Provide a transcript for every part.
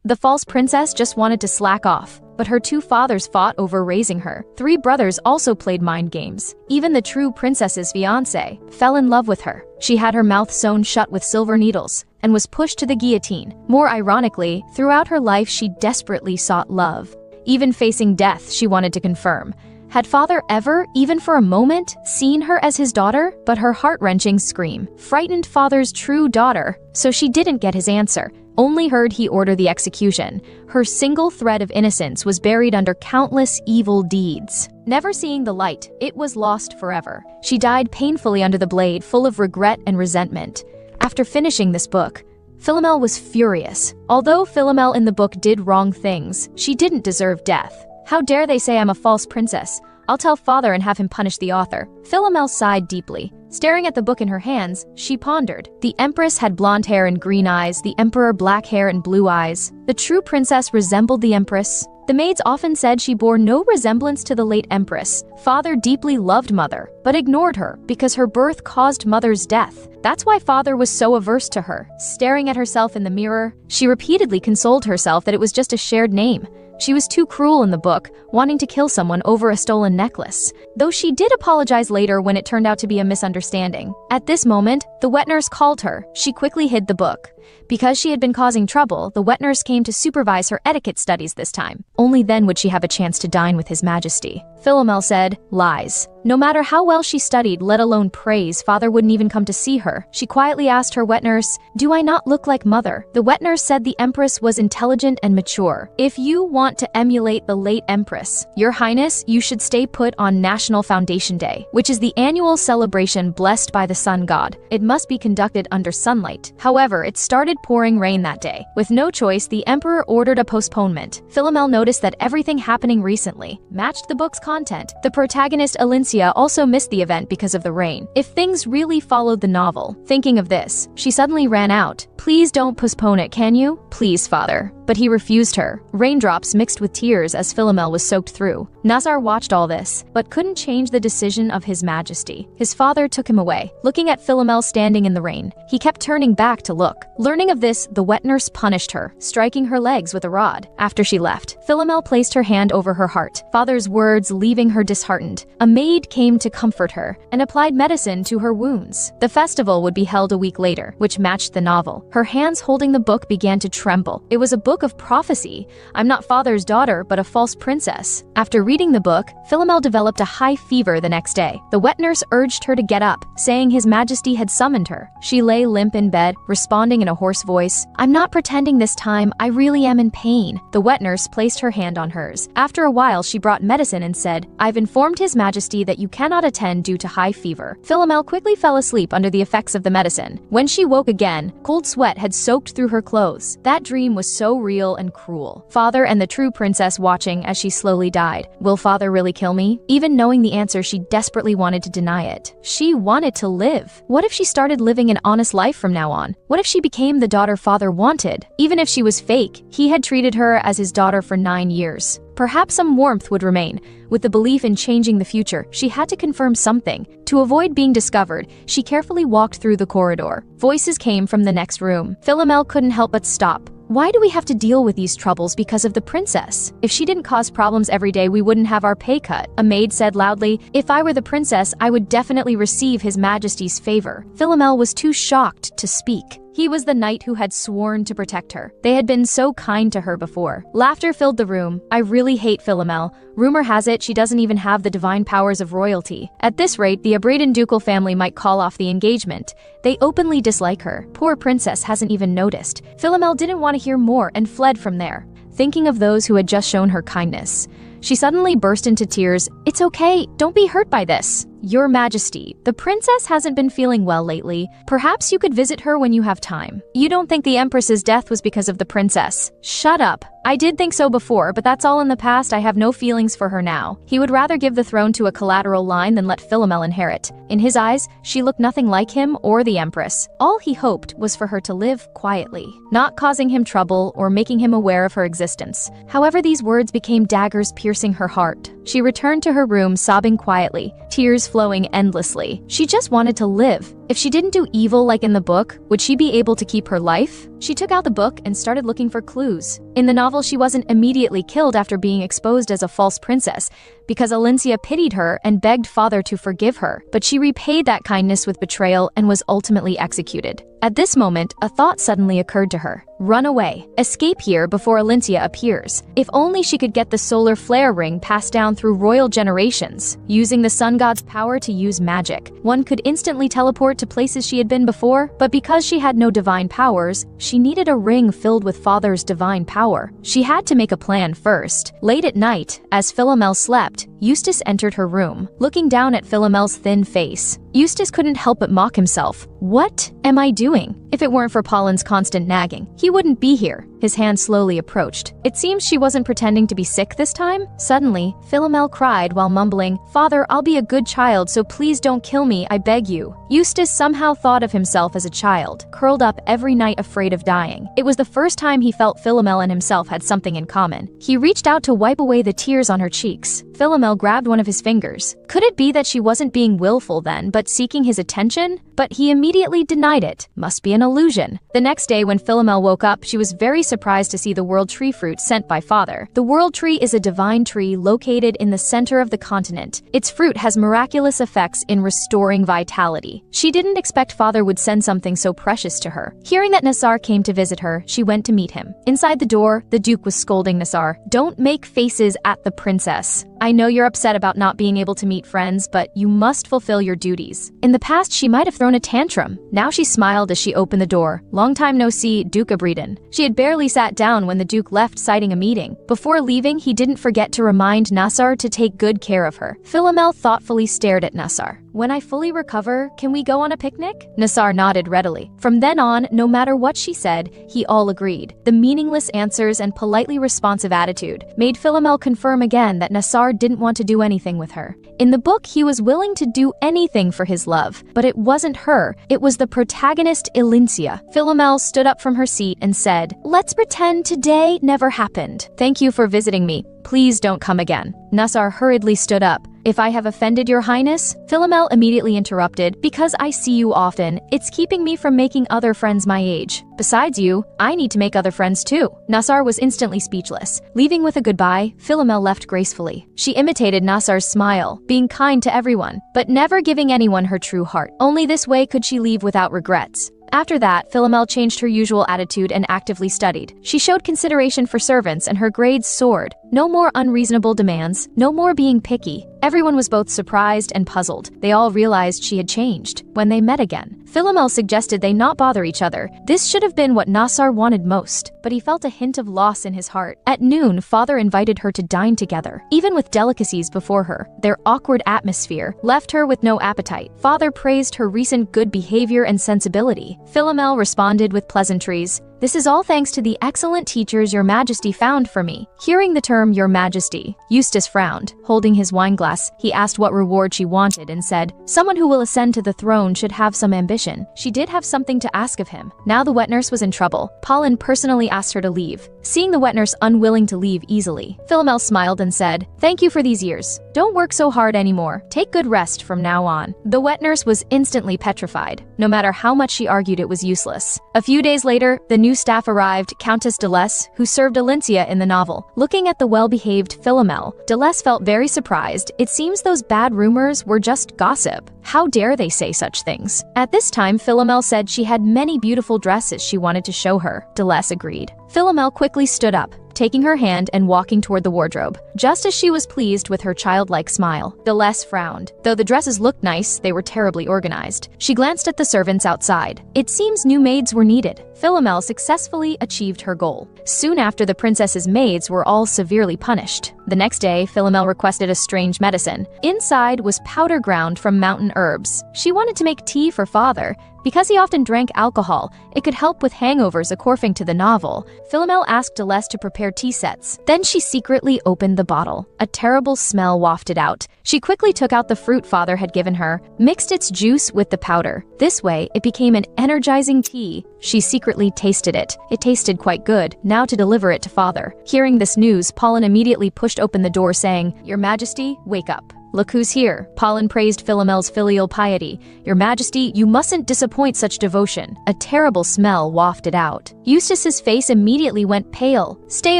The false princess just wanted to slack off, but her two fathers fought over raising her. Three brothers also played mind games. Even the true princess's fiancé fell in love with her. She had her mouth sewn shut with silver needles and was pushed to the guillotine. More ironically, throughout her life she desperately sought love. Even facing death, she wanted to confirm. Had father ever, even for a moment, seen her as his daughter? But her heart-wrenching scream frightened father's true daughter, so she didn't get his answer. Only heard he order the execution. Her single thread of innocence was buried under countless evil deeds. Never seeing the light, it was lost forever. She died painfully under the blade, full of regret and resentment. After finishing this book, Philomel was furious. Although Philomel in the book did wrong things, she didn't deserve death. How dare they say I'm a false princess? I'll tell father and have him punish the author. Philomel sighed deeply. Staring at the book in her hands, she pondered. The empress had blonde hair and green eyes, the emperor black hair and blue eyes. The true princess resembled the empress. The maids often said she bore no resemblance to the late empress. Father deeply loved mother, but ignored her because her birth caused mother's death. That's why father was so averse to her. Staring at herself in the mirror, she repeatedly consoled herself that it was just a shared name. She was too cruel in the book, wanting to kill someone over a stolen necklace, though she did apologize later when it turned out to be a misunderstanding. At this moment, the wet nurse called her. She quickly hid the book. Because she had been causing trouble, the wet nurse came to supervise her etiquette studies this time. Only then would she have a chance to dine with His Majesty. Philomel said, lies. No matter how well she studied, let alone praise, father wouldn't even come to see her. She quietly asked her wet nurse, do I not look like mother? The wet nurse said the empress was intelligent and mature. If you want to emulate the late empress, Your Highness, you should stay put on National Foundation Day, which is the annual celebration blessed by the sun god. It must be conducted under sunlight. However, it started pouring rain that day. With no choice, the emperor ordered a postponement. Philomel noticed that everything happening recently matched the book's content. The protagonist Alicia also missed the event because of the rain. If things really followed the novel. Thinking of this, she suddenly ran out. Please don't postpone it, can you? Please, father. But he refused her. Raindrops mixed with tears as Philomel was soaked through. Nazar watched all this, but couldn't change the decision of His Majesty. His father took him away. Looking at Philomel standing in the rain, he kept turning back to look. Learning of this, the wet nurse punished her, striking her legs with a rod. After she left, Philomel placed her hand over her heart, father's words leaving her disheartened. A maid came to comfort her and applied medicine to her wounds. The festival would be held a week later, which matched the novel. Her hands holding the book began to tremble. It was a book of prophecy. I'm not father's daughter, but a false princess. After reading the book, Philomel developed a high fever the next day. The wet nurse urged her to get up, saying His Majesty had summoned her. She lay limp in bed, responding in a hoarse voice, I'm not pretending this time, I really am in pain. The wet nurse placed her hand on hers. After a while, she brought medicine and said, I've informed His Majesty that you cannot attend due to high fever. Philomel quickly fell asleep under the effects of the medicine. When she woke again, cold sweat had soaked through her clothes. That dream was so real and cruel. Father and the true princess watching as she slowly died. Will father really kill me? Even knowing the answer, she desperately wanted to deny it. She wanted to live. What if she started living an honest life from now on? What if she became the daughter father wanted? Even if she was fake, he had treated her as his daughter for 9 years. Perhaps some warmth would remain. With the belief in changing the future, she had to confirm something. To avoid being discovered, she carefully walked through the corridor. Voices came from the next room. Philomel couldn't help but stop. Why do we have to deal with these troubles because of the princess? If she didn't cause problems every day, we wouldn't have our pay cut. A maid said loudly, if I were the princess, I would definitely receive His Majesty's favor. Philomel was too shocked to speak. He was the knight who had sworn to protect her. They had been so kind to her before. Laughter filled the room. I really hate Philomel. Rumor has it she doesn't even have the divine powers of royalty. At this rate, the abridged ducal family might call off the engagement. They openly dislike her. Poor princess hasn't even noticed. Philomel didn't want to hear more and fled from there. Thinking of those who had just shown her kindness, she suddenly burst into tears. It's okay, don't be hurt by this. Your Majesty, the princess hasn't been feeling well lately. Perhaps you could visit her when you have time. You don't think the empress's death was because of the princess? Shut up. I did think so before, but that's all in the past. I have no feelings for her now. He would rather give the throne to a collateral line than let Philomel inherit. In his eyes, she looked nothing like him or the empress. All he hoped was for her to live quietly, not causing him trouble or making him aware of her existence. However, these words became daggers piercing her heart. She returned to her room sobbing quietly, tears flowing endlessly. She just wanted to live. If she didn't do evil like in the book, would she be able to keep her life? She took out the book and started looking for clues. In the novel, she wasn't immediately killed after being exposed as a false princess, because Alencia pitied her and begged father to forgive her, but she repaid that kindness with betrayal and was ultimately executed. At this moment, a thought suddenly occurred to her. Run away. Escape here before Alencia appears. If only she could get the solar flare ring passed down through royal generations. Using the sun god's power to use magic, one could instantly teleport to places she had been before, but because she had no divine powers, she needed a ring filled with father's divine power. She had to make a plan first. Late at night, as Philomel slept, Eustace entered her room, looking down at Philomel's thin face. Eustace couldn't help but mock himself. What am I doing? If it weren't for Pollen's constant nagging, he wouldn't be here. His hand slowly approached. It seems she wasn't pretending to be sick this time. Suddenly, Philomel cried while mumbling, "Father, I'll be a good child, so please don't kill me, I beg you." Eustace somehow thought of himself as a child, curled up every night afraid of dying. It was the first time he felt Philomel and himself had something in common. He reached out to wipe away the tears on her cheeks. Philomel grabbed one of his fingers. Could it be that she wasn't being willful then, but seeking his attention? But he immediately denied it. Must be an illusion. The next day when Philomel woke up, she was very surprised to see the world tree fruit sent by father. The world tree is a divine tree located in the center of the continent. Its fruit has miraculous effects in restoring vitality. She didn't expect father would send something so precious to her. Hearing that Nassar came to visit her, she went to meet him. Inside the door, the Duke was scolding Nassar. "Don't make faces at the princess. I know you're upset about not being able to meet friends, but you must fulfill your duties." In the past, she might have thrown a tantrum. Now she smiled as she opened the door. "Long time no see, Duke Abridged." She had barely sat down when the Duke left, citing a meeting. Before leaving, he didn't forget to remind Nassar to take good care of her. Philomel thoughtfully stared at Nassar. "When I fully recover, can we go on a picnic?" Nassar nodded readily. From then on, no matter what she said, he all agreed. The meaningless answers and politely responsive attitude made Philomel confirm again that Nassar didn't want to do anything with her. In the book, he was willing to do anything for his love, but it wasn't her, it was the protagonist, Alencia. Philomel stood up from her seat and said, "Let's pretend today never happened. Thank you for visiting me. Please don't come again." Nassar hurriedly stood up. "If I have offended your highness?" Philomel immediately interrupted, "Because I see you often, it's keeping me from making other friends my age. Besides you, I need to make other friends too." Nassar was instantly speechless. Leaving with a goodbye, Philomel left gracefully. She imitated Nassar's smile, being kind to everyone, but never giving anyone her true heart. Only this way could she leave without regrets. After that, Philomel changed her usual attitude and actively studied. She showed consideration for servants and her grades soared. No more unreasonable demands, no more being picky. Everyone was both surprised and puzzled. They all realized she had changed. When they met again, Philomel suggested they not bother each other. This should have been what Nassar wanted most, but he felt a hint of loss in his heart. At noon, father invited her to dine together, even with delicacies before her. Their awkward atmosphere left her with no appetite. Father praised her recent good behavior and sensibility. Philomel responded with pleasantries. "This is all thanks to the excellent teachers your majesty found for me." Hearing the term your majesty, Eustace frowned. Holding his wineglass, he asked what reward she wanted and said, "Someone who will ascend to the throne should have some ambition." She did have something to ask of him. Now the wet nurse was in trouble. Pollen personally asked her to leave. Seeing the wet nurse unwilling to leave easily, Philomel smiled and said, "Thank you for these years. Don't work so hard anymore. Take good rest from now on." The wet nurse was instantly petrified. No matter how much she argued, it was useless. A few days later, the new staff arrived, Countess Delesse, who served Alencia in the novel. Looking at the well-behaved Philomel, Delesse felt very surprised. It seems those bad rumors were just gossip. How dare they say such things? At this time, Philomel said she had many beautiful dresses she wanted to show her. Delesse agreed. Philomel quickly stood up, taking her hand and walking toward the wardrobe. Just as she was pleased with her childlike smile, Delesse frowned. Though the dresses looked nice, they were terribly organized. She glanced at the servants outside. It seems new maids were needed. Philomel successfully achieved her goal. Soon after, the princess's maids were all severely punished. The next day, Philomel requested a strange medicine. Inside was powder ground from mountain herbs. She wanted to make tea for father. Because he often drank alcohol, it could help with hangovers according to the novel. Philomel asked Delesse to prepare tea sets. Then she secretly opened the bottle. A terrible smell wafted out. She quickly took out the fruit father had given her, mixed its juice with the powder. This way, it became an energizing tea. She secretly tasted it. It tasted quite good. Now to deliver it to father. Hearing this news, Pollen immediately pushed open the door saying, "Your Majesty, wake up." Look who's here. Pollen praised Philomel's filial piety. Your Majesty, you mustn't disappoint such devotion. A terrible smell wafted out. Eustace's face immediately went pale. Stay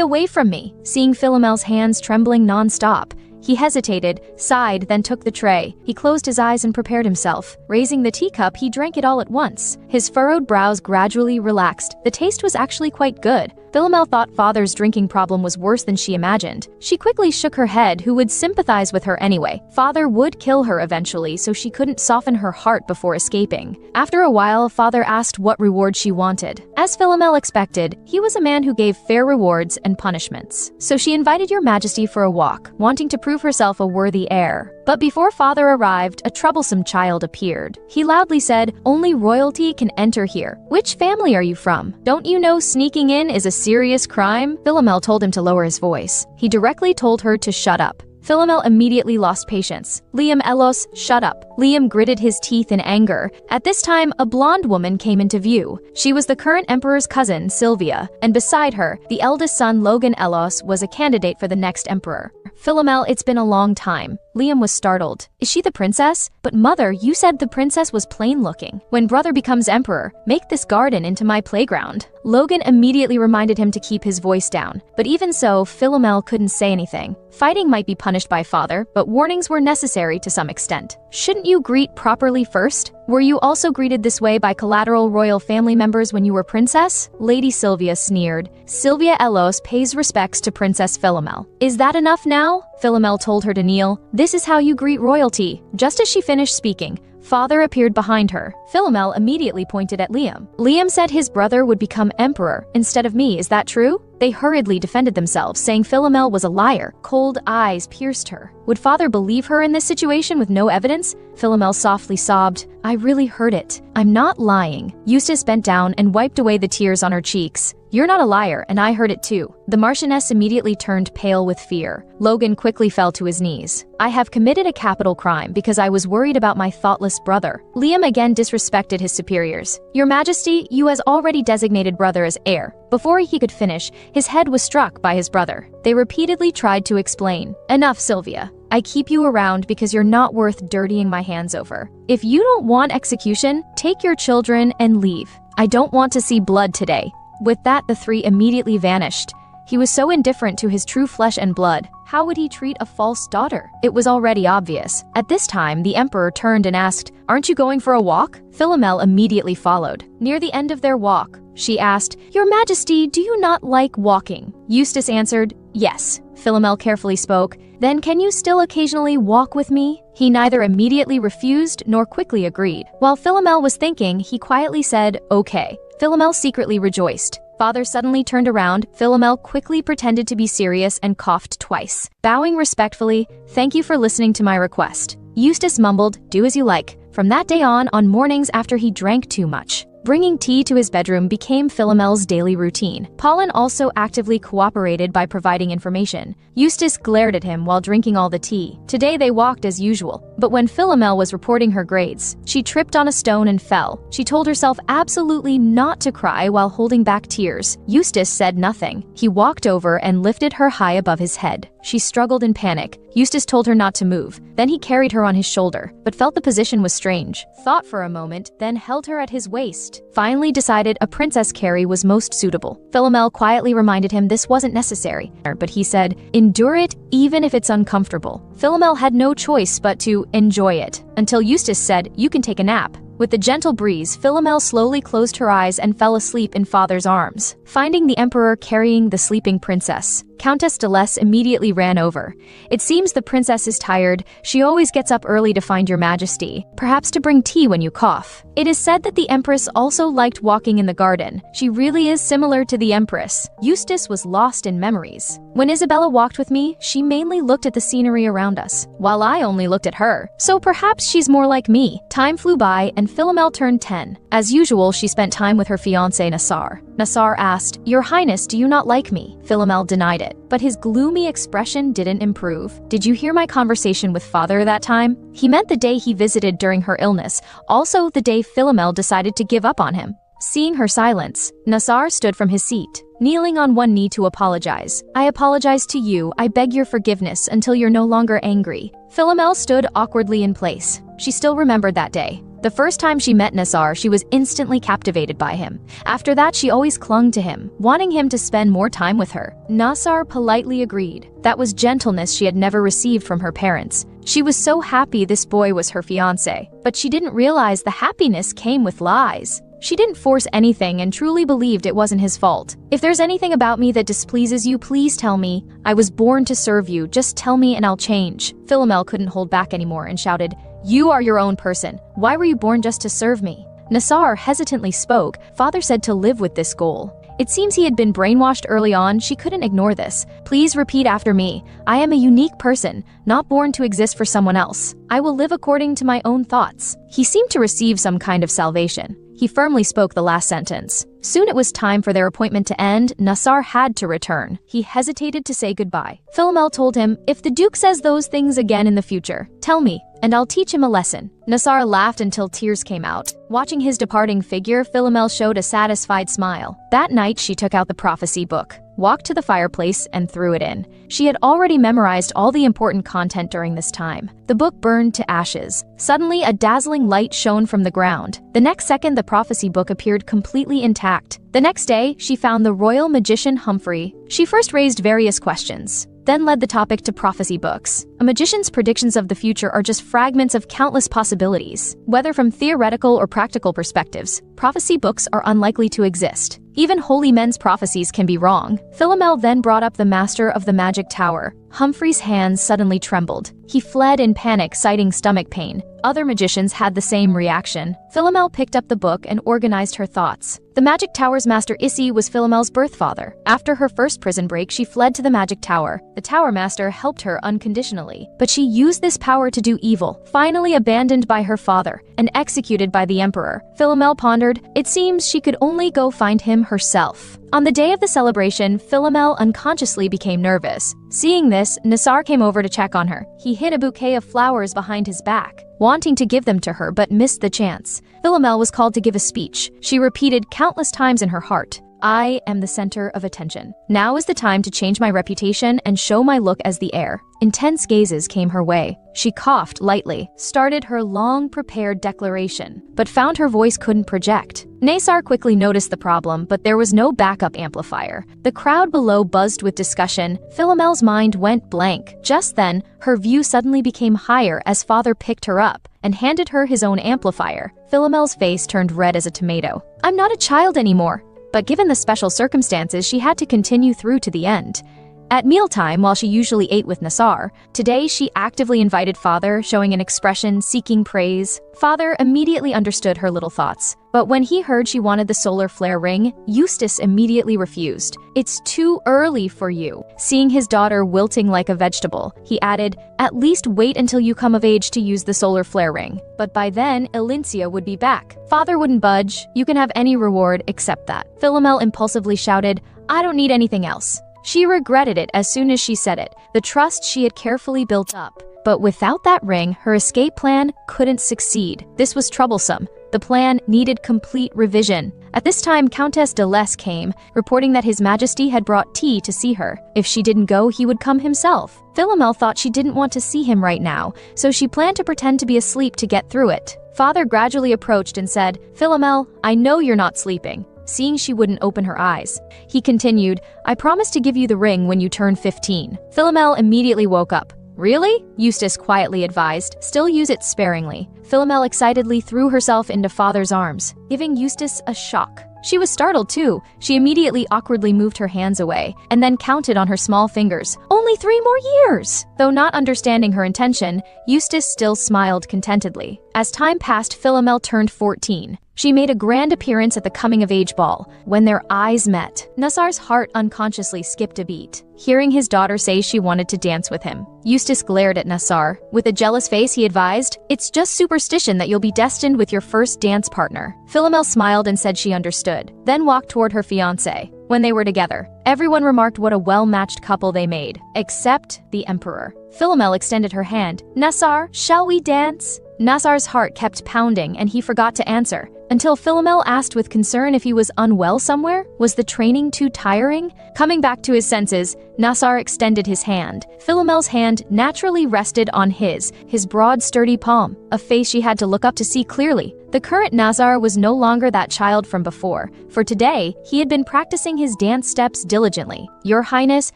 away from me. Seeing Philomel's hands trembling non-stop, he hesitated, sighed, then took the tray. He closed his eyes and prepared himself. Raising the teacup, he drank it all at once. His furrowed brows gradually relaxed. The taste was actually quite good. Philomel thought father's drinking problem was worse than she imagined. She quickly shook her head. Who would sympathize with her anyway? Father would kill her eventually, so she couldn't soften her heart before escaping. After a while, father asked what reward she wanted. As Philomel expected, he was a man who gave fair rewards and punishments. So she invited your Majesty for a walk, wanting to prove herself a worthy heir. But before father arrived, a troublesome child appeared. He loudly said, "Only royalty can enter here. Which family are you from? Don't you know sneaking in is a serious crime?" Philomel told him to lower his voice. He directly told her to shut up. Philomel immediately lost patience. Liam Elos, shut up. Liam gritted his teeth in anger. At this time, a blonde woman came into view. She was the current emperor's cousin, Sylvia, and beside her, the eldest son, Logan Elos, was a candidate for the next emperor. Philomel, it's been a long time. Liam was startled. Is she the princess? But mother, you said the princess was plain looking. When brother becomes emperor, make this garden into my playground. Logan immediately reminded him to keep his voice down. But even so, Philomel couldn't say anything. Fighting might be punished by father, but warnings were necessary to some extent. Shouldn't you greet properly first? Were you also greeted this way by collateral royal family members when you were princess? Lady Sylvia sneered. Sylvia Elos pays respects to Princess Philomel. Is that enough now? Philomel told her to kneel. This is how you greet royalty. Just as she finished speaking, father appeared behind her. Philomel immediately pointed at Liam. Liam said his brother would become emperor instead of me, is that true? They hurriedly defended themselves, saying Philomel was a liar. Cold eyes pierced her. Would father believe her in this situation with no evidence? Philomel softly sobbed. I really heard it. I'm not lying. Eustace bent down and wiped away the tears on her cheeks. You're not a liar, and I heard it too. The Marchioness immediately turned pale with fear. Logan quickly fell to his knees. I have committed a capital crime because I was worried about my thoughtless brother. Liam again disrespected his superiors. Your Majesty, you has already designated brother as heir. Before he could finish, his head was struck by his brother. They repeatedly tried to explain. Enough, Sylvia. I keep you around because you're not worth dirtying my hands over. If you don't want execution, take your children and leave. I don't want to see blood today. With that, the three immediately vanished. He was so indifferent to his true flesh and blood. How would he treat a false daughter? It was already obvious. At this time, the emperor turned and asked, Aren't you going for a walk? Philomel immediately followed. Near the end of their walk, she asked, Your Majesty, do you not like walking? Eustace answered, Yes. Philomel carefully spoke, Then can you still occasionally walk with me? He neither immediately refused nor quickly agreed. While Philomel was thinking, he quietly said, Okay. Philomel secretly rejoiced. Father suddenly turned around. Philomel quickly pretended to be serious and coughed twice. Bowing respectfully, Thank you for listening to my request. Eustace mumbled, Do as you like. From that day on mornings after he drank too much, bringing tea to his bedroom became Philomel's daily routine. Pollen also actively cooperated by providing information. Eustace glared at him while drinking all the tea. Today they walked as usual, but when Philomel was reporting her grades, she tripped on a stone and fell. She told herself absolutely not to cry while holding back tears. Eustace said nothing. He walked over and lifted her high above his head. She struggled in panic. Eustace told her not to move. Then he carried her on his shoulder, but felt the position was strange. Thought for a moment, then held her at his waist. Finally decided a princess carry was most suitable. Philomel quietly reminded him this wasn't necessary, but he said, Endure it even if it's uncomfortable. Philomel had no choice but to enjoy it, until Eustace said, You can take a nap. With the gentle breeze, Philomel slowly closed her eyes and fell asleep in father's arms. Finding the emperor carrying the sleeping princess, Countess de Les immediately ran over. It seems the princess is tired. She always gets up early to find your Majesty, perhaps to bring tea when you cough. It is said that the empress also liked walking in the garden. She really is similar to the empress. Eustace was lost in memories. When Isabella walked with me, she mainly looked at the scenery around us, while I only looked at her. So perhaps she's more like me. Time flew by and Philomel turned 10. As usual, she spent time with her fiancé Nassar. Nassar asked, Your Highness, do you not like me? Philomel denied it, but his gloomy expression didn't improve. Did you hear my conversation with father that time? He meant the day he visited during her illness, also the day Philomel decided to give up on him. Seeing her silence, Nassar stood from his seat, kneeling on one knee to apologize. "I apologize to you, I beg your forgiveness until you're no longer angry." Philomel stood awkwardly in place. She still remembered that day. The first time she met Nassar, she was instantly captivated by him. After that, she always clung to him, wanting him to spend more time with her. Nassar politely agreed. That was gentleness she had never received from her parents. She was so happy this boy was her fiancé, but she didn't realize the happiness came with lies. She didn't force anything and truly believed it wasn't his fault. "If there's anything about me that displeases you, please tell me. I was born to serve you, just tell me and I'll change." Philomel couldn't hold back anymore and shouted, "You are your own person. Why were you born just to serve me?" Nassar hesitantly spoke. Father said to live with this goal. It seems he had been brainwashed early on. She couldn't ignore this. "Please repeat after me. I am a unique person, not born to exist for someone else. I will live according to my own thoughts." He seemed to receive some kind of salvation. He firmly spoke the last sentence. Soon it was time for their appointment to end. Nassar had to return. He hesitated to say goodbye. Philomel told him, "If the Duke says those things again in the future, tell me, and I'll teach him a lesson." Nassar laughed until tears came out. Watching his departing figure, Philomel showed a satisfied smile. That night, she took out the prophecy book, walked to the fireplace, and threw it in. She had already memorized all the important content during this time. The book burned to ashes. Suddenly, a dazzling light shone from the ground. The next second, the prophecy book appeared completely intact. The next day, she found the royal magician Humphrey. She first raised various questions, then led the topic to prophecy books. A magician's predictions of the future are just fragments of countless possibilities. Whether from theoretical or practical perspectives, prophecy books are unlikely to exist. Even holy men's prophecies can be wrong. Philomel then brought up the master of the magic tower. Humphrey's hands suddenly trembled. He fled in panic, citing stomach pain. Other magicians had the same reaction. Philomel picked up the book and organized her thoughts. The magic tower's master Issy was Philomel's birth father. After her first prison break, she fled to the magic tower. The tower master helped her unconditionally, but she used this power to do evil. Finally abandoned by her father and executed by the emperor, Philomel pondered, it seems she could only go find him herself. On the day of the celebration, Philomel unconsciously became nervous. Seeing this, Nassar came over to check on her. He hid a bouquet of flowers behind his back, wanting to give them to her but missed the chance. Philomel was called to give a speech. She repeated countless times in her heart, "I am the center of attention. Now is the time to change my reputation and show my look as the heir." Intense gazes came her way. She coughed lightly, started her long-prepared declaration, but found her voice couldn't project. Nassar quickly noticed the problem, but there was no backup amplifier. The crowd below buzzed with discussion. Philomel's mind went blank. Just then, her view suddenly became higher as father picked her up and handed her his own amplifier. Philomel's face turned red as a tomato. "I'm not a child anymore." But given the special circumstances, she had to continue through to the end. At mealtime, while she usually ate with Nassar, today she actively invited father, showing an expression seeking praise. Father immediately understood her little thoughts. But when he heard she wanted the solar flare ring, Eustace immediately refused. "It's too early for you." Seeing his daughter wilting like a vegetable, he added, "At least wait until you come of age to use the solar flare ring. But by then, Elincia would be back." Father wouldn't budge. "You can have any reward except that." Philomel impulsively shouted, "I don't need anything else." She regretted it as soon as she said it, the trust she had carefully built up. But without that ring, her escape plan couldn't succeed. This was troublesome. The plan needed complete revision. At this time, Countess de Les came, reporting that His Majesty had brought tea to see her. If she didn't go, he would come himself. Philomel thought she didn't want to see him right now, so she planned to pretend to be asleep to get through it. Father gradually approached and said, "Philomel, I know you're not sleeping." Seeing she wouldn't open her eyes, he continued, "I promise to give you the ring when you turn 15. Philomel immediately woke up. "Really?" Eustace quietly advised. "Still use it sparingly." Philomel excitedly threw herself into father's arms, giving Eustace a shock. She was startled too. She immediately awkwardly moved her hands away, and then counted on her small fingers. Only 3 more years! Though not understanding her intention, Eustace still smiled contentedly. As time passed, Philomel turned 14. She made a grand appearance at the coming-of-age ball. When their eyes met, Nassar's heart unconsciously skipped a beat, hearing his daughter say she wanted to dance with him. Eustace glared at Nassar. With a jealous face, he advised, "It's just superstition that you'll be destined with your first dance partner." Philomel smiled and said she understood, then walked toward her fiancé. When they were together, everyone remarked what a well-matched couple they made, except the emperor. Philomel extended her hand. "Nassar, shall we dance?" Nassar's heart kept pounding and he forgot to answer, until Philomel asked with concern if he was unwell somewhere. Was the training too tiring? Coming back to his senses, Nassar extended his hand. Philomel's hand naturally rested on his broad, sturdy palm, a face she had to look up to see clearly. The current Nassar was no longer that child from before, for today, he had been practicing his dance steps diligently. "Your Highness,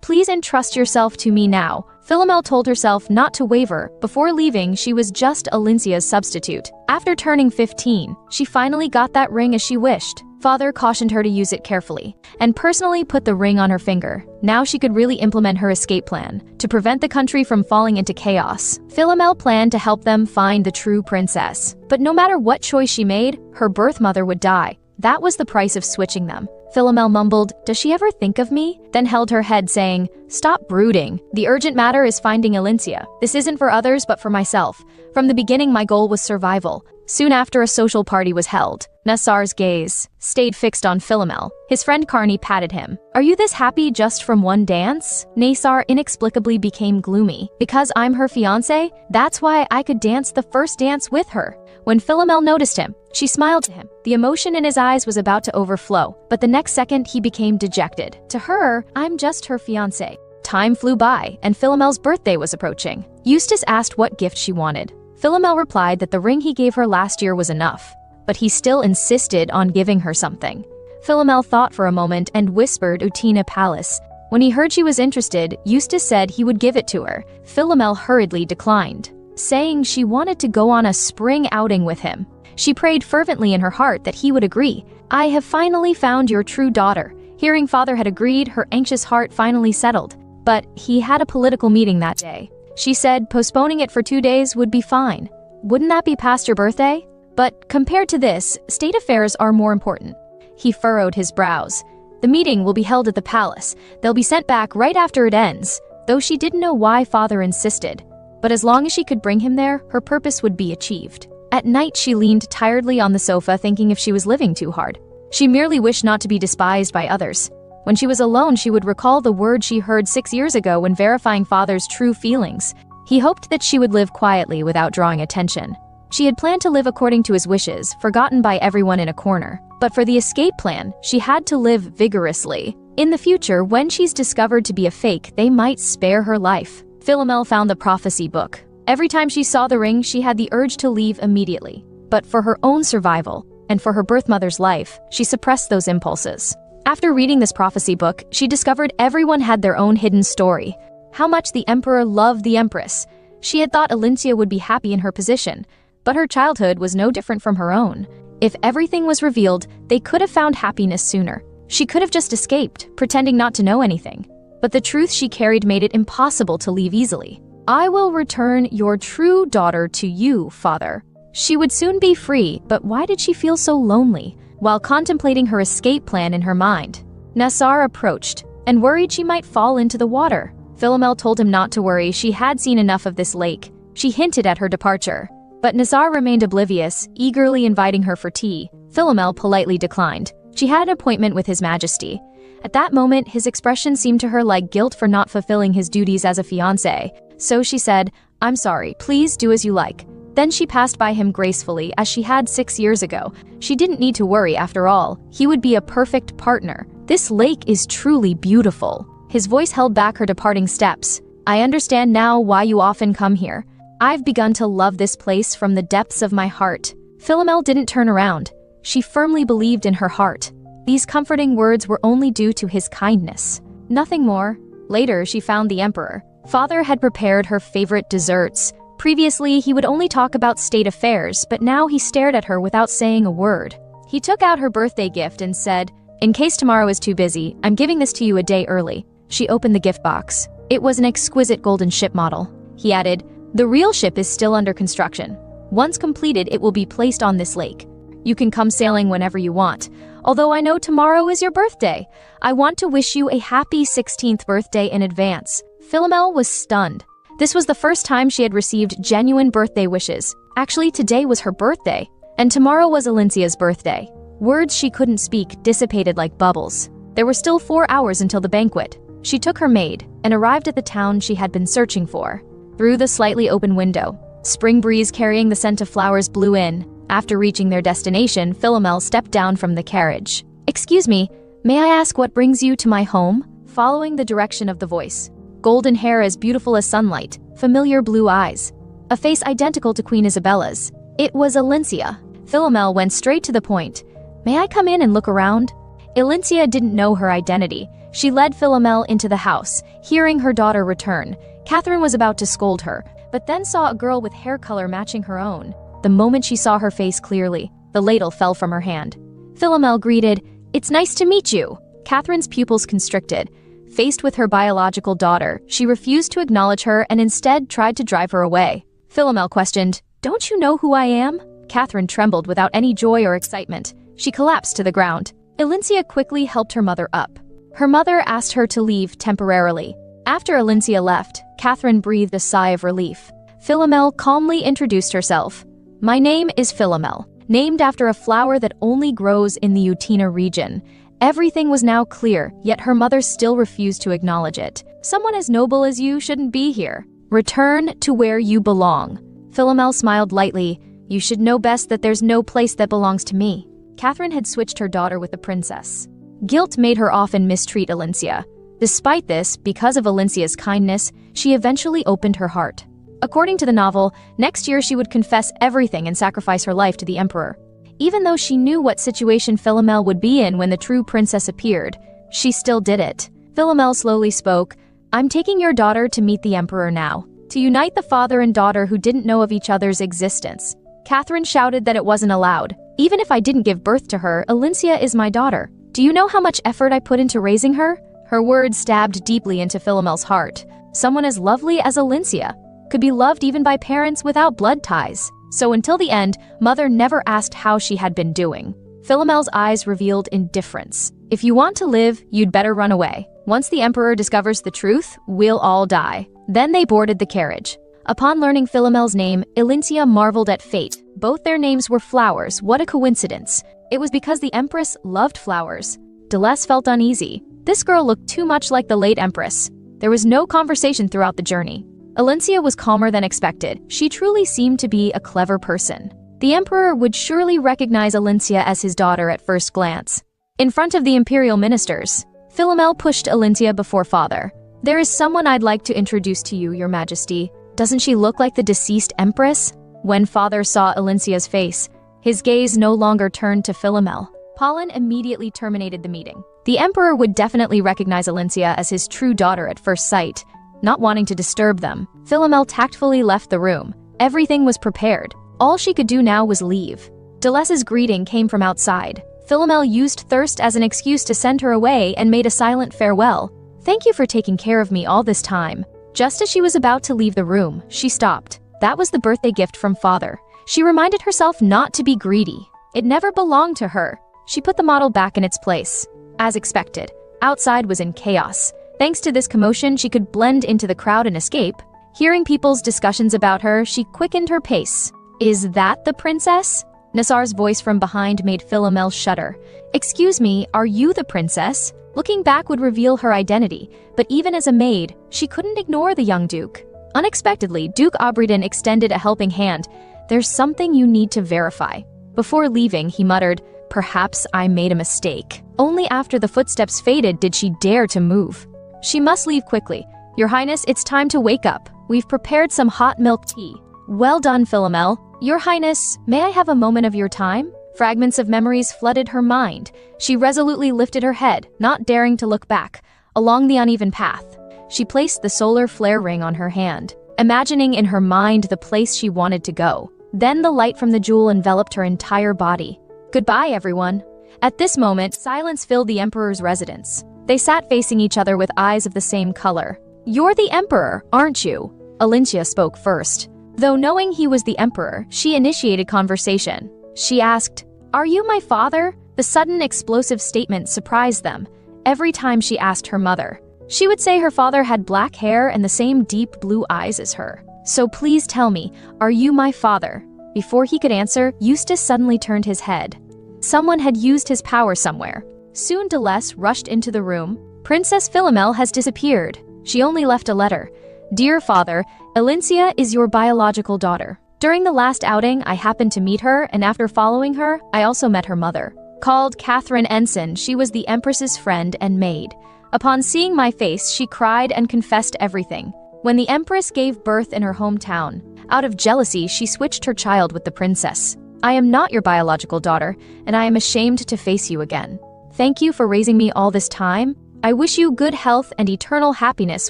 please entrust yourself to me now." Philomel told herself not to waver. Before leaving, she was just Alincia's substitute. After turning 15, she finally got that ring as she wished. Father cautioned her to use it carefully, and personally put the ring on her finger. Now she could really implement her escape plan, to prevent the country from falling into chaos. Philomel planned to help them find the true princess. But no matter what choice she made, her birth mother would die. That was the price of switching them. Philomel mumbled, "Does she ever think of me?" Then held her head saying, "Stop brooding. The urgent matter is finding Alincia. This isn't for others but for myself. From the beginning my goal was survival." Soon after, a social party was held. Nassar's gaze stayed fixed on Philomel. His friend Carney patted him. "Are you this happy just from one dance?" Nassar inexplicably became gloomy. "Because I'm her fiancé? That's why I could dance the first dance with her." When Philomel noticed him, she smiled to him. The emotion in his eyes was about to overflow, but the next second he became dejected. To her, "I'm just her fiancé." Time flew by, and Philomel's birthday was approaching. Eustace asked what gift she wanted. Philomel replied that the ring he gave her last year was enough, but he still insisted on giving her something. Philomel thought for a moment and whispered Utina Palace. When he heard she was interested, Eustace said he would give it to her. Philomel hurriedly declined, saying she wanted to go on a spring outing with him. She prayed fervently in her heart that he would agree. "I have finally found your true daughter." Hearing father had agreed, her anxious heart finally settled. But he had a political meeting that day. She said postponing it for 2 days would be fine. Wouldn't that be past your birthday? But compared to this, state affairs are more important. He furrowed his brows. The meeting will be held at the palace. They'll be sent back right after it ends, though she didn't know why father insisted. But as long as she could bring him there, her purpose would be achieved. At night, she leaned tiredly on the sofa thinking if she was living too hard. She merely wished not to be despised by others. When she was alone, she would recall the words she heard 6 years ago when verifying father's true feelings. He hoped that she would live quietly without drawing attention. She had planned to live according to his wishes, forgotten by everyone in a corner. But for the escape plan, she had to live vigorously. In the future, when she's discovered to be a fake, they might spare her life. Philomel found the prophecy book. Every time she saw the ring, she had the urge to leave immediately. But for her own survival, and for her birth mother's life, she suppressed those impulses. After reading this prophecy book, she discovered everyone had their own hidden story. How much the emperor loved the empress. She had thought Alincia would be happy in her position, but her childhood was no different from her own. If everything was revealed, they could have found happiness sooner. She could have just escaped, pretending not to know anything. But the truth she carried made it impossible to leave easily. "I will return your true daughter to you, father." She would soon be free, but why did she feel so lonely? While contemplating her escape plan in her mind, Nassar approached and worried she might fall into the water. Philomel told him not to worry, she had seen enough of this lake. She hinted at her departure, but Nassar remained oblivious, eagerly inviting her for tea. Philomel politely declined. She had an appointment with His Majesty. At that moment, his expression seemed to her like guilt for not fulfilling his duties as a fiancé. So she said, "I'm sorry, please do as you like." Then she passed by him gracefully, as she had 6 years ago. She didn't need to worry, after all. He would be a perfect partner. "This lake is truly beautiful." His voice held back her departing steps. "I understand now why you often come here. I've begun to love this place from the depths of my heart." Philomel didn't turn around. She firmly believed in her heart. These comforting words were only due to his kindness. Nothing more. Later, she found the emperor. Father had prepared her favorite desserts. Previously, he would only talk about state affairs, but now he stared at her without saying a word. He took out her birthday gift and said, "In case tomorrow is too busy, I'm giving this to you a day early." She opened the gift box. It was an exquisite golden ship model. He added, "The real ship is still under construction. Once completed, it will be placed on this lake. You can come sailing whenever you want. Although I know tomorrow is your birthday, I want to wish you a happy 16th birthday in advance." Philomel was stunned. This was the first time she had received genuine birthday wishes. Actually, today was her birthday, and tomorrow was Alincia's birthday. Words she couldn't speak dissipated like bubbles. There were still 4 hours until the banquet. She took her maid and arrived at the town she had been searching for. through the slightly open window. Spring breeze carrying the scent of flowers blew in. After reaching their destination, Philomel stepped down from the carriage. "Excuse me, may I ask what brings you to my home?" Following the direction of the voice. Golden hair as beautiful as sunlight, familiar blue eyes. A face identical to Queen Isabella's. It was Alicia. Philomel went straight to the point. "May I come in and look around?" Alicia didn't know her identity. She led Philomel into the house, hearing her daughter return. Catherine was about to scold her, but then saw a girl with hair color matching her own. The moment she saw her face clearly, the ladle fell from her hand. Philomel greeted, "It's nice to meet you." Catherine's pupils constricted. Faced with her biological daughter, she refused to acknowledge her and instead tried to drive her away. Philomel questioned, "Don't you know who I am?" Catherine trembled without any joy or excitement. She collapsed to the ground. Alicia quickly helped her mother up. Her mother asked her to leave temporarily. After Alicia left, Catherine breathed a sigh of relief. Philomel calmly introduced herself. "My name is Philomel, named after a flower that only grows in the Utina region." Everything was now clear, yet her mother still refused to acknowledge it. "Someone as noble as you shouldn't be here. Return to where you belong." Philomel smiled lightly. "You should know best that there's no place that belongs to me." Catherine had switched her daughter with the princess. Guilt made her often mistreat Alicia. Despite this, because of Alicia's kindness, she eventually opened her heart. According to the novel, next year she would confess everything and sacrifice her life to the emperor. Even though she knew what situation Philomel would be in when the true princess appeared, she still did it. Philomel slowly spoke, "I'm taking your daughter to meet the emperor now, to unite the father and daughter who didn't know of each other's existence." Catherine shouted that it wasn't allowed. "Even if I didn't give birth to her, Alicia is my daughter. Do you know how much effort I put into raising her?" Her words stabbed deeply into Philomel's heart. Someone as lovely as Alicia could be loved even by parents without blood ties. So until the end, Mother never asked how she had been doing. Philomel's eyes revealed indifference. "If you want to live, you'd better run away. Once the Emperor discovers the truth, we'll all die." Then they boarded the carriage. Upon learning Philomel's name, Alicia marveled at fate. Both their names were flowers. What a coincidence. It was because the Empress loved flowers. Deleuze felt uneasy. This girl looked too much like the late Empress. There was no conversation throughout the journey. Alicia was calmer than expected. She truly seemed to be a clever person. The Emperor would surely recognize Alicia as his daughter at first glance. In front of the imperial ministers, Philomel pushed Alicia before Father. "There is someone I'd like to introduce to you, Your Majesty. Doesn't she look like the deceased Empress?" When Father saw Alicia's face, his gaze no longer turned to Philomel. Pollen immediately terminated the meeting. The Emperor would definitely recognize Alicia as his true daughter at first sight. Not wanting to disturb them, Philomel tactfully left the room. Everything was prepared. All she could do now was leave. Deleuze's greeting came from outside. Philomel used thirst as an excuse to send her away and made a silent farewell. "Thank you for taking care of me all this time." Just as she was about to leave the room, she stopped. That was the birthday gift from Father. She reminded herself not to be greedy. It never belonged to her. She put the model back in its place. As expected, outside was in chaos. Thanks to this commotion, she could blend into the crowd and escape. Hearing people's discussions about her, she quickened her pace. "Is that the princess?" Nassar's voice from behind made Philomel shudder. "Excuse me, are you the princess?" Looking back would reveal her identity, but even as a maid, she couldn't ignore the young duke. Unexpectedly, Duke Abridged extended a helping hand. "There's something you need to verify." Before leaving, he muttered, "Perhaps I made a mistake." Only after the footsteps faded did she dare to move. She must leave quickly. "Your Highness, it's time to wake up. We've prepared some hot milk tea." "Well done, Philomel." "Your Highness, may I have a moment of your time?" Fragments of memories flooded her mind. She resolutely lifted her head, not daring to look back. Along the uneven path, she placed the solar flare ring on her hand, imagining in her mind the place she wanted to go. Then the light from the jewel enveloped her entire body. "Goodbye, everyone." At this moment, silence filled the Emperor's residence. They sat facing each other with eyes of the same color. "You're the Emperor, aren't you?" Alicia spoke first. Though knowing he was the Emperor, she initiated conversation. She asked, "Are you my father?" The sudden explosive statement surprised them. Every time she asked her mother, she would say her father had black hair and the same deep blue eyes as her. "So please tell me, are you my father?" Before he could answer, Eustace suddenly turned his head. Someone had used his power somewhere. Soon Deleuze rushed into the room. "Princess Philomel has disappeared. She only left a letter." Dear father, Elincia is your biological daughter. During the last outing, I happened to meet her, and after following her, I also met her mother. Called Catherine Ensign, she was the Empress's friend and maid. Upon seeing my face, she cried and confessed everything. When the Empress gave birth in her hometown, out of jealousy, she switched her child with the princess. I am not your biological daughter, and I am ashamed to face you again. Thank you for raising me all this time. I wish you good health and eternal happiness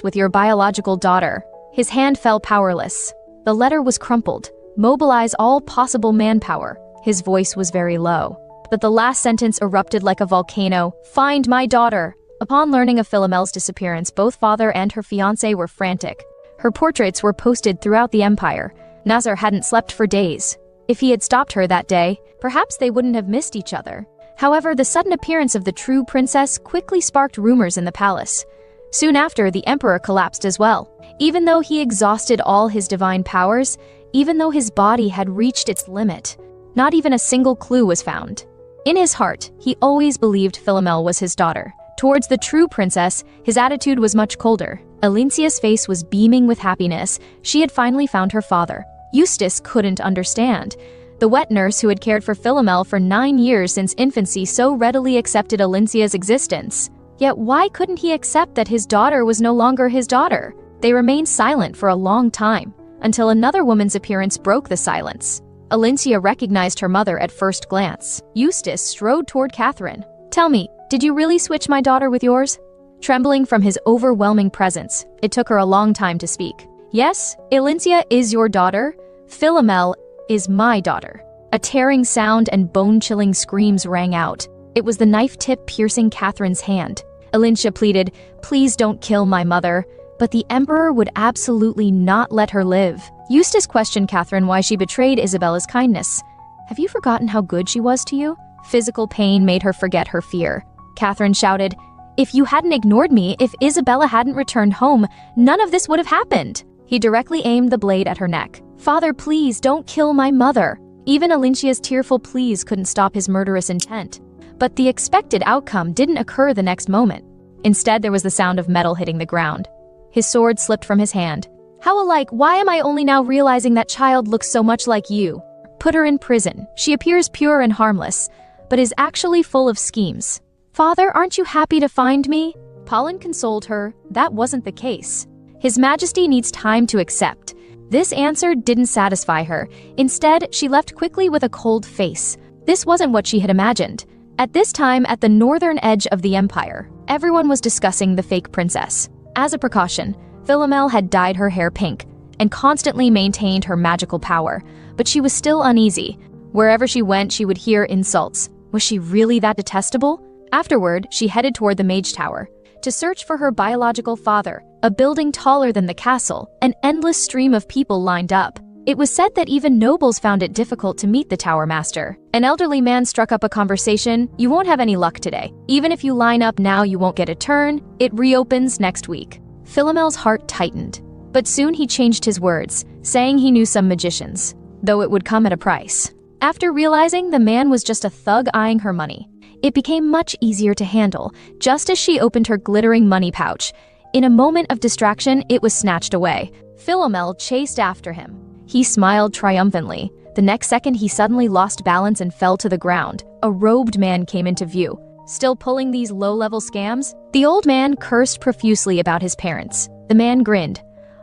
with your biological daughter. His hand fell powerless. The letter was crumpled. Mobilize all possible manpower. His voice was very low. But the last sentence erupted like a volcano. Find my daughter. Upon learning of Philomel's disappearance, both father and her fiancé were frantic. Her portraits were posted throughout the empire. Nazar hadn't slept for days. If he had stopped her that day, perhaps they wouldn't have missed each other. However, the sudden appearance of the true princess quickly sparked rumors in the palace. Soon after, the emperor collapsed as well. Even though he exhausted all his divine powers, even though his body had reached its limit, not even a single clue was found. In his heart, he always believed Philomel was his daughter. Towards the true princess, his attitude was much colder. Elincia's face was beaming with happiness. She had finally found her father. Eustace couldn't understand. The wet nurse who had cared for Philomel for 9 years since infancy so readily accepted Elincia's existence. Yet why couldn't he accept that his daughter was no longer his daughter? They remained silent for a long time, until another woman's appearance broke the silence. Elincia recognized her mother at first glance. Eustace strode toward Catherine. Tell me, did you really switch my daughter with yours? Trembling from his overwhelming presence, it took her a long time to speak. Yes, Elincia is your daughter. Philomel is my daughter. A tearing sound and bone-chilling screams rang out. It was the knife tip piercing Catherine's hand. Elincia pleaded, please don't kill my mother. But the emperor would absolutely not let her live. Eustace questioned Catherine why she betrayed Isabella's kindness. Have you forgotten how good she was to you? Physical pain made her forget her fear. Catherine shouted, if you hadn't ignored me, if Isabella hadn't returned home, none of this would have happened. He directly aimed the blade at her neck. Father, please don't kill my mother. Even Elincia's tearful pleas couldn't stop his murderous intent. But the expected outcome didn't occur the next moment. Instead, there was the sound of metal hitting the ground. His sword slipped from his hand. How alike, why am I only now realizing that child looks so much like you? Put her in prison. She appears pure and harmless, but is actually full of schemes. Father, aren't you happy to find me? Pollen consoled her. That wasn't the case. His Majesty needs time to accept. This answer didn't satisfy her. Instead, she left quickly with a cold face. This wasn't what she had imagined. At this time, at the northern edge of the empire, everyone was discussing the fake princess. As a precaution, Philomel had dyed her hair pink and constantly maintained her magical power, but she was still uneasy. Wherever she went, she would hear insults. Was she really that detestable? Afterward, she headed toward the Mage Tower to search for her biological father. A building taller than the castle, an endless stream of people lined up. It was said that even nobles found it difficult to meet the Tower Master. An elderly man struck up a conversation. You won't have any luck today. Even if you line up now, you won't get a turn. It reopens next week. Philomel's heart tightened. But soon he changed his words, saying he knew some magicians, though it would come at a price. After realizing the man was just a thug eyeing her money, it became much easier to handle. Just as she opened her glittering money pouch, in a moment of distraction, it was snatched away. Philomel chased after him. He smiled triumphantly. The next second, he suddenly lost balance and fell to the ground. A robed man came into view. Still pulling these low-level scams? The old man cursed profusely about his parents. The man grinned.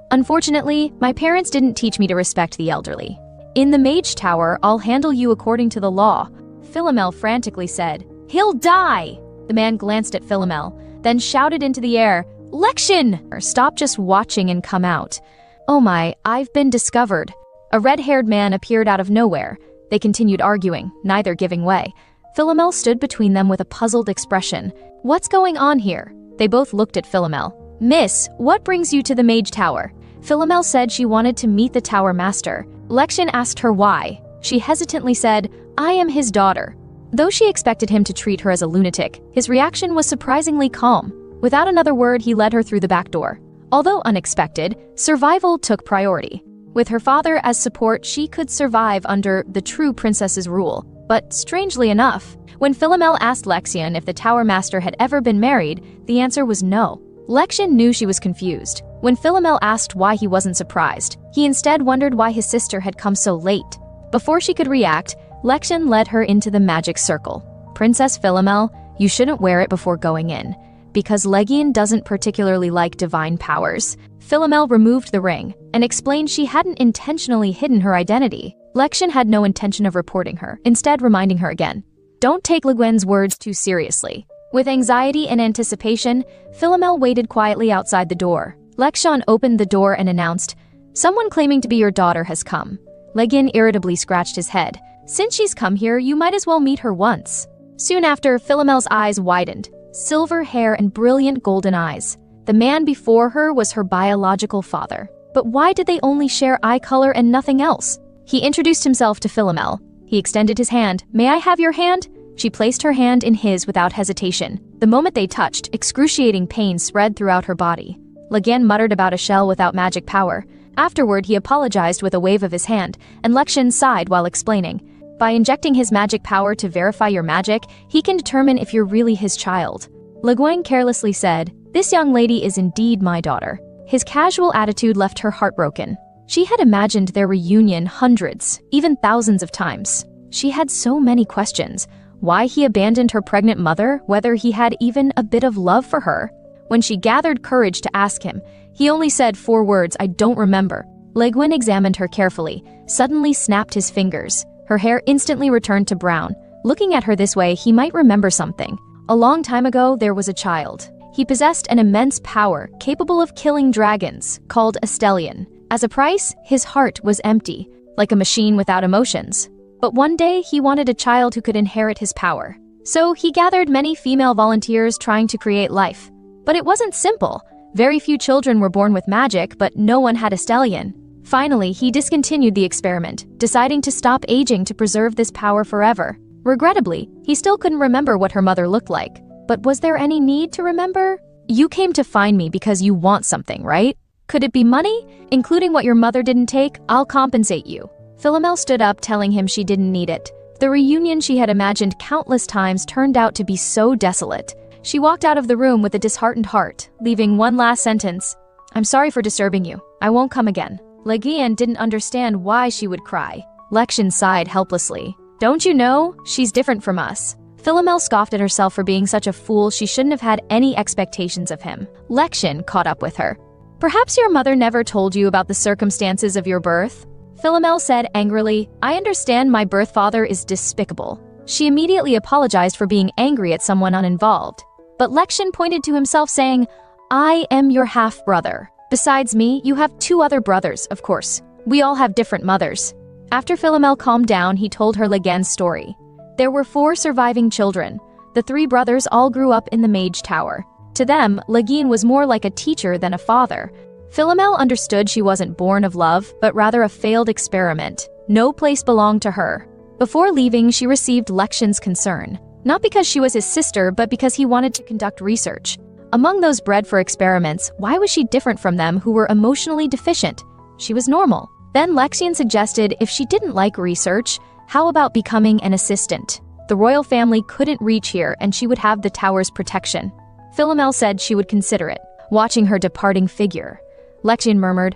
Unfortunately, my parents didn't teach me to respect the elderly. In the Mage Tower, I'll handle you according to the law. Philomel frantically said, He'll die! The man glanced at Philomel, then shouted into the air, Lection! Stop just watching and come out. Oh my, I've been discovered. A red-haired man appeared out of nowhere. They continued arguing, neither giving way. Philomel stood between them with a puzzled expression. What's going on here? They both looked at Philomel. Miss, what brings you to the Mage Tower? Philomel said she wanted to meet the Tower Master. Lection asked her why. She hesitantly said, I am his daughter. Though she expected him to treat her as a lunatic, his reaction was surprisingly calm. Without another word, he led her through the back door. Although unexpected, survival took priority. With her father as support, she could survive under the true princess's rule. But strangely enough, when Philomel asked Lexion if the Tower Master had ever been married, the answer was no. Lexian knew she was confused. When Philomel asked why he wasn't surprised, he instead wondered why his sister had come so late. Before she could react, Lexian led her into the magic circle. "Princess Philomel, you shouldn't wear it before going in, because Legian doesn't particularly like divine powers." Philomel removed the ring and explained she hadn't intentionally hidden her identity. Lexian had no intention of reporting her, instead reminding her again. Don't take Leguin's words too seriously. With anxiety and anticipation, Philomel waited quietly outside the door. Lexian opened the door and announced, "Someone claiming to be your daughter has come." Leguin irritably scratched his head. "Since she's come here, you might as well meet her once." Soon after, Philomel's eyes widened. Silver hair and brilliant golden eyes. The man before her was her biological father. But why did they only share eye color and nothing else? He introduced himself to Philomel. He extended his hand. "May I have your hand?" She placed her hand in his without hesitation. The moment they touched, excruciating pain spread throughout her body. Leguin muttered about a shell without magic power. Afterward, he apologized with a wave of his hand, and Lexian sighed while explaining. By injecting his magic power to verify your magic, he can determine if you're really his child. Leguin carelessly said, "This young lady is indeed my daughter." His casual attitude left her heartbroken. She had imagined their reunion hundreds, even thousands of times. She had so many questions. Why he abandoned her pregnant mother, whether he had even a bit of love for her. When she gathered courage to ask him, he only said 4 words, "I don't remember." Leguin examined her carefully, suddenly snapped his fingers. Her hair instantly returned to brown. Looking at her this way, he might remember something. A long time ago, there was a child. He possessed an immense power, capable of killing dragons, called a stellion. As a price, his heart was empty, like a machine without emotions. But one day, he wanted a child who could inherit his power. So he gathered many female volunteers trying to create life. But it wasn't simple. Very few children were born with magic, but no one had a stellion. Finally, he discontinued the experiment, deciding to stop aging to preserve this power forever. Regrettably, he still couldn't remember what her mother looked like. But was there any need to remember? "You came to find me because you want something, right? Could it be money? Including what your mother didn't take, I'll compensate you." Philomel stood up, telling him she didn't need it. The reunion she had imagined countless times turned out to be so desolate. She walked out of the room with a disheartened heart, leaving one last sentence. "I'm sorry for disturbing you. I won't come again." Leguin didn't understand why she would cry. Lexian sighed helplessly. "Don't you know? She's different from us." Philomel scoffed at herself for being such a fool. She shouldn't have had any expectations of him. Lexian caught up with her. "Perhaps your mother never told you about the circumstances of your birth?" Philomel said angrily, "I understand my birth father is despicable." She immediately apologized for being angry at someone uninvolved. But Lexian pointed to himself saying, "I am your half-brother. Besides me, you have 2 other brothers, of course. We all have different mothers." After Philomel calmed down, he told her Leguin's story. There were 4 surviving children. The 3 brothers all grew up in the Mage Tower. To them, Leguin was more like a teacher than a father. Philomel understood she wasn't born of love, but rather a failed experiment. No place belonged to her. Before leaving, she received Lexian's concern. Not because she was his sister, but because he wanted to conduct research. Among those bred for experiments, why was she different from them who were emotionally deficient? She was normal. Then Lexian suggested if she didn't like research, how about becoming an assistant? The royal family couldn't reach here and she would have the tower's protection. Philomel said she would consider it, watching her departing figure. Lexian murmured,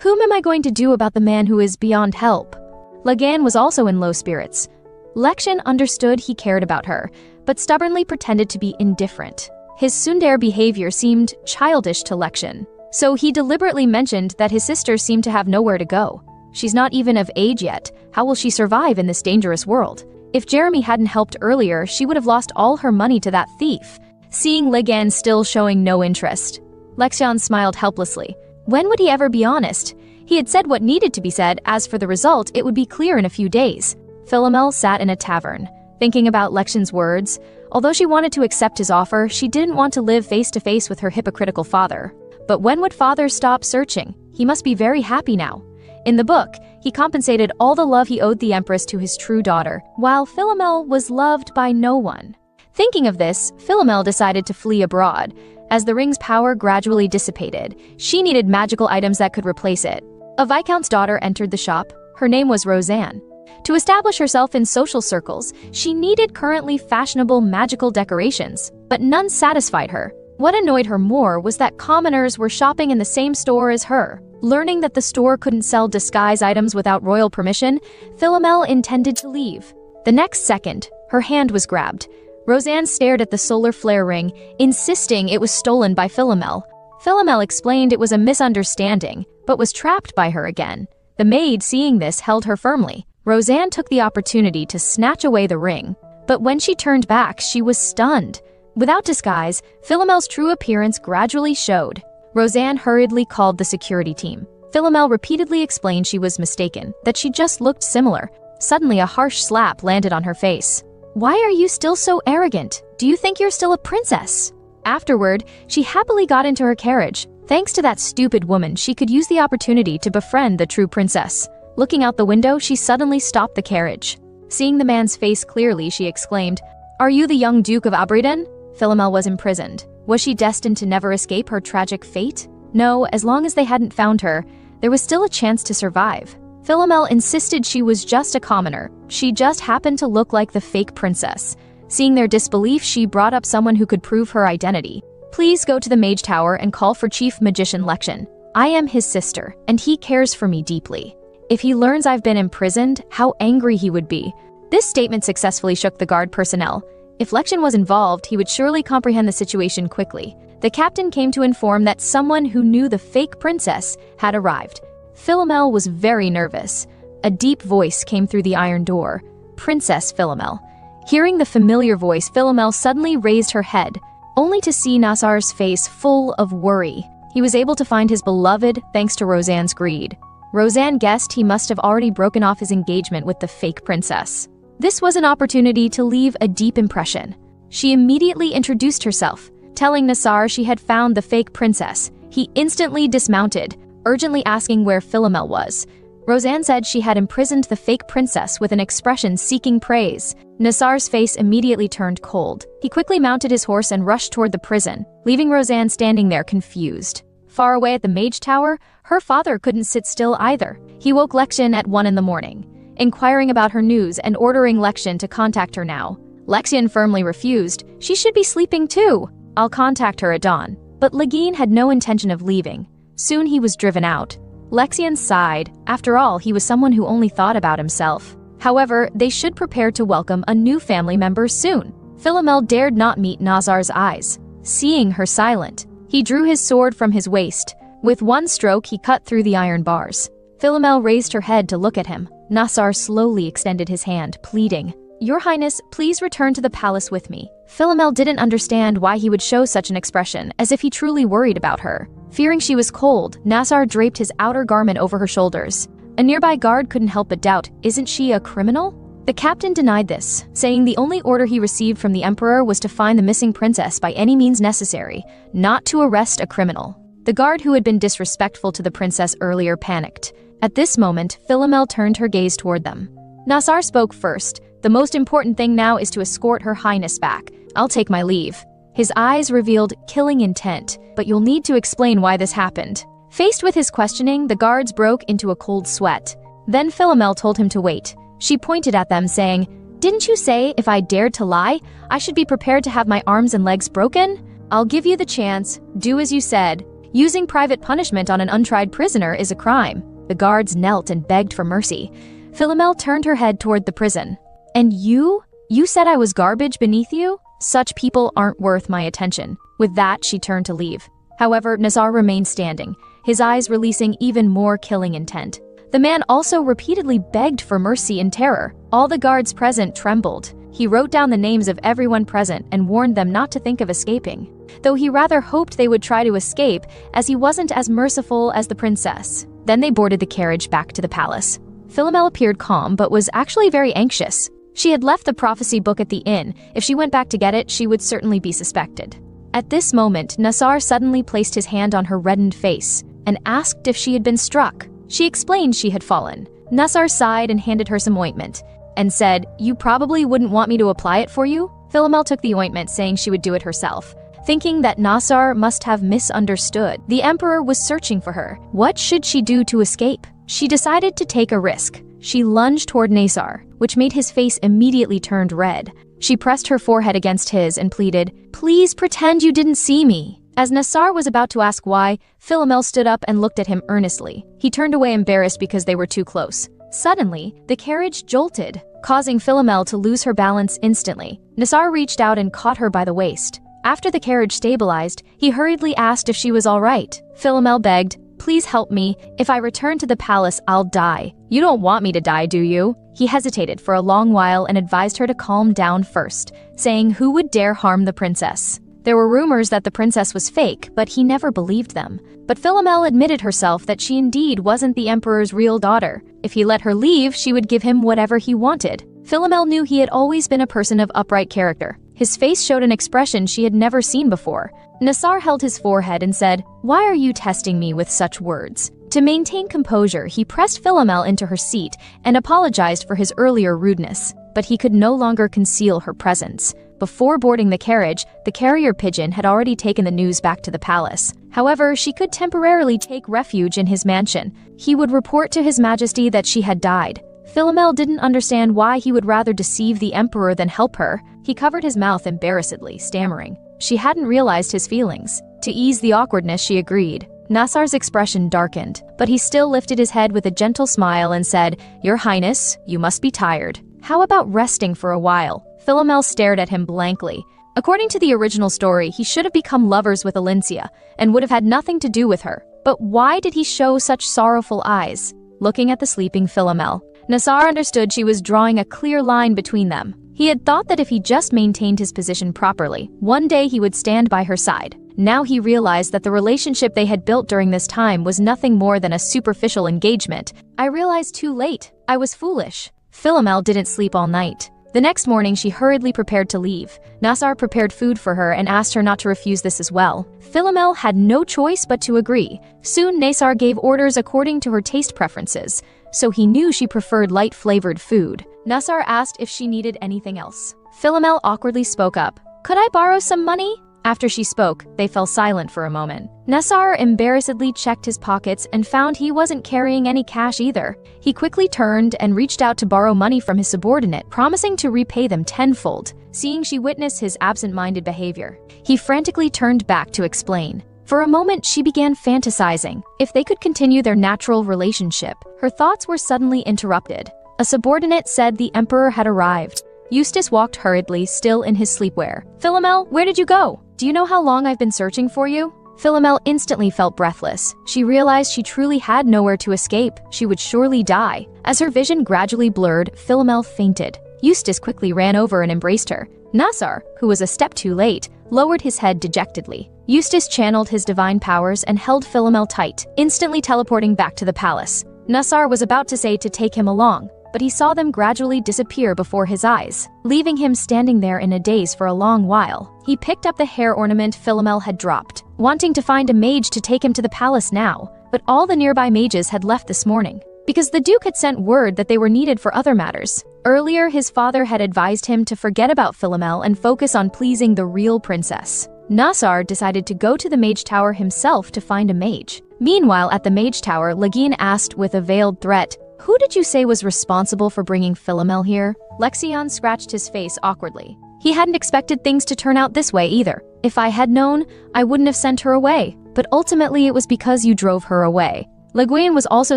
"Whom am I going to do about the man who is beyond help?" Leguin was also in low spirits. Lexian understood he cared about her, but stubbornly pretended to be indifferent. His tsundere behavior seemed childish to Lexian, so he deliberately mentioned that his sister seemed to have nowhere to go. She's not even of age yet. How will she survive in this dangerous world? If Jeremy hadn't helped earlier, she would have lost all her money to that thief. Seeing Leguin still showing no interest, Lexian smiled helplessly. When would he ever be honest? He had said what needed to be said. As for the result, it would be clear in a few days. Philomel sat in a tavern, thinking about Lexian's words. Although she wanted to accept his offer, she didn't want to live face-to-face with her hypocritical father. But when would father stop searching? He must be very happy now. In the book, he compensated all the love he owed the empress to his true daughter, while Philomel was loved by no one. Thinking of this, Philomel decided to flee abroad. As the ring's power gradually dissipated, she needed magical items that could replace it. A viscount's daughter entered the shop. Her name was Roseanne. To establish herself in social circles, she needed currently fashionable magical decorations, but none satisfied her. What annoyed her more was that commoners were shopping in the same store as her. Learning that the store couldn't sell disguise items without royal permission, Philomel intended to leave. The next second, her hand was grabbed. Roseanne stared at the solar flare ring, insisting it was stolen by Philomel. Philomel explained it was a misunderstanding, but was trapped by her again. The maid, seeing this, held her firmly. Roseanne took the opportunity to snatch away the ring, but when she turned back, she was stunned. Without disguise, Philomel's true appearance gradually showed. Roseanne hurriedly called the security team. Philomel repeatedly explained she was mistaken, that she just looked similar. Suddenly, a harsh slap landed on her face. "Why are you still so arrogant? Do you think you're still a princess?" Afterward, she happily got into her carriage. Thanks to that stupid woman, she could use the opportunity to befriend the true princess. Looking out the window, she suddenly stopped the carriage. Seeing the man's face clearly, she exclaimed, "Are you the young Duke of Abridged?" Philomel was imprisoned. Was she destined to never escape her tragic fate? No, as long as they hadn't found her, there was still a chance to survive. Philomel insisted she was just a commoner. She just happened to look like the fake princess. Seeing their disbelief, she brought up someone who could prove her identity. "Please go to the Mage Tower and call for Chief Magician Lection. I am his sister, and he cares for me deeply. If he learns I've been imprisoned, how angry he would be." This statement successfully shook the guard personnel. If Lection was involved, he would surely comprehend the situation quickly. The captain came to inform that someone who knew the fake princess had arrived. Philomel was very nervous. A deep voice came through the iron door. "Princess Philomel." Hearing the familiar voice, Philomel suddenly raised her head, only to see Nasar's face full of worry. He was able to find his beloved thanks to Roseanne's greed. Roseanne guessed he must have already broken off his engagement with the fake princess. This was an opportunity to leave a deep impression. She immediately introduced herself, telling Nasar she had found the fake princess. He instantly dismounted, urgently asking where Philomel was. Roseanne said she had imprisoned the fake princess with an expression seeking praise. Nasar's face immediately turned cold. He quickly mounted his horse and rushed toward the prison, leaving Roseanne standing there confused. Far away at the Mage Tower, her father couldn't sit still either. He woke Lection at 1 in the morning, inquiring about her news and ordering Lection to contact her now. Lection firmly refused. She should be sleeping too. "I'll contact her at dawn." But Legine had no intention of leaving. Soon he was driven out. Lexian sighed. After all, he was someone who only thought about himself. However, they should prepare to welcome a new family member soon. Philomel dared not meet Nasar's eyes. Seeing her silent, he drew his sword from his waist. With one stroke, he cut through the iron bars. Philomel raised her head to look at him. Nasar slowly extended his hand, pleading, "Your Highness, please return to the palace with me." Philomel didn't understand why he would show such an expression, as if he truly worried about her. Fearing she was cold, Nasar draped his outer garment over her shoulders. A nearby guard couldn't help but doubt, "Isn't she a criminal?" The captain denied this, saying the only order he received from the emperor was to find the missing princess by any means necessary, not to arrest a criminal. The guard who had been disrespectful to the princess earlier panicked. At this moment, Philomel turned her gaze toward them. Nasar spoke first. "The most important thing now is to escort her highness back. I'll take my leave." His eyes revealed killing intent, but you'll need to explain why this happened. Faced with his questioning, the guards broke into a cold sweat. Then Philomel told him to wait. She pointed at them, saying, "Didn't you say if I dared to lie, I should be prepared to have my arms and legs broken? I'll give you the chance. Do as you said. Using private punishment on an untried prisoner is a crime." The guards knelt and begged for mercy. Philomel turned her head toward the prison. "And you? You said I was garbage beneath you? Such people aren't worth my attention." With that, she turned to leave. However, Nasar remained standing, his eyes releasing even more killing intent. The man also repeatedly begged for mercy in terror. All the guards present trembled. He wrote down the names of everyone present and warned them not to think of escaping, though he rather hoped they would try to escape, as he wasn't as merciful as the princess. Then they boarded the carriage back to the palace. Philomel appeared calm, but was actually very anxious. She had left the prophecy book at the inn. If she went back to get it, she would certainly be suspected. At this moment, Nasar suddenly placed his hand on her reddened face and asked if she had been struck. She explained she had fallen. Nasar sighed and handed her some ointment and said, "You probably wouldn't want me to apply it for you?" Philomel took the ointment, saying she would do it herself. Thinking that Nasar must have misunderstood, the emperor was searching for her. What should she do to escape? She decided to take a risk. She lunged toward Nasar, which made his face immediately turned red. She pressed her forehead against his and pleaded, "Please pretend you didn't see me." As Nassar was about to ask why, Philomel stood up and looked at him earnestly. He turned away embarrassed because they were too close. Suddenly, the carriage jolted, causing Philomel to lose her balance instantly. Nassar reached out and caught her by the waist. After the carriage stabilized, he hurriedly asked if she was all right. Philomel begged, "Please help me. If I return to the palace, I'll die." "You don't want me to die, do you?" He hesitated for a long while and advised her to calm down first, saying who would dare harm the princess. There were rumors that the princess was fake, but he never believed them. But Philomel admitted herself that she indeed wasn't the emperor's real daughter. If he let her leave, she would give him whatever he wanted. Philomel knew he had always been a person of upright character. His face showed an expression she had never seen before. Nassar held his forehead and said, "Why are you testing me with such words?" To maintain composure, he pressed Philomel into her seat and apologized for his earlier rudeness. But he could no longer conceal her presence. Before boarding the carriage, the carrier pigeon had already taken the news back to the palace. However, she could temporarily take refuge in his mansion. He would report to His Majesty that she had died. Philomel didn't understand why he would rather deceive the emperor than help her. He covered his mouth embarrassedly, stammering. She hadn't realized his feelings. To ease the awkwardness, she agreed. Nassar's expression darkened, but he still lifted his head with a gentle smile and said, "Your Highness, you must be tired. How about resting for a while?" Philomel stared at him blankly. According to the original story, he should have become lovers with Alincia and would have had nothing to do with her. But why did he show such sorrowful eyes? Looking at the sleeping Philomel, Nassar understood she was drawing a clear line between them. He had thought that if he just maintained his position properly, one day he would stand by her side. Now he realized that the relationship they had built during this time was nothing more than a superficial engagement. "I realized too late. I was foolish." Philomel didn't sleep all night. The next morning, she hurriedly prepared to leave. Nassar prepared food for her and asked her not to refuse this as well. Philomel had no choice but to agree. Soon, Nassar gave orders according to her taste preferences, so he knew she preferred light-flavored food. Nassar asked if she needed anything else. Philomel awkwardly spoke up. "Could I borrow some money?" After she spoke, they fell silent for a moment. Nassar embarrassedly checked his pockets and found he wasn't carrying any cash either. He quickly turned and reached out to borrow money from his subordinate, promising to repay them tenfold. Seeing she witnessed his absent-minded behavior, he frantically turned back to explain. For a moment, she began fantasizing. If they could continue their natural relationship, her thoughts were suddenly interrupted. A subordinate said the emperor had arrived. Eustace walked hurriedly, still in his sleepwear. "Philomel, where did you go? Do you know how long I've been searching for you?" Philomel instantly felt breathless. She realized she truly had nowhere to escape. She would surely die. As her vision gradually blurred, Philomel fainted. Eustace quickly ran over and embraced her. Nassar, who was a step too late, lowered his head dejectedly. Eustace channeled his divine powers and held Philomel tight, instantly teleporting back to the palace. Nassar was about to say to take him along, but he saw them gradually disappear before his eyes, leaving him standing there in a daze for a long while. He picked up the hair ornament Philomel had dropped, wanting to find a mage to take him to the palace now, but all the nearby mages had left this morning, because the Duke had sent word that they were needed for other matters. Earlier, his father had advised him to forget about Philomel and focus on pleasing the real princess. Nassar decided to go to the mage tower himself to find a mage. Meanwhile, at the mage tower, Legine asked with a veiled threat, "Who did you say was responsible for bringing Philomel here?" Lexion scratched his face awkwardly. He hadn't expected things to turn out this way either. "If I had known, I wouldn't have sent her away. But ultimately it was because you drove her away." Legine was also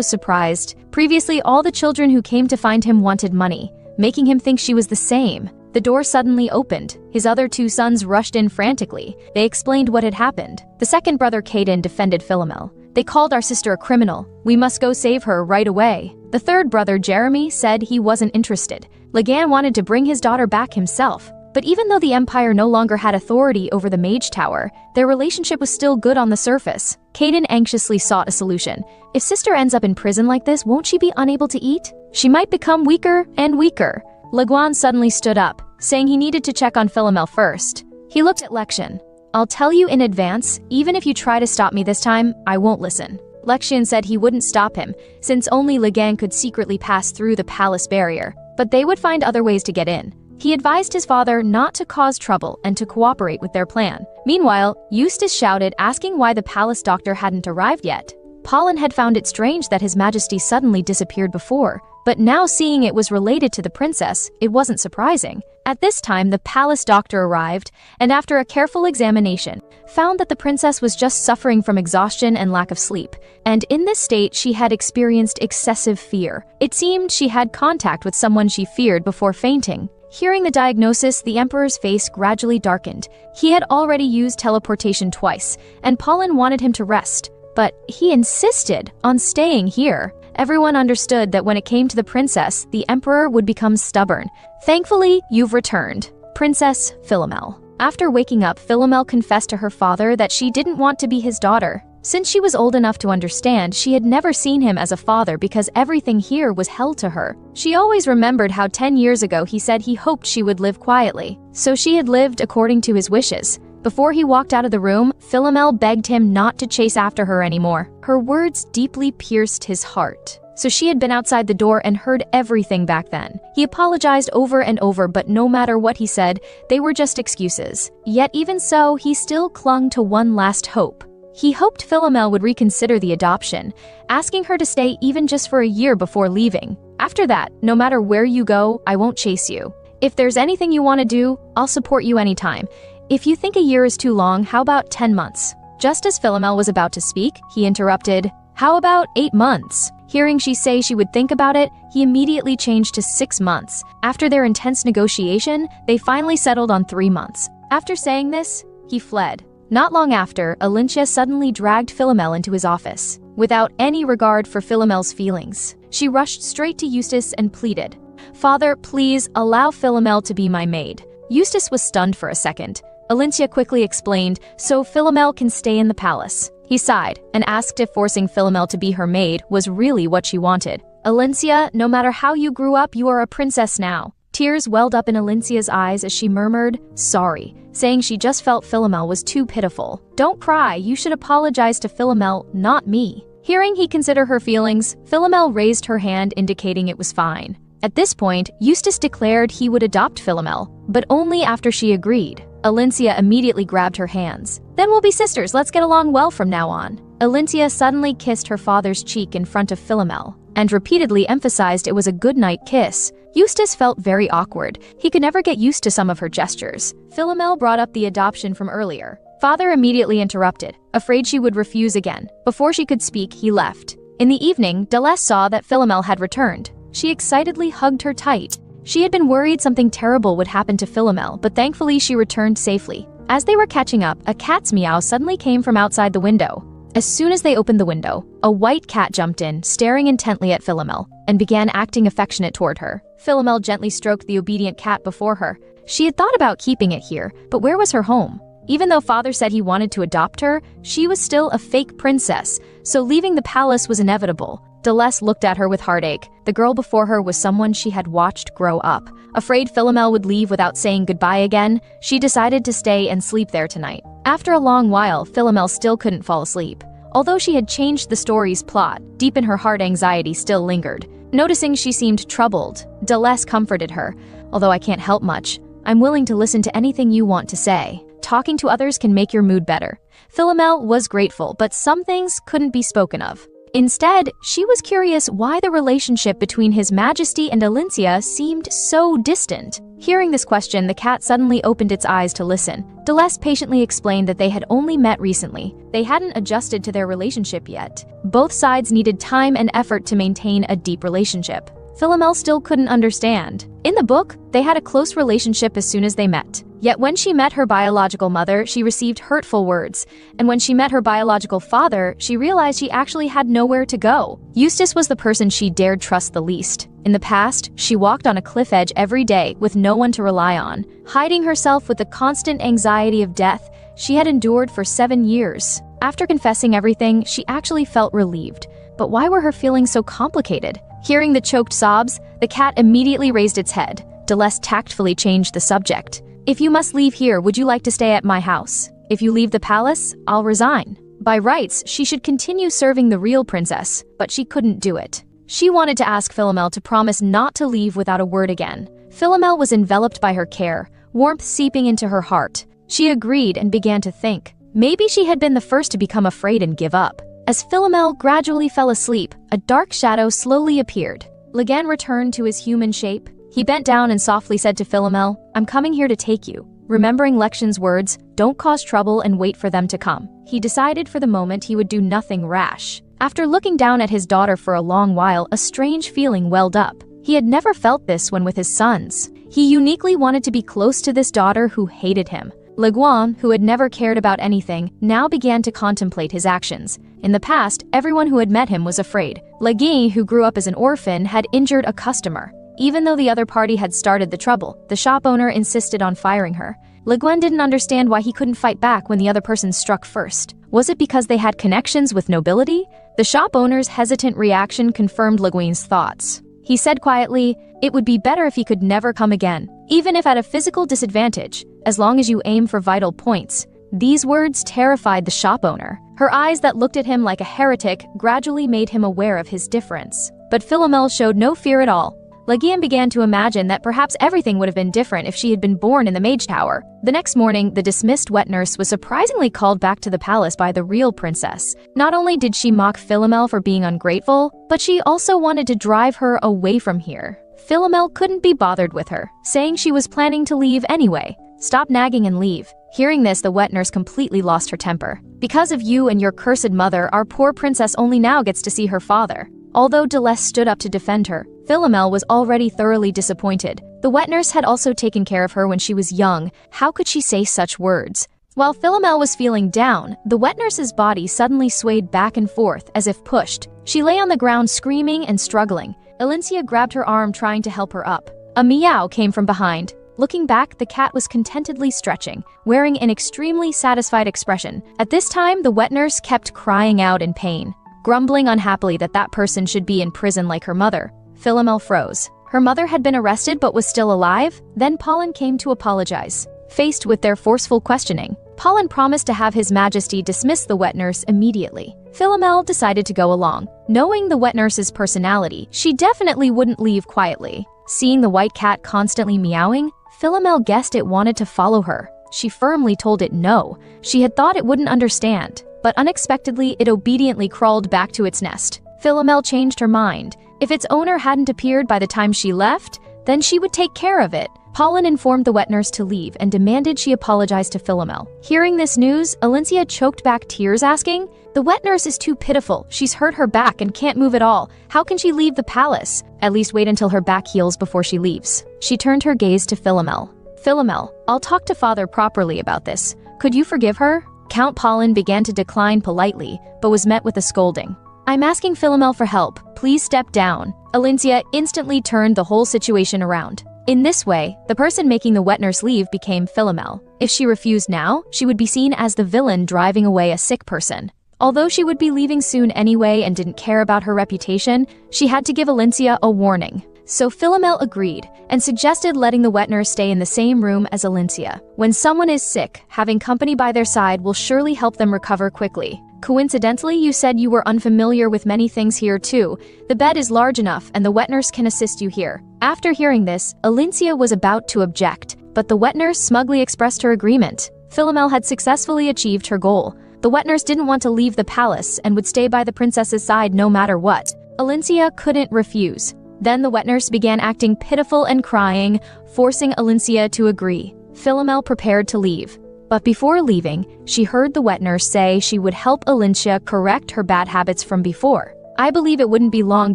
surprised. Previously, all the children who came to find him wanted money, making him think she was the same. The door suddenly opened. His other two sons rushed in frantically. They explained what had happened. The second brother, Caden, defended Philomel. "They called our sister a criminal. We must go save her right away." The third brother, Jeremy, said he wasn't interested. Legane wanted to bring his daughter back himself. But even though the Empire no longer had authority over the Mage Tower, their relationship was still good on the surface. Caden anxiously sought a solution. If sister ends up in prison like this, won't she be unable to eat? She might become weaker and weaker. Leguan suddenly stood up, saying he needed to check on Philomel first. He looked at Lexion. "I'll tell you in advance, even if you try to stop me this time, I won't listen." Lexion said he wouldn't stop him, since only Legane could secretly pass through the palace barrier, but they would find other ways to get in. He advised his father not to cause trouble and to cooperate with their plan. Meanwhile, Eustace shouted, asking why the palace doctor hadn't arrived yet. Pollen had found it strange that His Majesty suddenly disappeared before, but now seeing it was related to the princess, it wasn't surprising. At this time, the palace doctor arrived, and after a careful examination, found that the princess was just suffering from exhaustion and lack of sleep, and in this state she had experienced excessive fear. It seemed she had contact with someone she feared before fainting. Hearing the diagnosis, the emperor's face gradually darkened. He had already used teleportation twice, and Pollen wanted him to rest, but he insisted on staying here. Everyone understood that when it came to the princess, the emperor would become stubborn. Thankfully, you've returned, Princess Philomel. After waking up, Philomel confessed to her father that she didn't want to be his daughter. Since she was old enough to understand, she had never seen him as a father because everything here was held to her. She always remembered how 10 years ago he said he hoped she would live quietly. So she had lived according to his wishes. Before he walked out of the room, Philomel begged him not to chase after her anymore. Her words deeply pierced his heart. So she had been outside the door and heard everything back then. He apologized over and over, but no matter what he said, they were just excuses. Yet even so, he still clung to one last hope. He hoped Philomel would reconsider the adoption, asking her to stay even just for a year before leaving. After that, no matter where you go, I won't chase you. If there's anything you want to do, I'll support you anytime. If you think a year is too long, how about 10 months? Just as Philomel was about to speak, he interrupted, "How about 8 months? Hearing she say she would think about it, he immediately changed to 6 months. After their intense negotiation, they finally settled on 3 months. After saying this, he fled. Not long after, Alicia suddenly dragged Philomel into his office. Without any regard for Philomel's feelings, she rushed straight to Eustace and pleaded, "Father, please allow Philomel to be my maid." Eustace was stunned for a second. Alicia quickly explained, "So Philomel can stay in the palace." He sighed and asked if forcing Philomel to be her maid was really what she wanted. "Alicia, no matter how you grew up, you are a princess now." Tears welled up in Alicia's eyes as she murmured, "Sorry," saying she just felt Philomel was too pitiful. "Don't cry, you should apologize to Philomel, not me." Hearing he consider her feelings, Philomel raised her hand indicating it was fine. At this point, Eustace declared he would adopt Philomel, but only after she agreed. Alicia immediately grabbed her hands. "Then we'll be sisters, let's get along well from now on." Alicia suddenly kissed her father's cheek in front of Philomel, and repeatedly emphasized it was a goodnight kiss. Eustace felt very awkward. He could never get used to some of her gestures. Philomel brought up the adoption from earlier. Father immediately interrupted, afraid she would refuse again. Before she could speak, he left. In the evening, Delesse saw that Philomel had returned. She excitedly hugged her tight. She had been worried something terrible would happen to Philomel, but thankfully she returned safely. As they were catching up, a cat's meow suddenly came from outside the window. As soon as they opened the window, a white cat jumped in, staring intently at Philomel, and began acting affectionate toward her. Philomel gently stroked the obedient cat before her. She had thought about keeping it here, but where was her home? Even though father said he wanted to adopt her, she was still a fake princess, so leaving the palace was inevitable. Delesse looked at her with heartache. The girl before her was someone she had watched grow up. Afraid Philomel would leave without saying goodbye again, she decided to stay and sleep there tonight. After a long while, Philomel still couldn't fall asleep. Although she had changed the story's plot, deep in her heart anxiety still lingered. Noticing she seemed troubled, Delesse comforted her. "Although I can't help much, I'm willing to listen to anything you want to say. Talking to others can make your mood better." Philomel was grateful, but some things couldn't be spoken of. Instead, she was curious why the relationship between His Majesty and Alicia seemed so distant. Hearing this question, the cat suddenly opened its eyes to listen. Delesse patiently explained that they had only met recently. They hadn't adjusted to their relationship yet. Both sides needed time and effort to maintain a deep relationship. Philomel still couldn't understand. In the book, they had a close relationship as soon as they met. Yet when she met her biological mother, she received hurtful words. And when she met her biological father, she realized she actually had nowhere to go. Eustace was the person she dared trust the least. In the past, she walked on a cliff edge every day with no one to rely on. Hiding herself with the constant anxiety of death she had endured for 7 years. After confessing everything, she actually felt relieved. But why were her feelings so complicated? Hearing the choked sobs, the cat immediately raised its head. Delesse tactfully changed the subject. "If you must leave here, would you like to stay at my house? If you leave the palace, I'll resign." By rights, she should continue serving the real princess, but she couldn't do it. She wanted to ask Philomel to promise not to leave without a word again. Philomel was enveloped by her care, warmth seeping into her heart. She agreed and began to think. Maybe she had been the first to become afraid and give up. As Philomel gradually fell asleep, a dark shadow slowly appeared. Lagan returned to his human shape. He bent down and softly said to Philomel, I'm coming here to take you. Remembering Lection's words, don't cause trouble and wait for them to come, he decided for the moment he would do nothing rash. After looking down at his daughter for a long while, a strange feeling welled up. He had never felt this when with his sons. He uniquely wanted to be close to this daughter who hated him. Le Guan, who had never cared about anything, now began to contemplate his actions. In the past, everyone who had met him was afraid. Le Guin, who grew up as an orphan, had injured a customer. Even though the other party had started the trouble, the shop owner insisted on firing her. Le Guin didn't understand why he couldn't fight back when the other person struck first. Was it because they had connections with nobility? The shop owner's hesitant reaction confirmed Le Guin's thoughts. He said quietly, "It would be better if he could never come again, even if at a physical disadvantage, as long as you aim for vital points." These words terrified the shop owner. Her eyes that looked at him like a heretic gradually made him aware of his difference. But Philomel showed no fear at all. Le Guin began to imagine that perhaps everything would have been different if she had been born in the Mage Tower. The next morning, the dismissed wet nurse was surprisingly called back to the palace by the real princess. Not only did she mock Philomel for being ungrateful, but she also wanted to drive her away from here. Philomel couldn't be bothered with her, saying she was planning to leave anyway. "Stop nagging and leave." Hearing this, the wet nurse completely lost her temper. "Because of you and your cursed mother, our poor princess only now gets to see her father." Although Delesse stood up to defend her, Philomel was already thoroughly disappointed. The wet nurse had also taken care of her when she was young. How could she say such words? While Philomel was feeling down, the wet nurse's body suddenly swayed back and forth as if pushed. She lay on the ground screaming and struggling. Alicia grabbed her arm trying to help her up. A meow came from behind. Looking back, the cat was contentedly stretching, wearing an extremely satisfied expression. At this time, the wet nurse kept crying out in pain, grumbling unhappily that that person should be in prison like her mother. Philomel froze. Her mother had been arrested but was still alive? Then Pollen came to apologize. Faced with their forceful questioning, Pollen promised to have His Majesty dismiss the wet nurse immediately. Philomel decided to go along. Knowing the wet nurse's personality, she definitely wouldn't leave quietly. Seeing the white cat constantly meowing, Philomel guessed it wanted to follow her. She firmly told it no. She had thought it wouldn't understand, but unexpectedly it obediently crawled back to its nest. Philomel changed her mind. If its owner hadn't appeared by the time she left, then she would take care of it. Pollen informed the wet nurse to leave and demanded she apologize to Philomel. Hearing this news, Alicia choked back tears asking, "The wet nurse is too pitiful. She's hurt her back and can't move at all. How can she leave the palace? At least wait until her back heals before she leaves." She turned her gaze to Philomel. "Philomel, I'll talk to father properly about this. Could you forgive her?" Count Pollen began to decline politely, but was met with a scolding. "I'm asking Philomel for help. Please step down." Alicia instantly turned the whole situation around. In this way, the person making the wet nurse leave became Philomel. If she refused now, she would be seen as the villain driving away a sick person. Although she would be leaving soon anyway and didn't care about her reputation, she had to give Alicia a warning. So Philomel agreed and suggested letting the wet nurse stay in the same room as Alicia. When someone is sick, having company by their side will surely help them recover quickly. Coincidentally, you said you were unfamiliar with many things here too. The bed is large enough and the wet nurse can assist you here. After hearing this, Alicia was about to object, but the wet nurse smugly expressed her agreement. Philomel had successfully achieved her goal. The wet nurse didn't want to leave the palace and would stay by the princess's side no matter what. Alicia couldn't refuse. Then the wet nurse began acting pitiful and crying, forcing Alicia to agree. Philomel prepared to leave. But before leaving, she heard the wet nurse say she would help Alicia correct her bad habits from before. I believe it wouldn't be long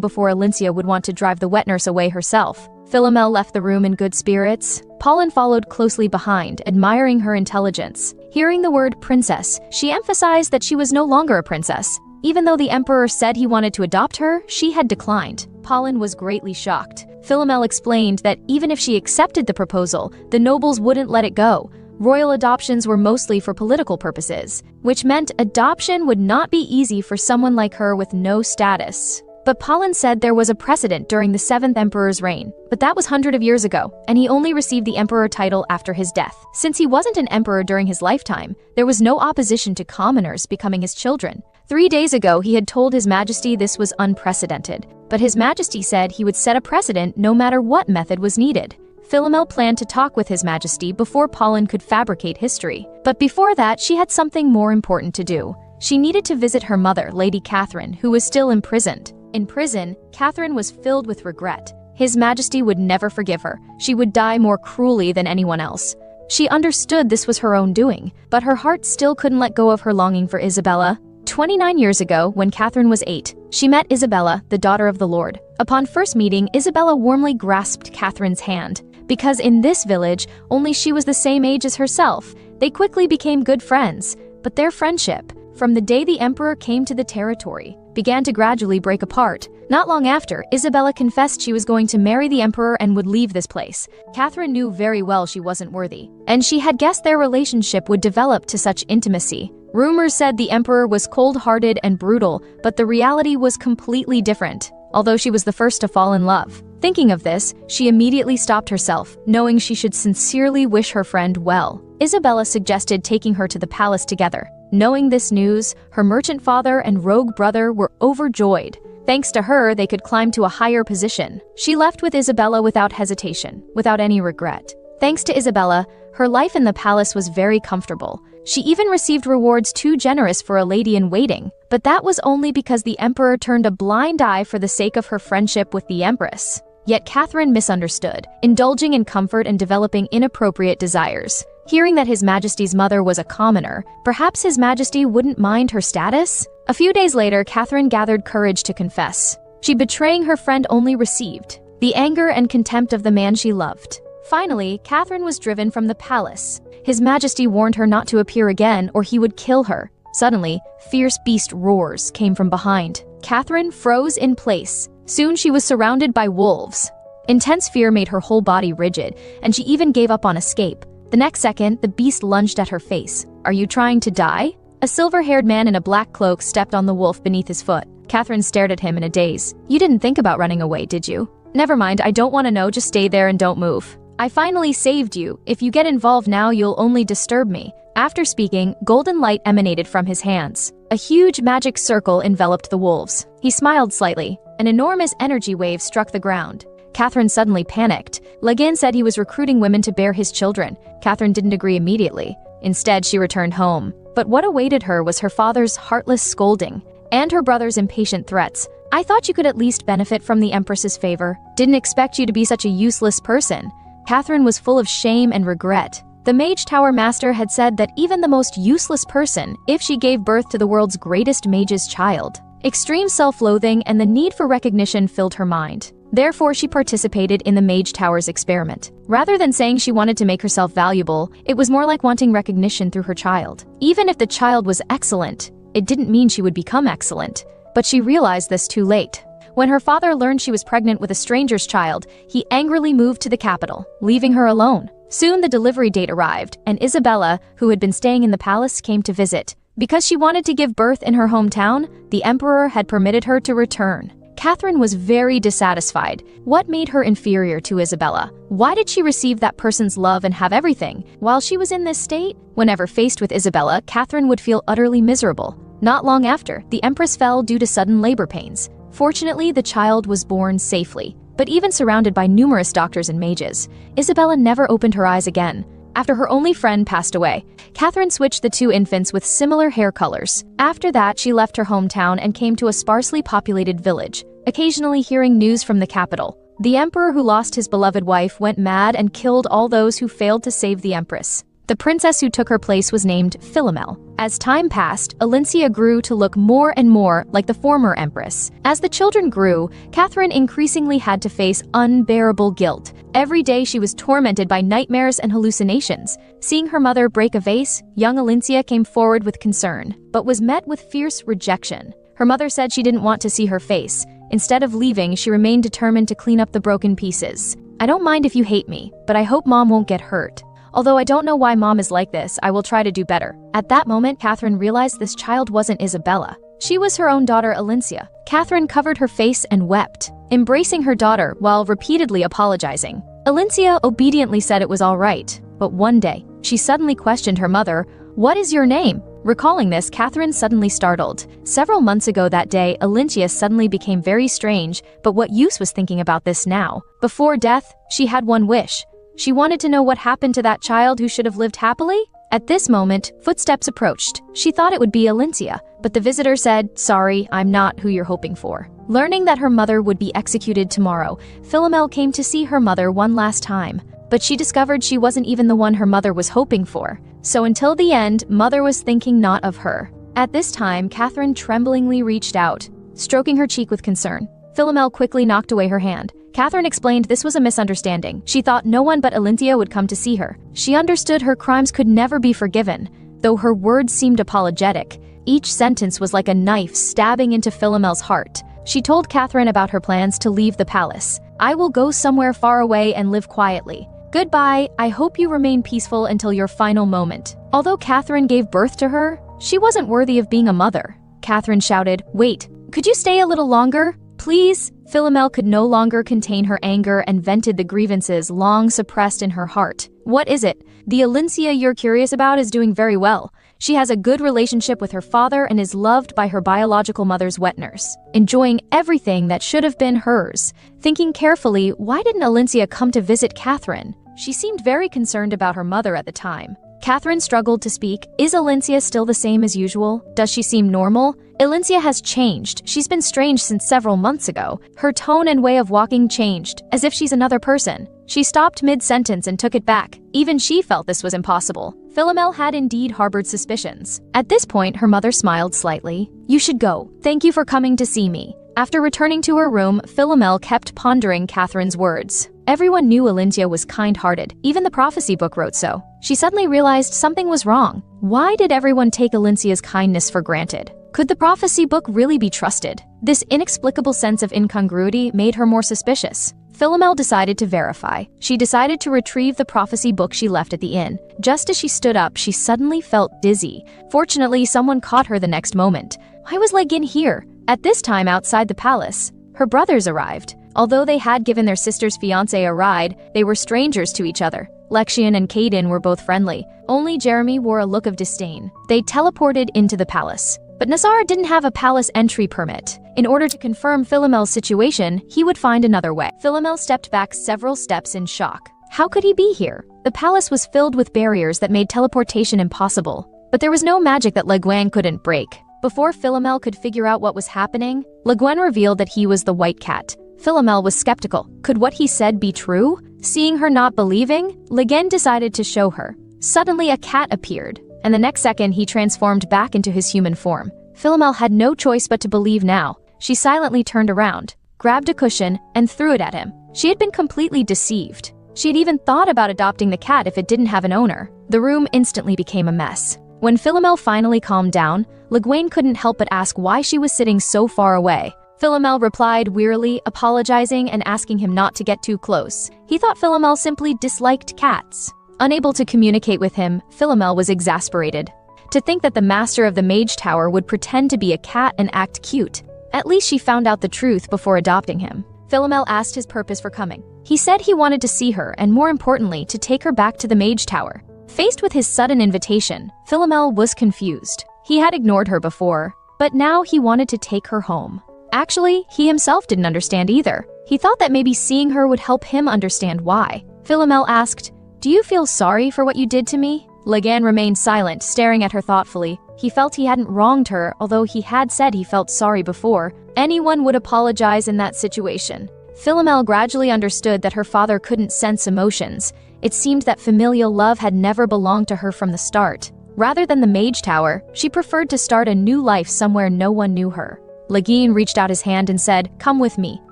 before Alicia would want to drive the wet nurse away herself. Philomel left the room in good spirits. Pollen followed closely behind, admiring her intelligence. Hearing the word princess, she emphasized that she was no longer a princess. Even though the emperor said he wanted to adopt her, she had declined. Pollen was greatly shocked. Philomel explained that even if she accepted the proposal, the nobles wouldn't let it go. Royal adoptions were mostly for political purposes, which meant adoption would not be easy for someone like her with no status. But Pollen said there was a precedent during the 7th emperor's reign, but that was hundreds of years ago, and he only received the emperor title after his death. Since he wasn't an emperor during his lifetime, there was no opposition to commoners becoming his children. 3 days ago, he had told His Majesty this was unprecedented, but His Majesty said he would set a precedent no matter what method was needed. Philomel planned to talk with His Majesty before Pollen could fabricate history. But before that, she had something more important to do. She needed to visit her mother, Lady Catherine, who was still imprisoned. In prison, Catherine was filled with regret. His Majesty would never forgive her. She would die more cruelly than anyone else. She understood this was her own doing, but her heart still couldn't let go of her longing for Isabella. 29 years ago, when Catherine was 8, she met Isabella, the daughter of the Lord. Upon first meeting, Isabella warmly grasped Catherine's hand. Because in this village, only she was the same age as herself, they quickly became good friends. But their friendship, from the day the emperor came to the territory, began to gradually break apart. Not long after, Isabella confessed she was going to marry the emperor and would leave this place. Catherine knew very well she wasn't worthy, and she had guessed their relationship would develop to such intimacy. Rumors said the emperor was cold-hearted and brutal, but the reality was completely different, although she was the first to fall in love. Thinking of this, she immediately stopped herself, knowing she should sincerely wish her friend well. Isabella suggested taking her to the palace together. Knowing this news, her merchant father and rogue brother were overjoyed. Thanks to her, they could climb to a higher position. She left with Isabella without hesitation, without any regret. Thanks to Isabella, her life in the palace was very comfortable. She even received rewards too generous for a lady-in-waiting. But that was only because the emperor turned a blind eye for the sake of her friendship with the empress. Yet Catherine misunderstood, indulging in comfort and developing inappropriate desires. Hearing that His Majesty's mother was a commoner, perhaps His Majesty wouldn't mind her status? A few days later, Catherine gathered courage to confess. She betraying her friend only received the anger and contempt of the man she loved. Finally, Catherine was driven from the palace. His Majesty warned her not to appear again or he would kill her. Suddenly, fierce beast roars came from behind. Catherine froze in place. Soon she was surrounded by wolves. Intense fear made her whole body rigid, and she even gave up on escape. The next second, the beast lunged at her face. "Are you trying to die?" A silver-haired man in a black cloak stepped on the wolf beneath his foot. Catherine stared at him in a daze. "You didn't think about running away, did you?" "Never mind, I don't want to know, just stay there and don't move. I finally saved you. If you get involved now, you'll only disturb me." After speaking, golden light emanated from his hands. A huge magic circle enveloped the wolves. He smiled slightly. An enormous energy wave struck the ground. Catherine suddenly panicked. Lagin said he was recruiting women to bear his children. Catherine didn't agree immediately. Instead, she returned home. But what awaited her was her father's heartless scolding and her brother's impatient threats. "I thought you could at least benefit from the Empress's favor. Didn't expect you to be such a useless person." Catherine was full of shame and regret. The Mage Tower Master had said that even the most useless person, if she gave birth to the world's greatest mage's child. Extreme self-loathing and the need for recognition filled her mind. Therefore, she participated in the Mage Tower's experiment. Rather than saying she wanted to make herself valuable, it was more like wanting recognition through her child. Even if the child was excellent, it didn't mean she would become excellent. But she realized this too late. When her father learned she was pregnant with a stranger's child, he angrily moved to the capital, leaving her alone. Soon the delivery date arrived, and Isabella, who had been staying in the palace, came to visit. Because she wanted to give birth in her hometown, the emperor had permitted her to return. Catherine was very dissatisfied. What made her inferior to Isabella? Why did she receive that person's love and have everything, while she was in this state? Whenever faced with Isabella, Catherine would feel utterly miserable. Not long after, the empress fell due to sudden labor pains. Fortunately, the child was born safely. But even surrounded by numerous doctors and mages, Isabella never opened her eyes again. After her only friend passed away, Catherine switched the two infants with similar hair colors. After that, she left her hometown and came to a sparsely populated village, occasionally hearing news from the capital. The emperor who lost his beloved wife went mad and killed all those who failed to save the empress. The princess who took her place was named Philomel. As time passed, Alicia grew to look more and more like the former empress. As the children grew, Catherine increasingly had to face unbearable guilt. Every day she was tormented by nightmares and hallucinations. Seeing her mother break a vase, young Alicia came forward with concern, but was met with fierce rejection. Her mother said she didn't want to see her face. Instead of leaving, she remained determined to clean up the broken pieces. "I don't mind if you hate me, but I hope Mom won't get hurt. Although I don't know why Mom is like this, I will try to do better." At that moment, Catherine realized this child wasn't Isabella. She was her own daughter, Alicia. Catherine covered her face and wept, embracing her daughter while repeatedly apologizing. Alicia obediently said it was all right. But one day, she suddenly questioned her mother, "What is your name?" Recalling this, Catherine suddenly startled. Several months ago that day, Alicia suddenly became very strange, but what use was thinking about this now? Before death, she had one wish. She wanted to know what happened to that child who should have lived happily. At this moment, footsteps approached. She thought it would be Alicia, but the visitor said, "Sorry, I'm not who you're hoping for." Learning that her mother would be executed tomorrow, Philomel came to see her mother one last time. But she discovered she wasn't even the one her mother was hoping for. So until the end, mother was thinking not of her. At this time, Catherine tremblingly reached out, stroking her cheek with concern. Philomel quickly knocked away her hand. Catherine explained this was a misunderstanding. She thought no one but Alicia would come to see her. She understood her crimes could never be forgiven. Though her words seemed apologetic, each sentence was like a knife stabbing into Philomel's heart. She told Catherine about her plans to leave the palace. "I will go somewhere far away and live quietly. Goodbye, I hope you remain peaceful until your final moment." Although Catherine gave birth to her, she wasn't worthy of being a mother. Catherine shouted, "Wait, could you stay a little longer? Please?" Philomel could no longer contain her anger and vented the grievances long suppressed in her heart. "What is it? The Alicia you're curious about is doing very well. She has a good relationship with her father and is loved by her biological mother's wet nurse, enjoying everything that should have been hers." Thinking carefully, why didn't Alicia come to visit Catherine? She seemed very concerned about her mother at the time. Catherine struggled to speak. Is Alicia still the same as usual? Does she seem normal? Alicia has changed. She's been strange since several months ago. Her tone and way of walking changed, as if she's another person. She stopped mid-sentence and took it back. Even she felt this was impossible. Philomel had indeed harbored suspicions. At this point, her mother smiled slightly. "You should go. Thank you for coming to see me." After returning to her room, Philomel kept pondering Catherine's words. Everyone knew Alicia was kind-hearted. Even the prophecy book wrote so. She suddenly realized something was wrong. Why did everyone take Alicia's kindness for granted? Could the prophecy book really be trusted? This inexplicable sense of incongruity made her more suspicious. Philomel decided to verify. She decided to retrieve the prophecy book she left at the inn. Just as she stood up, she suddenly felt dizzy. Fortunately, someone caught her the next moment. Why was Legin here? At this time, outside the palace, her brothers arrived. Although they had given their sister's fiancé a ride, they were strangers to each other. Lexian and Caden were both friendly. Only Jeremy wore a look of disdain. They teleported into the palace. But Nazar didn't have a palace entry permit. In order to confirm Philomel's situation, he would find another way. Philomel stepped back several steps in shock. How could he be here? The palace was filled with barriers that made teleportation impossible. But there was no magic that Le Guin couldn't break. Before Philomel could figure out what was happening, Le Guin revealed that he was the White Cat. Philomel was skeptical. Could what he said be true? Seeing her not believing, Le Guin decided to show her. Suddenly a cat appeared, and the next second he transformed back into his human form. Philomel had no choice but to believe now. She silently turned around, grabbed a cushion, and threw it at him. She had been completely deceived. She had even thought about adopting the cat if it didn't have an owner. The room instantly became a mess. When Philomel finally calmed down, Le Guin couldn't help but ask why she was sitting so far away. Philomel replied wearily, apologizing and asking him not to get too close. He thought Philomel simply disliked cats. Unable to communicate with him, Philomel was exasperated. To think that the master of the Mage Tower would pretend to be a cat and act cute. At least she found out the truth before adopting him. Philomel asked his purpose for coming. He said he wanted to see her and, more importantly, to take her back to the Mage Tower. Faced with his sudden invitation, Philomel was confused. He had ignored her before, but now he wanted to take her home. Actually, he himself didn't understand either. He thought that maybe seeing her would help him understand why. Philomel asked, "Do you feel sorry for what you did to me?" Le Guin remained silent, staring at her thoughtfully. He felt he hadn't wronged her, although he had said he felt sorry before. Anyone would apologize in that situation. Philomel gradually understood that her father couldn't sense emotions. It seemed that familial love had never belonged to her from the start. Rather than the Mage Tower, she preferred to start a new life somewhere no one knew her. Le Guin reached out his hand and said, "Come with me."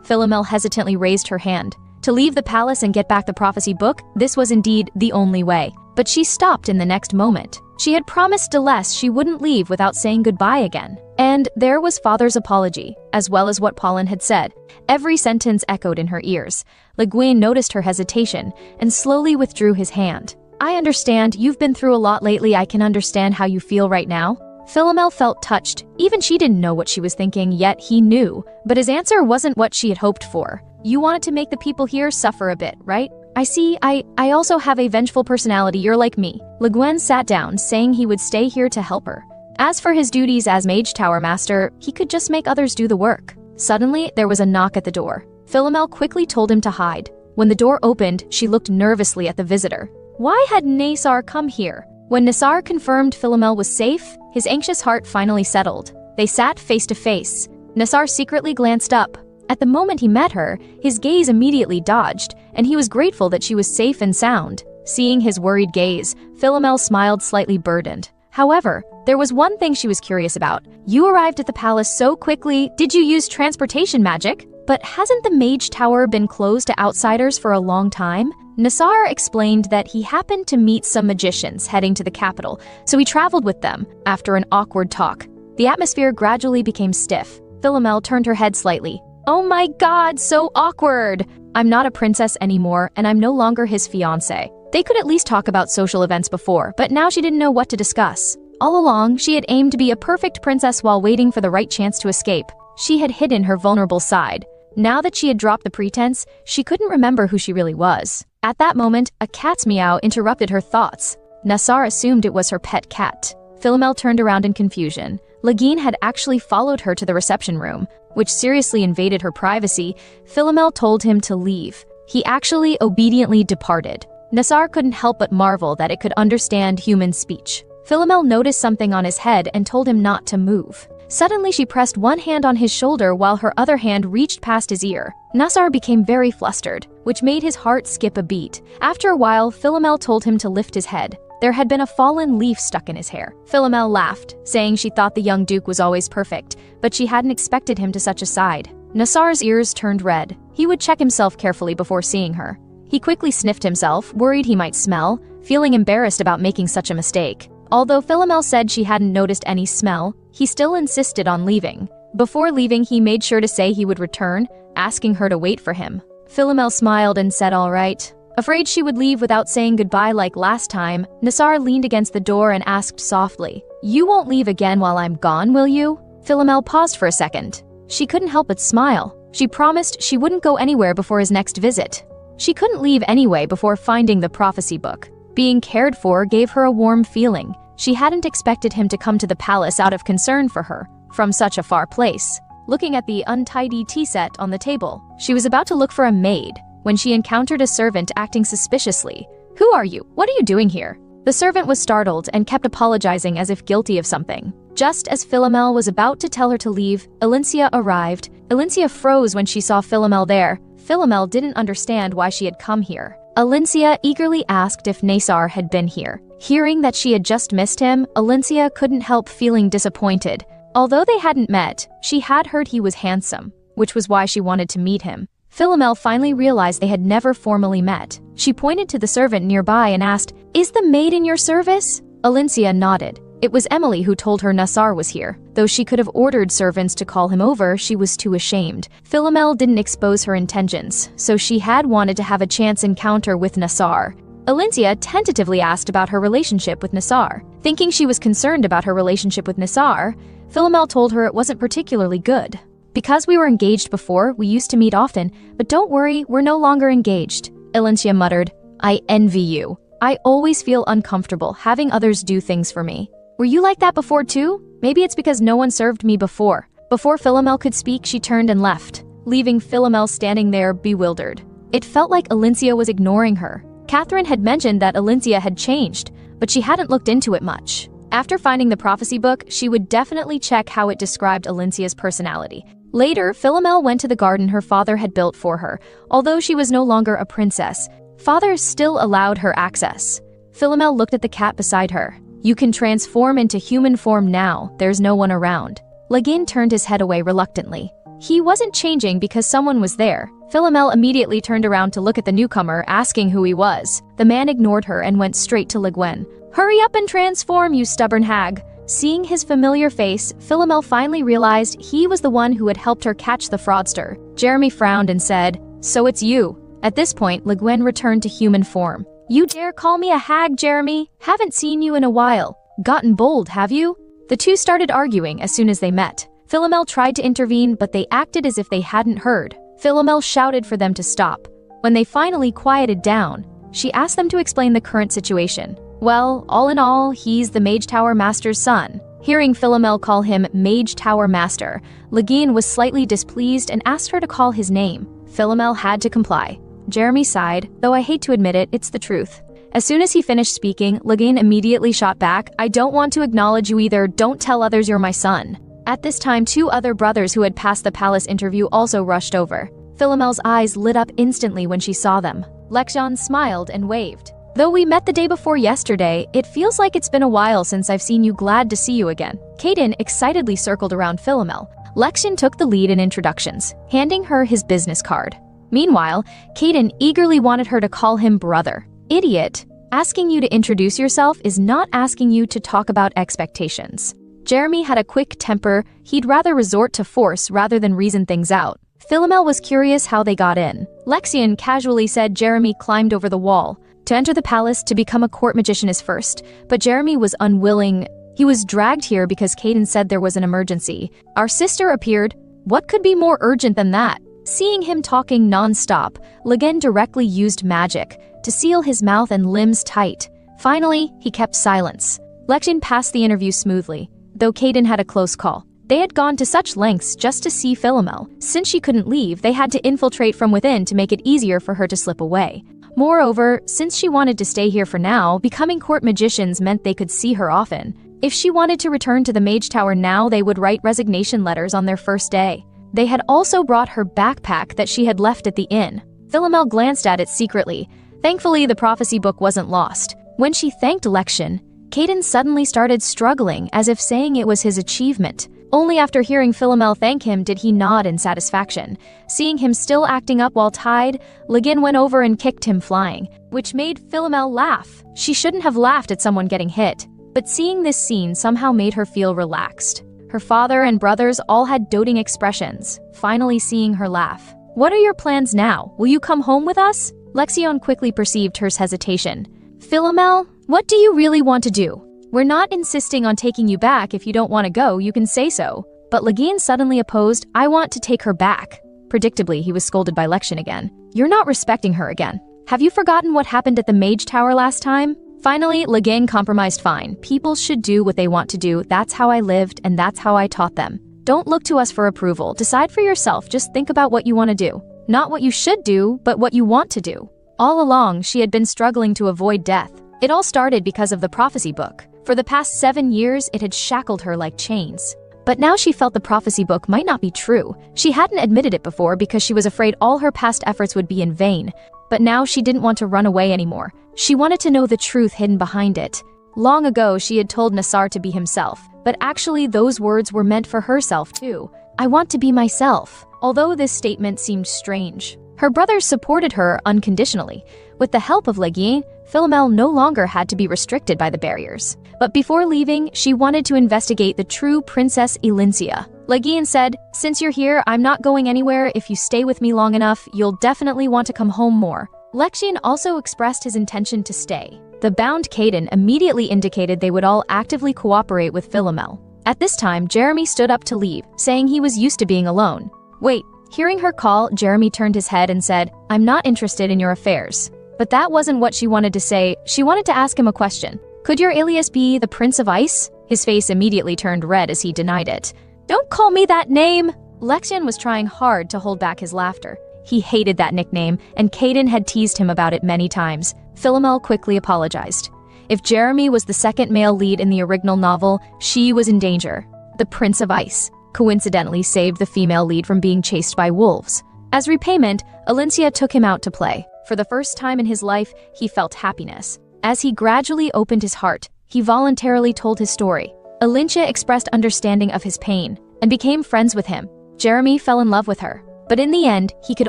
Philomel hesitantly raised her hand. To leave the palace and get back the prophecy book, this was indeed the only way. But she stopped in the next moment. She had promised Delesse she wouldn't leave without saying goodbye again. And there was father's apology, as well as what Pauline had said. Every sentence echoed in her ears. Le Guin noticed her hesitation and slowly withdrew his hand. "I understand, you've been through a lot lately. I can understand how you feel right now." Philomel felt touched. Even she didn't know what she was thinking, yet he knew. But his answer wasn't what she had hoped for. "You wanted to make the people here suffer a bit, right? I see, I also have a vengeful personality. You're like me." Le Guin sat down, saying he would stay here to help her. As for his duties as Mage Tower Master, he could just make others do the work. Suddenly, there was a knock at the door. Philomel quickly told him to hide. When the door opened, she looked nervously at the visitor. Why had Nazar come here? When Nassar confirmed Philomel was safe, his anxious heart finally settled. They sat face to face. Nassar secretly glanced up. At the moment he met her, his gaze immediately dodged, and he was grateful that she was safe and sound. Seeing his worried gaze, Philomel smiled, slightly burdened. However, there was one thing she was curious about. You arrived at the palace so quickly. Did you use transportation magic? But hasn't the Mage Tower been closed to outsiders for a long time? Nassar explained that he happened to meet some magicians heading to the capital, so he traveled with them. After an awkward talk, the atmosphere gradually became stiff. Philomel turned her head slightly. Oh my god, so awkward! I'm not a princess anymore, and I'm no longer his fiancé. They could at least talk about social events before, but now she didn't know what to discuss. All along, she had aimed to be a perfect princess while waiting for the right chance to escape. She had hidden her vulnerable side. Now that she had dropped the pretense, she couldn't remember who she really was. At that moment, a cat's meow interrupted her thoughts. Nassar assumed it was her pet cat. Philomel turned around in confusion. Lagine had actually followed her to the reception room, which seriously invaded her privacy. Philomel told him to leave. He actually obediently departed. Nassar couldn't help but marvel that it could understand human speech. Philomel noticed something on his head and told him not to move. Suddenly, she pressed one hand on his shoulder while her other hand reached past his ear. Nassar became very flustered, which made his heart skip a beat. After a while, Philomel told him to lift his head. There had been a fallen leaf stuck in his hair. Philomel laughed, saying she thought the young duke was always perfect, but she hadn't expected him to such a side. Nassar's ears turned red. He would check himself carefully before seeing her. He quickly sniffed himself, worried he might smell, feeling embarrassed about making such a mistake. Although Philomel said she hadn't noticed any smell, he still insisted on leaving. Before leaving, he made sure to say he would return, asking her to wait for him. Philomel smiled and said all right. Afraid she would leave without saying goodbye like last time, Nassar leaned against the door and asked softly, "You won't leave again while I'm gone, will you?" Philomel paused for a second. She couldn't help but smile. She promised she wouldn't go anywhere before his next visit. She couldn't leave anyway before finding the prophecy book. Being cared for gave her a warm feeling. She hadn't expected him to come to the palace out of concern for her, from such a far place. Looking at the untidy tea set on the table, she was about to look for a maid when she encountered a servant acting suspiciously. "Who are you? What are you doing here?" The servant was startled and kept apologizing as if guilty of something. Just as Philomel was about to tell her to leave, Alicia arrived. Alicia froze when she saw Philomel there. Philomel didn't understand why she had come here. Alicia eagerly asked if Nassar had been here. Hearing that she had just missed him, Alicia couldn't help feeling disappointed. Although they hadn't met, she had heard he was handsome, which was why she wanted to meet him. Philomel finally realized they had never formally met. She pointed to the servant nearby and asked, "Is the maid in your service?" Alicia nodded. It was Emily who told her Nassar was here. Though she could have ordered servants to call him over, she was too ashamed. Philomel didn't expose her intentions, so she had wanted to have a chance encounter with Nassar. Alicia tentatively asked about her relationship with Nassar. Thinking she was concerned about her relationship with Nassar, Philomel told her it wasn't particularly good. "Because we were engaged before, we used to meet often, but don't worry, we're no longer engaged." Alicia muttered, "I envy you. I always feel uncomfortable having others do things for me." "Were you like that before too? Maybe it's because no one served me before." Before Philomel could speak, she turned and left, leaving Philomel standing there bewildered. It felt like Alicia was ignoring her. Catherine had mentioned that Alicia had changed, but she hadn't looked into it much. After finding the prophecy book, she would definitely check how it described Alicia's personality. Later, Philomel went to the garden her father had built for her. Although she was no longer a princess, father still allowed her access. Philomel looked at the cat beside her. "You can transform into human form now, there's no one around." Lagine turned his head away reluctantly. He wasn't changing because someone was there. Philomel immediately turned around to look at the newcomer, asking who he was. The man ignored her and went straight to Laguen. "Hurry up and transform, you stubborn hag." Seeing his familiar face, Philomel finally realized he was the one who had helped her catch the fraudster. Jeremy frowned and said, "So it's you." At this point, Laguen returned to human form. "You dare call me a hag, Jeremy? Haven't seen you in a while. Gotten bold, have you?" The two started arguing as soon as they met. Philomel tried to intervene, but they acted as if they hadn't heard. Philomel shouted for them to stop. When they finally quieted down, she asked them to explain the current situation. "Well, all in all, he's the Mage Tower Master's son." Hearing Philomel call him Mage Tower Master, Lagine was slightly displeased and asked her to call his name. Philomel had to comply. Jeremy sighed, though I hate to admit it, it's the truth. As soon as he finished speaking, Legane immediately shot back, "I don't want to acknowledge you either, don't tell others you're my son." At this time, 2 other brothers who had passed the palace interview also rushed over. Philomel's eyes lit up instantly when she saw them. Lexion smiled and waved. "Though we met the day before yesterday, it feels like it's been a while since I've seen you. Glad to see you again." Caden excitedly circled around Philomel. Lexion took the lead in introductions, handing her his business card. Meanwhile, Caden eagerly wanted her to call him brother. "Idiot. Asking you to introduce yourself is not asking you to talk about expectations." Jeremy had a quick temper. He'd rather resort to force rather than reason things out. Philomel was curious how they got in. Lexion casually said Jeremy climbed over the wall. To enter the palace to become a court magician is first, but Jeremy was unwilling. He was dragged here because Caden said there was an emergency. "Our sister appeared. What could be more urgent than that?" Seeing him talking non-stop, Legane directly used magic to seal his mouth and limbs tight. Finally, he kept silence. Lexion passed the interview smoothly, though Caden had a close call. They had gone to such lengths just to see Philomel. Since she couldn't leave, they had to infiltrate from within to make it easier for her to slip away. Moreover, since she wanted to stay here for now, becoming court magicians meant they could see her often. If she wanted to return to the Mage Tower now, they would write resignation letters on their first day. They had also brought her backpack that she had left at the inn. Philomel glanced at it secretly. Thankfully, the prophecy book wasn't lost. When she thanked Lexion, Caden suddenly started struggling, as if saying it was his achievement. Only after hearing Philomel thank him did he nod in satisfaction. Seeing him still acting up while tied, Legane went over and kicked him flying, which made Philomel laugh. She shouldn't have laughed at someone getting hit, but seeing this scene somehow made her feel relaxed. Her father and brothers all had doting expressions, finally seeing her laugh. "What are your plans now? Will you come home with us?" Lexion quickly perceived her hesitation. "Philomel, what do you really want to do? We're not insisting on taking you back. If you don't want to go, you can say so." But Legane suddenly opposed, "I want to take her back." Predictably, he was scolded by Lexion again. "You're not respecting her again. Have you forgotten what happened at the Mage Tower last time?" Finally, Legane compromised. "Fine. People should do what they want to do. That's how I lived, and that's how I taught them. Don't look to us for approval. Decide for yourself. Just think about what you want to do. Not what you should do, but what you want to do." All along, she had been struggling to avoid death. It all started because of the prophecy book. For the past 7 years, it had shackled her like chains. But now she felt the prophecy book might not be true. She hadn't admitted it before because she was afraid all her past efforts would be in vain. But now she didn't want to run away anymore. She wanted to know the truth hidden behind it. Long ago, she had told Nassar to be himself, but actually those words were meant for herself too. "I want to be myself." Although this statement seemed strange, her brothers supported her unconditionally. With the help of Legane, Philomel no longer had to be restricted by the barriers. But before leaving, she wanted to investigate the true Princess Elincia. Legane said, "Since you're here, I'm not going anywhere. If you stay with me long enough, you'll definitely want to come home more." Lexion also expressed his intention to stay. The bound Caden immediately indicated they would all actively cooperate with Philomel. At this time, Jeremy stood up to leave, saying he was used to being alone. "Wait." Hearing her call, Jeremy turned his head and said, "I'm not interested in your affairs." But that wasn't what she wanted to say. She wanted to ask him a question. "Could your alias be the Prince of Ice?" His face immediately turned red as he denied it. "Don't call me that name!" Lexion was trying hard to hold back his laughter. He hated that nickname, and Caden had teased him about it many times. Philomel quickly apologized. If Jeremy was the second male lead in the original novel, she was in danger. The Prince of Ice coincidentally saved the female lead from being chased by wolves. As repayment, Elincia took him out to play. For the first time in his life, he felt happiness. As he gradually opened his heart, he voluntarily told his story. Elincia expressed understanding of his pain and became friends with him. Jeremy fell in love with her. But in the end, he could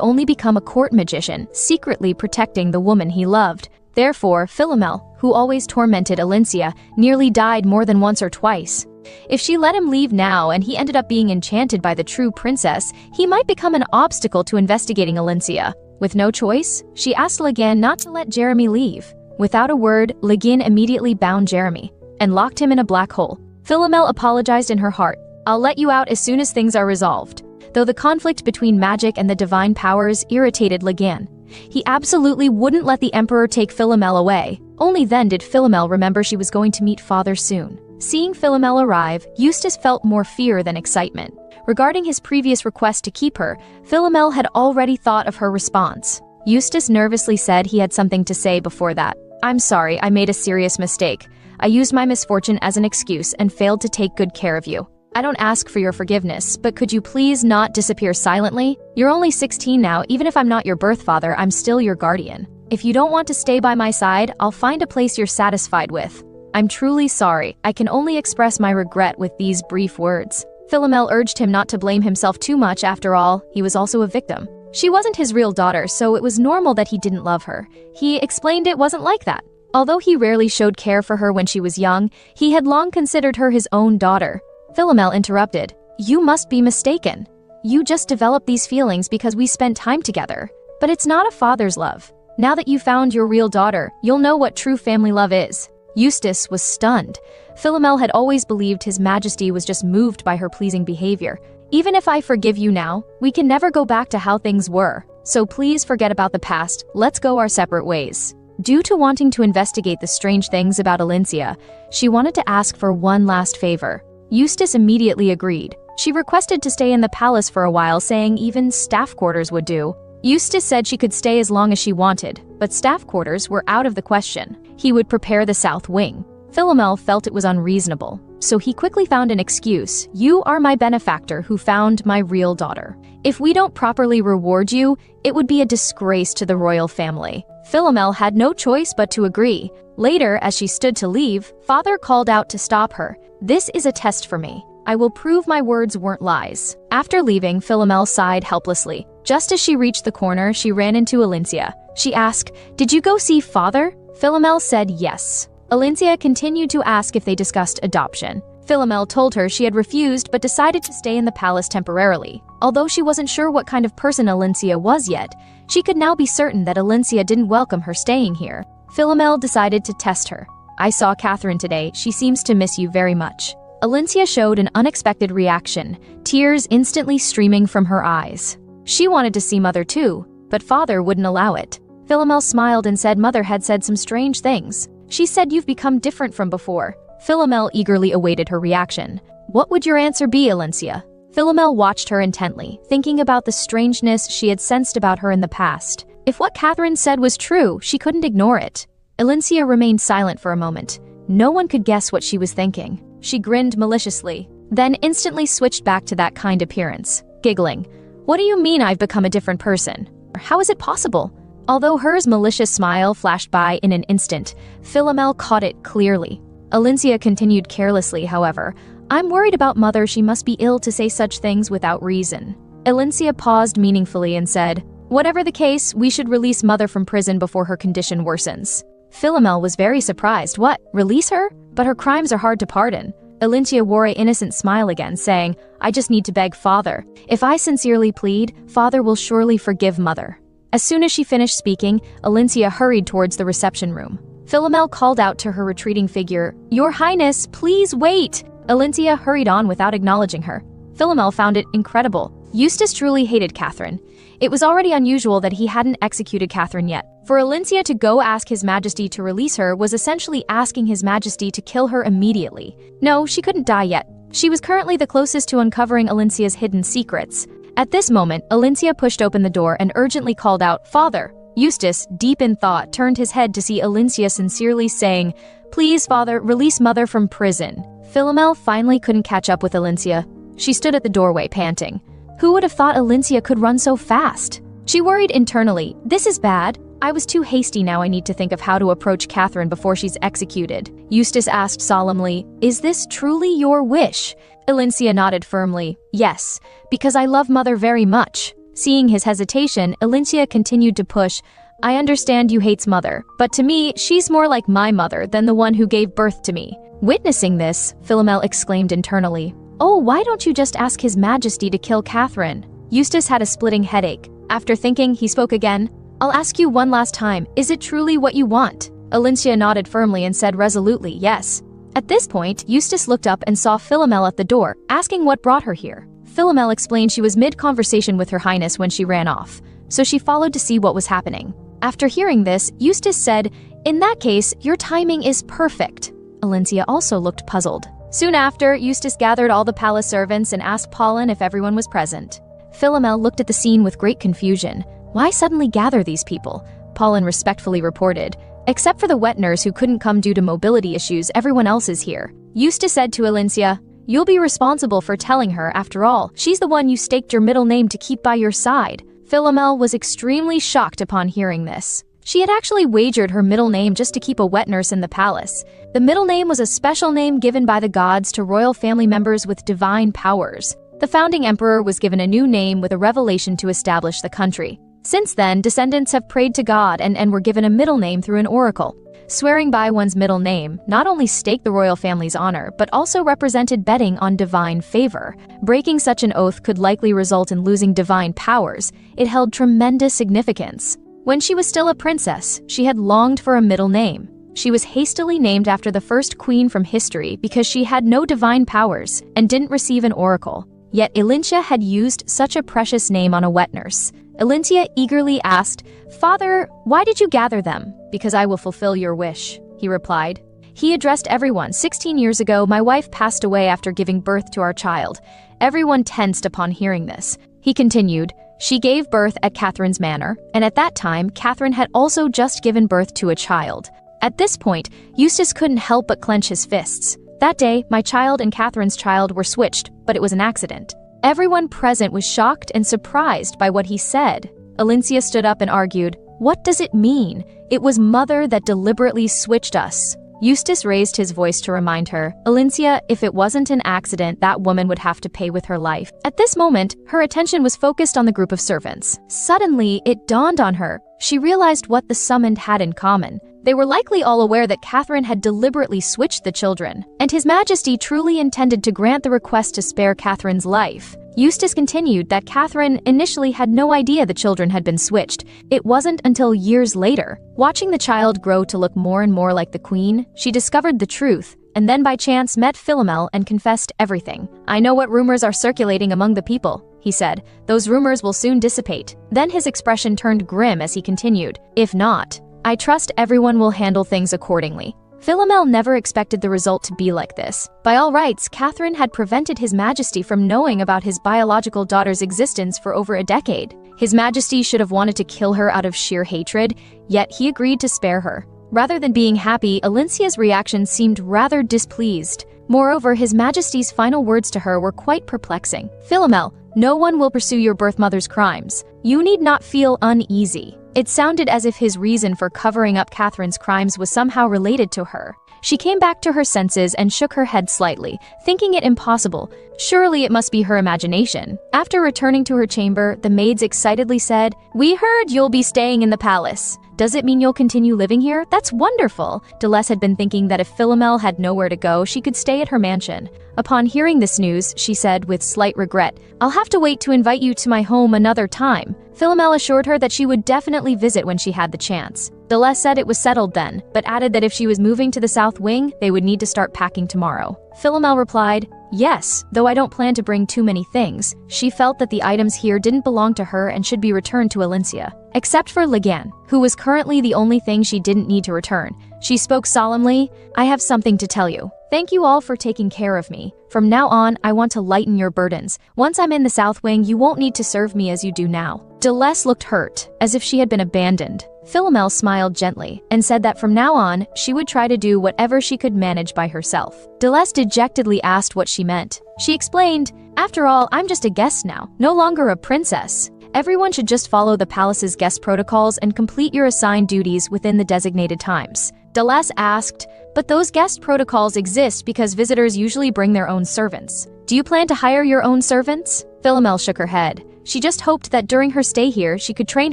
only become a court magician, secretly protecting the woman he loved. Therefore, Philomel, who always tormented Elincia, nearly died more than once or twice. If she let him leave now and he ended up being enchanted by the true princess, he might become an obstacle to investigating Elincia. With no choice, she asked Legane not to let Jeremy leave. Without a word, Legane immediately bound Jeremy and locked him in a black hole. Philomel apologized in her heart. "I'll let you out as soon as things are resolved." Though the conflict between magic and the divine powers irritated Legane, he absolutely wouldn't let the Emperor take Philomel away. Only then did Philomel remember she was going to meet father soon. Seeing Philomel arrive, Eustace felt more fear than excitement. Regarding his previous request to keep her, Philomel had already thought of her response. Eustace nervously said he had something to say before that. I'm sorry, I made a serious mistake. I used my misfortune as an excuse and failed to take good care of you. I don't ask for your forgiveness, but could you please not disappear silently? You're only 16 now. Even if I'm not your birth father, I'm still your guardian. If you don't want to stay by my side, I'll find a place you're satisfied with. I'm truly sorry. I can only express my regret with these brief words. Philomel urged him not to blame himself too much. After all, he was also a victim. She wasn't his real daughter, so it was normal that he didn't love her. He explained it wasn't like that. Although he rarely showed care for her when she was young, he had long considered her his own daughter. Philomel interrupted. You must be mistaken. You just developed these feelings because we spent time together. But it's not a father's love. Now that you found your real daughter, you'll know what true family love is. Eustace was stunned. Philomel had always believed His Majesty was just moved by her pleasing behavior. Even if I forgive you now, we can never go back to how things were. So please forget about the past. Let's go our separate ways. Due to wanting to investigate the strange things about Alicia, she wanted to ask for one last favor. Eustace immediately agreed. She requested to stay in the palace for a while, saying even staff quarters would do. Eustace said she could stay as long as she wanted, but staff quarters were out of the question. He would prepare the south wing. Philomel felt it was unreasonable, so he quickly found an excuse. You are my benefactor who found my real daughter. If we don't properly reward you, it would be a disgrace to the royal family. Philomel had no choice but to agree. Later, as she stood to leave, Father called out to stop her. This is a test for me. I will prove my words weren't lies. After leaving, Philomel sighed helplessly. Just as she reached the corner, she ran into Alicia. She asked, Did you go see Father? Philomel said yes. Alicia continued to ask if they discussed adoption. Philomel told her she had refused but decided to stay in the palace temporarily. Although she wasn't sure what kind of person Alicia was yet, she could now be certain that Alicia didn't welcome her staying here. Philomel decided to test her. I saw Catherine today. She seems to miss you very much. Alicia showed an unexpected reaction, tears instantly streaming from her eyes. She wanted to see Mother too, but Father wouldn't allow it. Philomel smiled and said Mother had said some strange things. She said you've become different from before. Philomel eagerly awaited her reaction. What would your answer be, Alicia? Philomel watched her intently, thinking about the strangeness she had sensed about her in the past. If what Catherine said was true, she couldn't ignore it. Alicia remained silent for a moment. No one could guess what she was thinking. She grinned maliciously, then instantly switched back to that kind appearance, giggling. What do you mean I've become a different person? How is it possible? Although her malicious smile flashed by in an instant, Philomel caught it clearly. Alicia continued carelessly, however. I'm worried about Mother. She must be ill to say such things without reason. Alicia paused meaningfully and said, Whatever the case, we should release Mother from prison before her condition worsens. Philomel was very surprised. What, release her? But her crimes are hard to pardon. Alicia wore an innocent smile again, saying, I just need to beg Father. If I sincerely plead, Father will surely forgive Mother. As soon as she finished speaking, Alicia hurried towards the reception room. Philomel called out to her retreating figure, Your Highness, please wait! Alicia hurried on without acknowledging her. Philomel found it incredible. Eustace truly hated Catherine. It was already unusual that he hadn't executed Catherine yet. For Alicia to go ask His Majesty to release her was essentially asking His Majesty to kill her immediately. No, she couldn't die yet. She was currently the closest to uncovering Alicia's hidden secrets. At this moment, Alicia pushed open the door and urgently called out, Father! Eustace, deep in thought, turned his head to see Alicia sincerely saying, Please, Father, release Mother from prison. Philomel finally couldn't catch up with Alicia. She stood at the doorway, panting. Who would have thought Alicia could run so fast? She worried internally. This is bad. I was too hasty. Now I need to think of how to approach Catherine before she's executed. Eustace asked solemnly, Is this truly your wish? Alicia nodded firmly. Yes, because I love Mother very much. Seeing his hesitation, Alicia continued to push. I understand you hates Mother, but to me, she's more like my mother than the one who gave birth to me. Witnessing this, Philomel exclaimed internally. Oh, why don't you just ask His Majesty to kill Catherine? Eustace had a splitting headache. After thinking, he spoke again. I'll ask you one last time, is it truly what you want? Alicia nodded firmly and said resolutely, yes. At this point, Eustace looked up and saw Philomel at the door, asking what brought her here. Philomel explained she was mid-conversation with Her Highness when she ran off, so she followed to see what was happening. After hearing this, Eustace said, In that case, your timing is perfect. Alicia also looked puzzled. Soon after, Eustace gathered all the palace servants and asked Pauline if everyone was present. Philomel looked at the scene with great confusion. Why suddenly gather these people? Pauline respectfully reported. Except for the wet nurse who couldn't come due to mobility issues, everyone else is here. Eustace said to Alicia, "You'll be responsible for telling her, after all. She's the one you staked your middle name to keep by your side." Philomel was extremely shocked upon hearing this. She had actually wagered her middle name just to keep a wet nurse in the palace. The middle name was a special name given by the gods to royal family members with divine powers. The founding emperor was given a new name with a revelation to establish the country. Since then, descendants have prayed to God and were given a middle name through an oracle. Swearing by one's middle name not only staked the royal family's honor, but also represented betting on divine favor. Breaking such an oath could likely result in losing divine powers. It held tremendous significance. When she was still a princess, she had longed for a middle name. She was hastily named after the first queen from history because she had no divine powers and didn't receive an oracle. Yet Alicia had used such a precious name on a wet nurse. Alicia eagerly asked, "Father, why did you gather them?" "Because I will fulfill your wish," he replied. He addressed everyone. 16 years ago, my wife passed away after giving birth to our child. Everyone tensed upon hearing this. He continued, "She gave birth at Catherine's manor, and at that time, Catherine had also just given birth to a child." At this point, Eustace couldn't help but clench his fists. "That day, my child and Catherine's child were switched, but it was an accident." Everyone present was shocked and surprised by what he said. Alicia stood up and argued, "What does it mean? It was mother that deliberately switched us." Eustace raised his voice to remind her, "Alicia, if it wasn't an accident, that woman would have to pay with her life." At this moment, her attention was focused on the group of servants. Suddenly, it dawned on her. She realized what the summoned had in common. They were likely all aware that Catherine had deliberately switched the children, and His Majesty truly intended to grant the request to spare Catherine's life. Eustace continued that Catherine initially had no idea the children had been switched. It wasn't until years later, watching the child grow to look more and more like the queen, she discovered the truth, and then by chance met Philomel and confessed everything. "I know what rumors are circulating among the people," he said. "Those rumors will soon dissipate." Then his expression turned grim as he continued, "If not, I trust everyone will handle things accordingly." Philomel never expected the result to be like this. By all rights, Catherine had prevented His Majesty from knowing about his biological daughter's existence for over a decade. His Majesty should have wanted to kill her out of sheer hatred, yet he agreed to spare her. Rather than being happy, Alicia's reaction seemed rather displeased. Moreover, His Majesty's final words to her were quite perplexing. "Philomel, no one will pursue your birth mother's crimes. You need not feel uneasy." It sounded as if his reason for covering up Catherine's crimes was somehow related to her. She came back to her senses and shook her head slightly, thinking it impossible. Surely it must be her imagination. After returning to her chamber, the maids excitedly said, "We heard you'll be staying in the palace. Does it mean you'll continue living here? That's wonderful." Delesse had been thinking that if Philomel had nowhere to go, she could stay at her mansion. Upon hearing this news, she said with slight regret, "I'll have to wait to invite you to my home another time." Philomel assured her that she would definitely visit when she had the chance. Delesse said it was settled then, but added that if she was moving to the South Wing, they would need to start packing tomorrow. Philomel replied, "Yes, though I don't plan to bring too many things." She felt that the items here didn't belong to her and should be returned to Alicia. Except for Legan, who was currently the only thing she didn't need to return. She spoke solemnly, "I have something to tell you. Thank you all for taking care of me. From now on, I want to lighten your burdens. Once I'm in the South Wing, you won't need to serve me as you do now." Delesse looked hurt, as if she had been abandoned. Philomel smiled gently and said that from now on, she would try to do whatever she could manage by herself. Delesse dejectedly asked what she meant. She explained, "After all, I'm just a guest now, no longer a princess. Everyone should just follow the palace's guest protocols and complete your assigned duties within the designated times." Delesse asked, "But those guest protocols exist because visitors usually bring their own servants. Do you plan to hire your own servants?" Philomel shook her head. She just hoped that during her stay here, she could train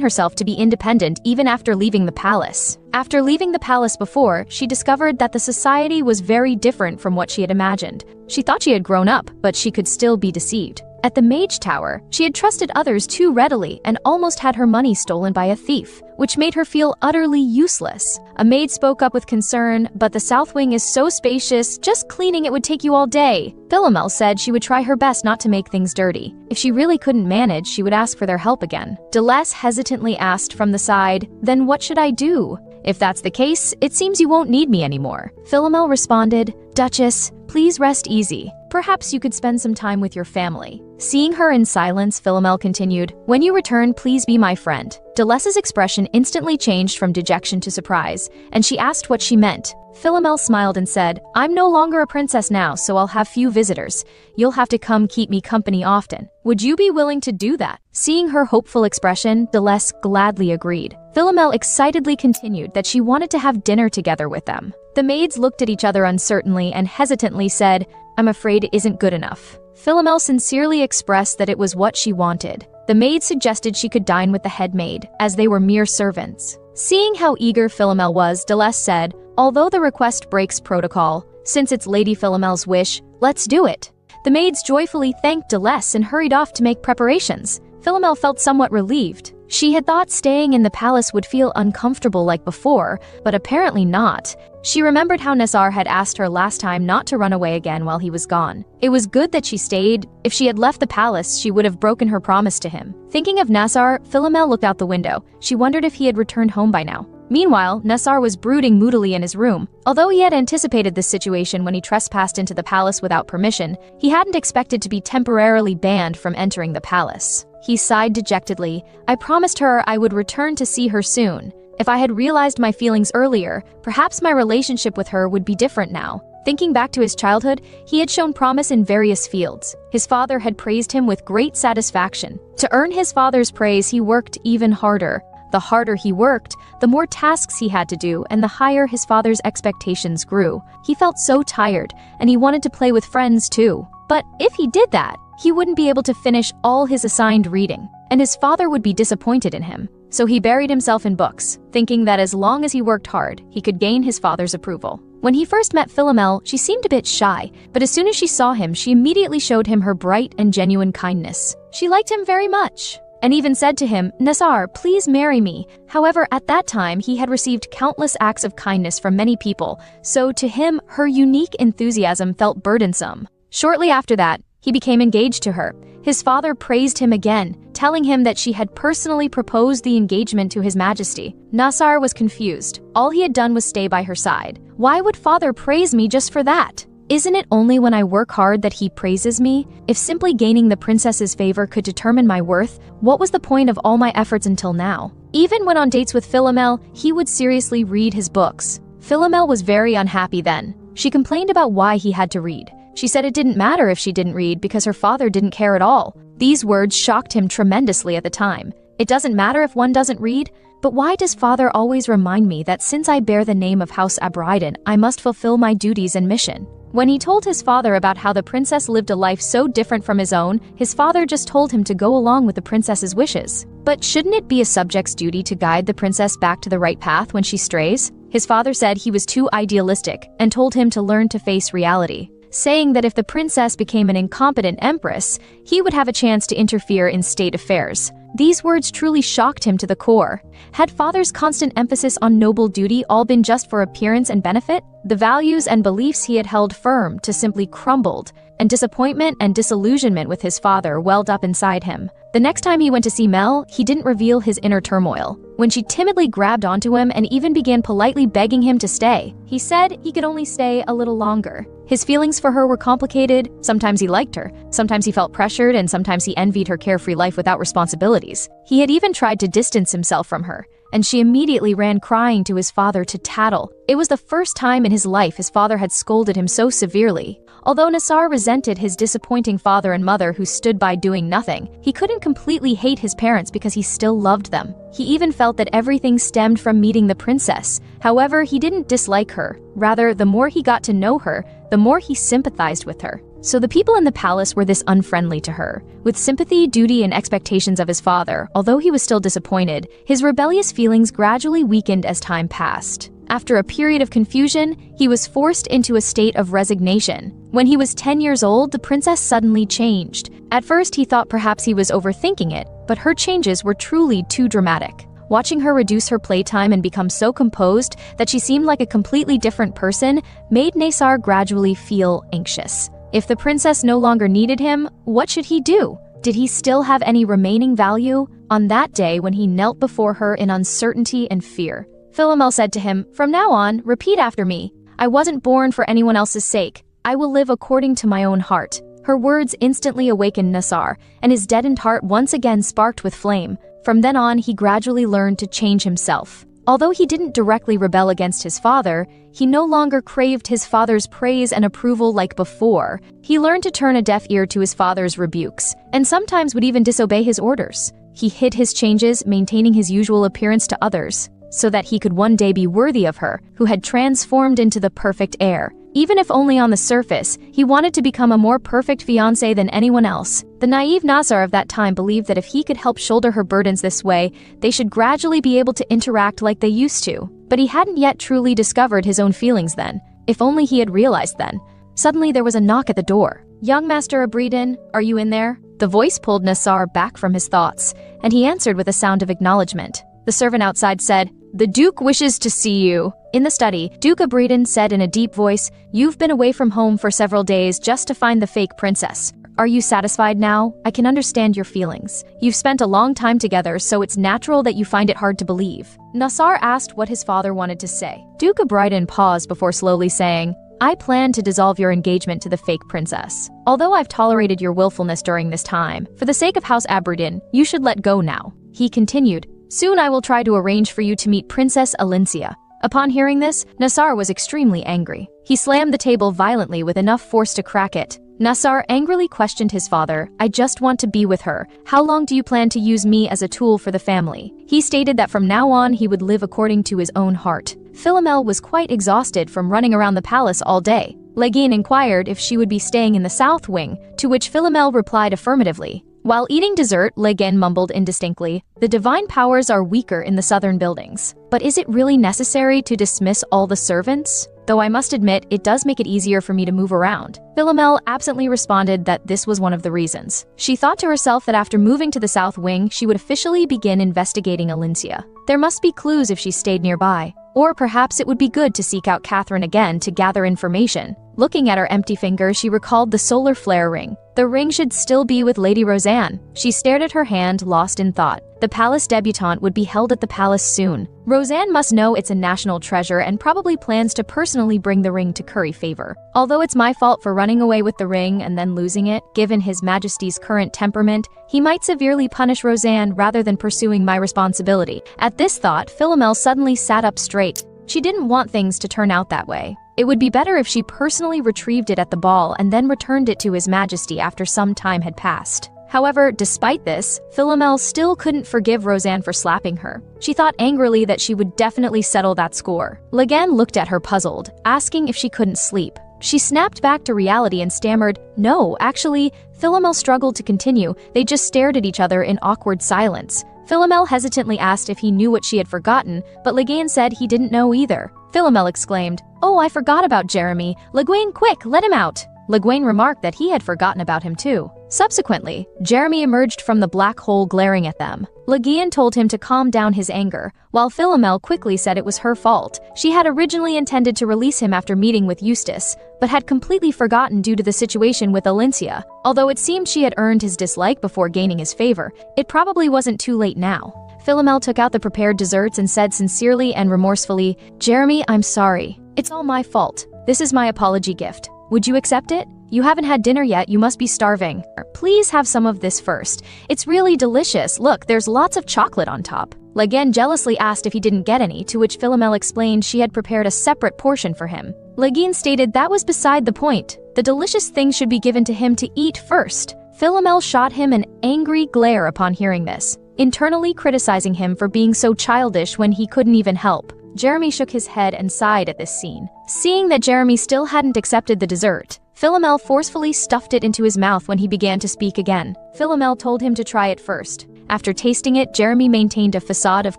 herself to be independent even after leaving the palace. After leaving the palace before, she discovered that the society was very different from what she had imagined. She thought she had grown up, but she could still be deceived. At the Mage Tower, she had trusted others too readily and almost had her money stolen by a thief, which made her feel utterly useless. A maid spoke up with concern, "But the South Wing is so spacious, just cleaning it would take you all day." Philomel said she would try her best not to make things dirty. If she really couldn't manage, she would ask for their help again. Delesse hesitantly asked from the side, "Then what should I do?" "If that's the case, it seems you won't need me anymore." Philomel responded, "Duchess, "Please rest easy. Perhaps you could spend some time with your family." Seeing her in silence, Philomel continued, "When you return, please be my friend." Deles's expression instantly changed from dejection to surprise, and she asked what she meant. Philomel smiled and said, "I'm no longer a princess now, so I'll have few visitors. You'll have to come keep me company often. Would you be willing to do that?" Seeing her hopeful expression, Deles gladly agreed. Philomel excitedly continued that she wanted to have dinner together with them. The maids looked at each other uncertainly and hesitantly said, "I'm afraid it isn't good enough." Philomel sincerely expressed that it was what she wanted. The maid suggested she could dine with the head maid, as they were mere servants. Seeing how eager Philomel was, Deles said, "Although the request breaks protocol, since it's Lady Philomel's wish, let's do it." The maids joyfully thanked Deles and hurried off to make preparations. Philomel felt somewhat relieved. She had thought staying in the palace would feel uncomfortable like before, but apparently not. She remembered how Nassar had asked her last time not to run away again while he was gone. It was good that she stayed. If she had left the palace, she would have broken her promise to him. Thinking of Nassar, Philomel looked out the window. She wondered if he had returned home by now. Meanwhile, Nassar was brooding moodily in his room. Although he had anticipated this situation when he trespassed into the palace without permission, he hadn't expected to be temporarily banned from entering the palace. He sighed dejectedly. "I promised her I would return to see her soon. If I had realized my feelings earlier, perhaps my relationship with her would be different now." Thinking back to his childhood, he had shown promise in various fields. His father had praised him with great satisfaction. To earn his father's praise, he worked even harder. The harder he worked, the more tasks he had to do, and the higher his father's expectations grew. He felt so tired, and he wanted to play with friends too. But if he did that, he wouldn't be able to finish all his assigned reading, and his father would be disappointed in him. So he buried himself in books, thinking that as long as he worked hard, he could gain his father's approval. When he first met Philomel, she seemed a bit shy, but as soon as she saw him, she immediately showed him her bright and genuine kindness. She liked him very much, and even said to him, "Nassar, please marry me." However, at that time, he had received countless acts of kindness from many people, so to him, her unique enthusiasm felt burdensome. Shortly after that, he became engaged to her. His father praised him again, telling him that she had personally proposed the engagement to His Majesty. Nassar was confused. All he had done was stay by her side. Why would father praise me just for that? Isn't it only when I work hard that he praises me? If simply gaining the princess's favor could determine my worth, what was the point of all my efforts until now? Even when on dates with Philomel, he would seriously read his books. Philomel was very unhappy then. She complained about why he had to read. She said it didn't matter if she didn't read because her father didn't care at all. These words shocked him tremendously at the time. It doesn't matter if one doesn't read, but why does father always remind me that since I bear the name of House Abridged, I must fulfill my duties and mission? When he told his father about how the princess lived a life so different from his own, his father just told him to go along with the princess's wishes. But shouldn't it be a subject's duty to guide the princess back to the right path when she strays? His father said he was too idealistic and told him to learn to face reality, saying that if the princess became an incompetent empress, he would have a chance to interfere in state affairs. These words truly shocked him to the core. Had father's constant emphasis on noble duty all been just for appearance and benefit? The values and beliefs he had held firm to simply crumbled, and disappointment and disillusionment with his father welled up inside him. The next time he went to see Mel, he didn't reveal his inner turmoil. When she timidly grabbed onto him and even began politely begging him to stay, he said he could only stay a little longer. His feelings for her were complicated. Sometimes he liked her, sometimes he felt pressured, and sometimes he envied her carefree life without responsibilities. He had even tried to distance himself from her, and she immediately ran crying to his father to tattle. It was the first time in his life his father had scolded him so severely. Although Nassar resented his disappointing father and mother who stood by doing nothing, he couldn't completely hate his parents because he still loved them. He even felt that everything stemmed from meeting the princess. However, he didn't dislike her. Rather, the more he got to know her, the more he sympathized with her. So the people in the palace were this unfriendly to her. With sympathy, duty, and expectations of his father, although he was still disappointed, his rebellious feelings gradually weakened as time passed. After a period of confusion, he was forced into a state of resignation. When he was 10 years old, the princess suddenly changed. At first, he thought perhaps he was overthinking it, but her changes were truly too dramatic. Watching her reduce her playtime and become so composed that she seemed like a completely different person made Nassar gradually feel anxious. If the princess no longer needed him, what should he do? Did he still have any remaining value? On that day when he knelt before her in uncertainty and fear, Philomel said to him, "From now on, repeat after me. I wasn't born for anyone else's sake. I will live according to my own heart." Her words instantly awakened Nasar, and his deadened heart once again sparked with flame. From then on, he gradually learned to change himself. Although he didn't directly rebel against his father, he no longer craved his father's praise and approval like before. He learned to turn a deaf ear to his father's rebukes, and sometimes would even disobey his orders. He hid his changes, maintaining his usual appearance to others, so that he could one day be worthy of her, who had transformed into the perfect heir. Even if only on the surface, he wanted to become a more perfect fiancé than anyone else. The naive Nasar of that time believed that if he could help shoulder her burdens this way, they should gradually be able to interact like they used to. But he hadn't yet truly discovered his own feelings then. If only he had realized then. Suddenly there was a knock at the door. "Young Master Abridged, are you in there?" The voice pulled Nasar back from his thoughts, and he answered with a sound of acknowledgement. The servant outside said, "The Duke wishes to see you." In the study, Duke Abridged said in a deep voice, "You've been away from home for several days just to find the fake princess. Are you satisfied now? I can understand your feelings. You've spent a long time together, so it's natural that you find it hard to believe." Nasar asked what his father wanted to say. Duke Abridged paused before slowly saying, "I plan to dissolve your engagement to the fake princess. Although I've tolerated your willfulness during this time, for the sake of House Abridged, you should let go now." He continued, "Soon I will try to arrange for you to meet Princess Alincia." Upon hearing this, Nasar was extremely angry. He slammed the table violently with enough force to crack it. Nasar angrily questioned his father, "I just want to be with her. How long do you plan to use me as a tool for the family?" He stated that from now on he would live according to his own heart. Philomel was quite exhausted from running around the palace all day. Legine inquired if she would be staying in the south wing, to which Philomel replied affirmatively. While eating dessert, Legine mumbled indistinctly, "The divine powers are weaker in the southern buildings. But is it really necessary to dismiss all the servants? Though I must admit, it does make it easier for me to move around." Philomel absently responded that this was one of the reasons. She thought to herself that after moving to the south wing, she would officially begin investigating Alincia. There must be clues if she stayed nearby. Or perhaps it would be good to seek out Catherine again to gather information. Looking at her empty finger, she recalled the solar flare ring. The ring should still be with Lady Roseanne. She stared at her hand, lost in thought. The palace debutante would be held at the palace soon. Roseanne must know it's a national treasure and probably plans to personally bring the ring to curry favor. Although it's my fault for running away with the ring and then losing it, given His Majesty's current temperament, he might severely punish Roseanne rather than pursuing my responsibility. At this thought, Philomel suddenly sat up straight. She didn't want things to turn out that way. It would be better if she personally retrieved it at the ball and then returned it to His Majesty after some time had passed. However, despite this, Philomel still couldn't forgive Roseanne for slapping her. She thought angrily that she would definitely settle that score. Legine looked at her puzzled, asking if she couldn't sleep. She snapped back to reality and stammered, "No, actually." Philomel struggled to continue. They just stared at each other in awkward silence. Philomel hesitantly asked if he knew what she had forgotten, but Legine said he didn't know either. Philomel exclaimed, "Oh, I forgot about Jeremy. Legine, quick, let him out." Legine remarked that he had forgotten about him too. Subsequently, Jeremy emerged from the black hole glaring at them. Legine told him to calm down his anger, while Philomel quickly said it was her fault. She had originally intended to release him after meeting with Eustace, but had completely forgotten due to the situation with Alincia. Although it seemed she had earned his dislike before gaining his favor, it probably wasn't too late now. Philomel took out the prepared desserts and said sincerely and remorsefully, "Jeremy, I'm sorry. It's all my fault. This is my apology gift. Would you accept it? You haven't had dinner yet, you must be starving. Please have some of this first. It's really delicious. Look, there's lots of chocolate on top." Legine jealously asked if he didn't get any, to which Philomel explained she had prepared a separate portion for him. Legine stated that was beside the point. The delicious thing should be given to him to eat first. Philomel shot him an angry glare upon hearing this, internally criticizing him for being so childish when he couldn't even help. Jeremy shook his head and sighed at this scene. Seeing that Jeremy still hadn't accepted the dessert, Philomel forcefully stuffed it into his mouth when he began to speak again. Philomel told him to try it first. After tasting it, Jeremy maintained a facade of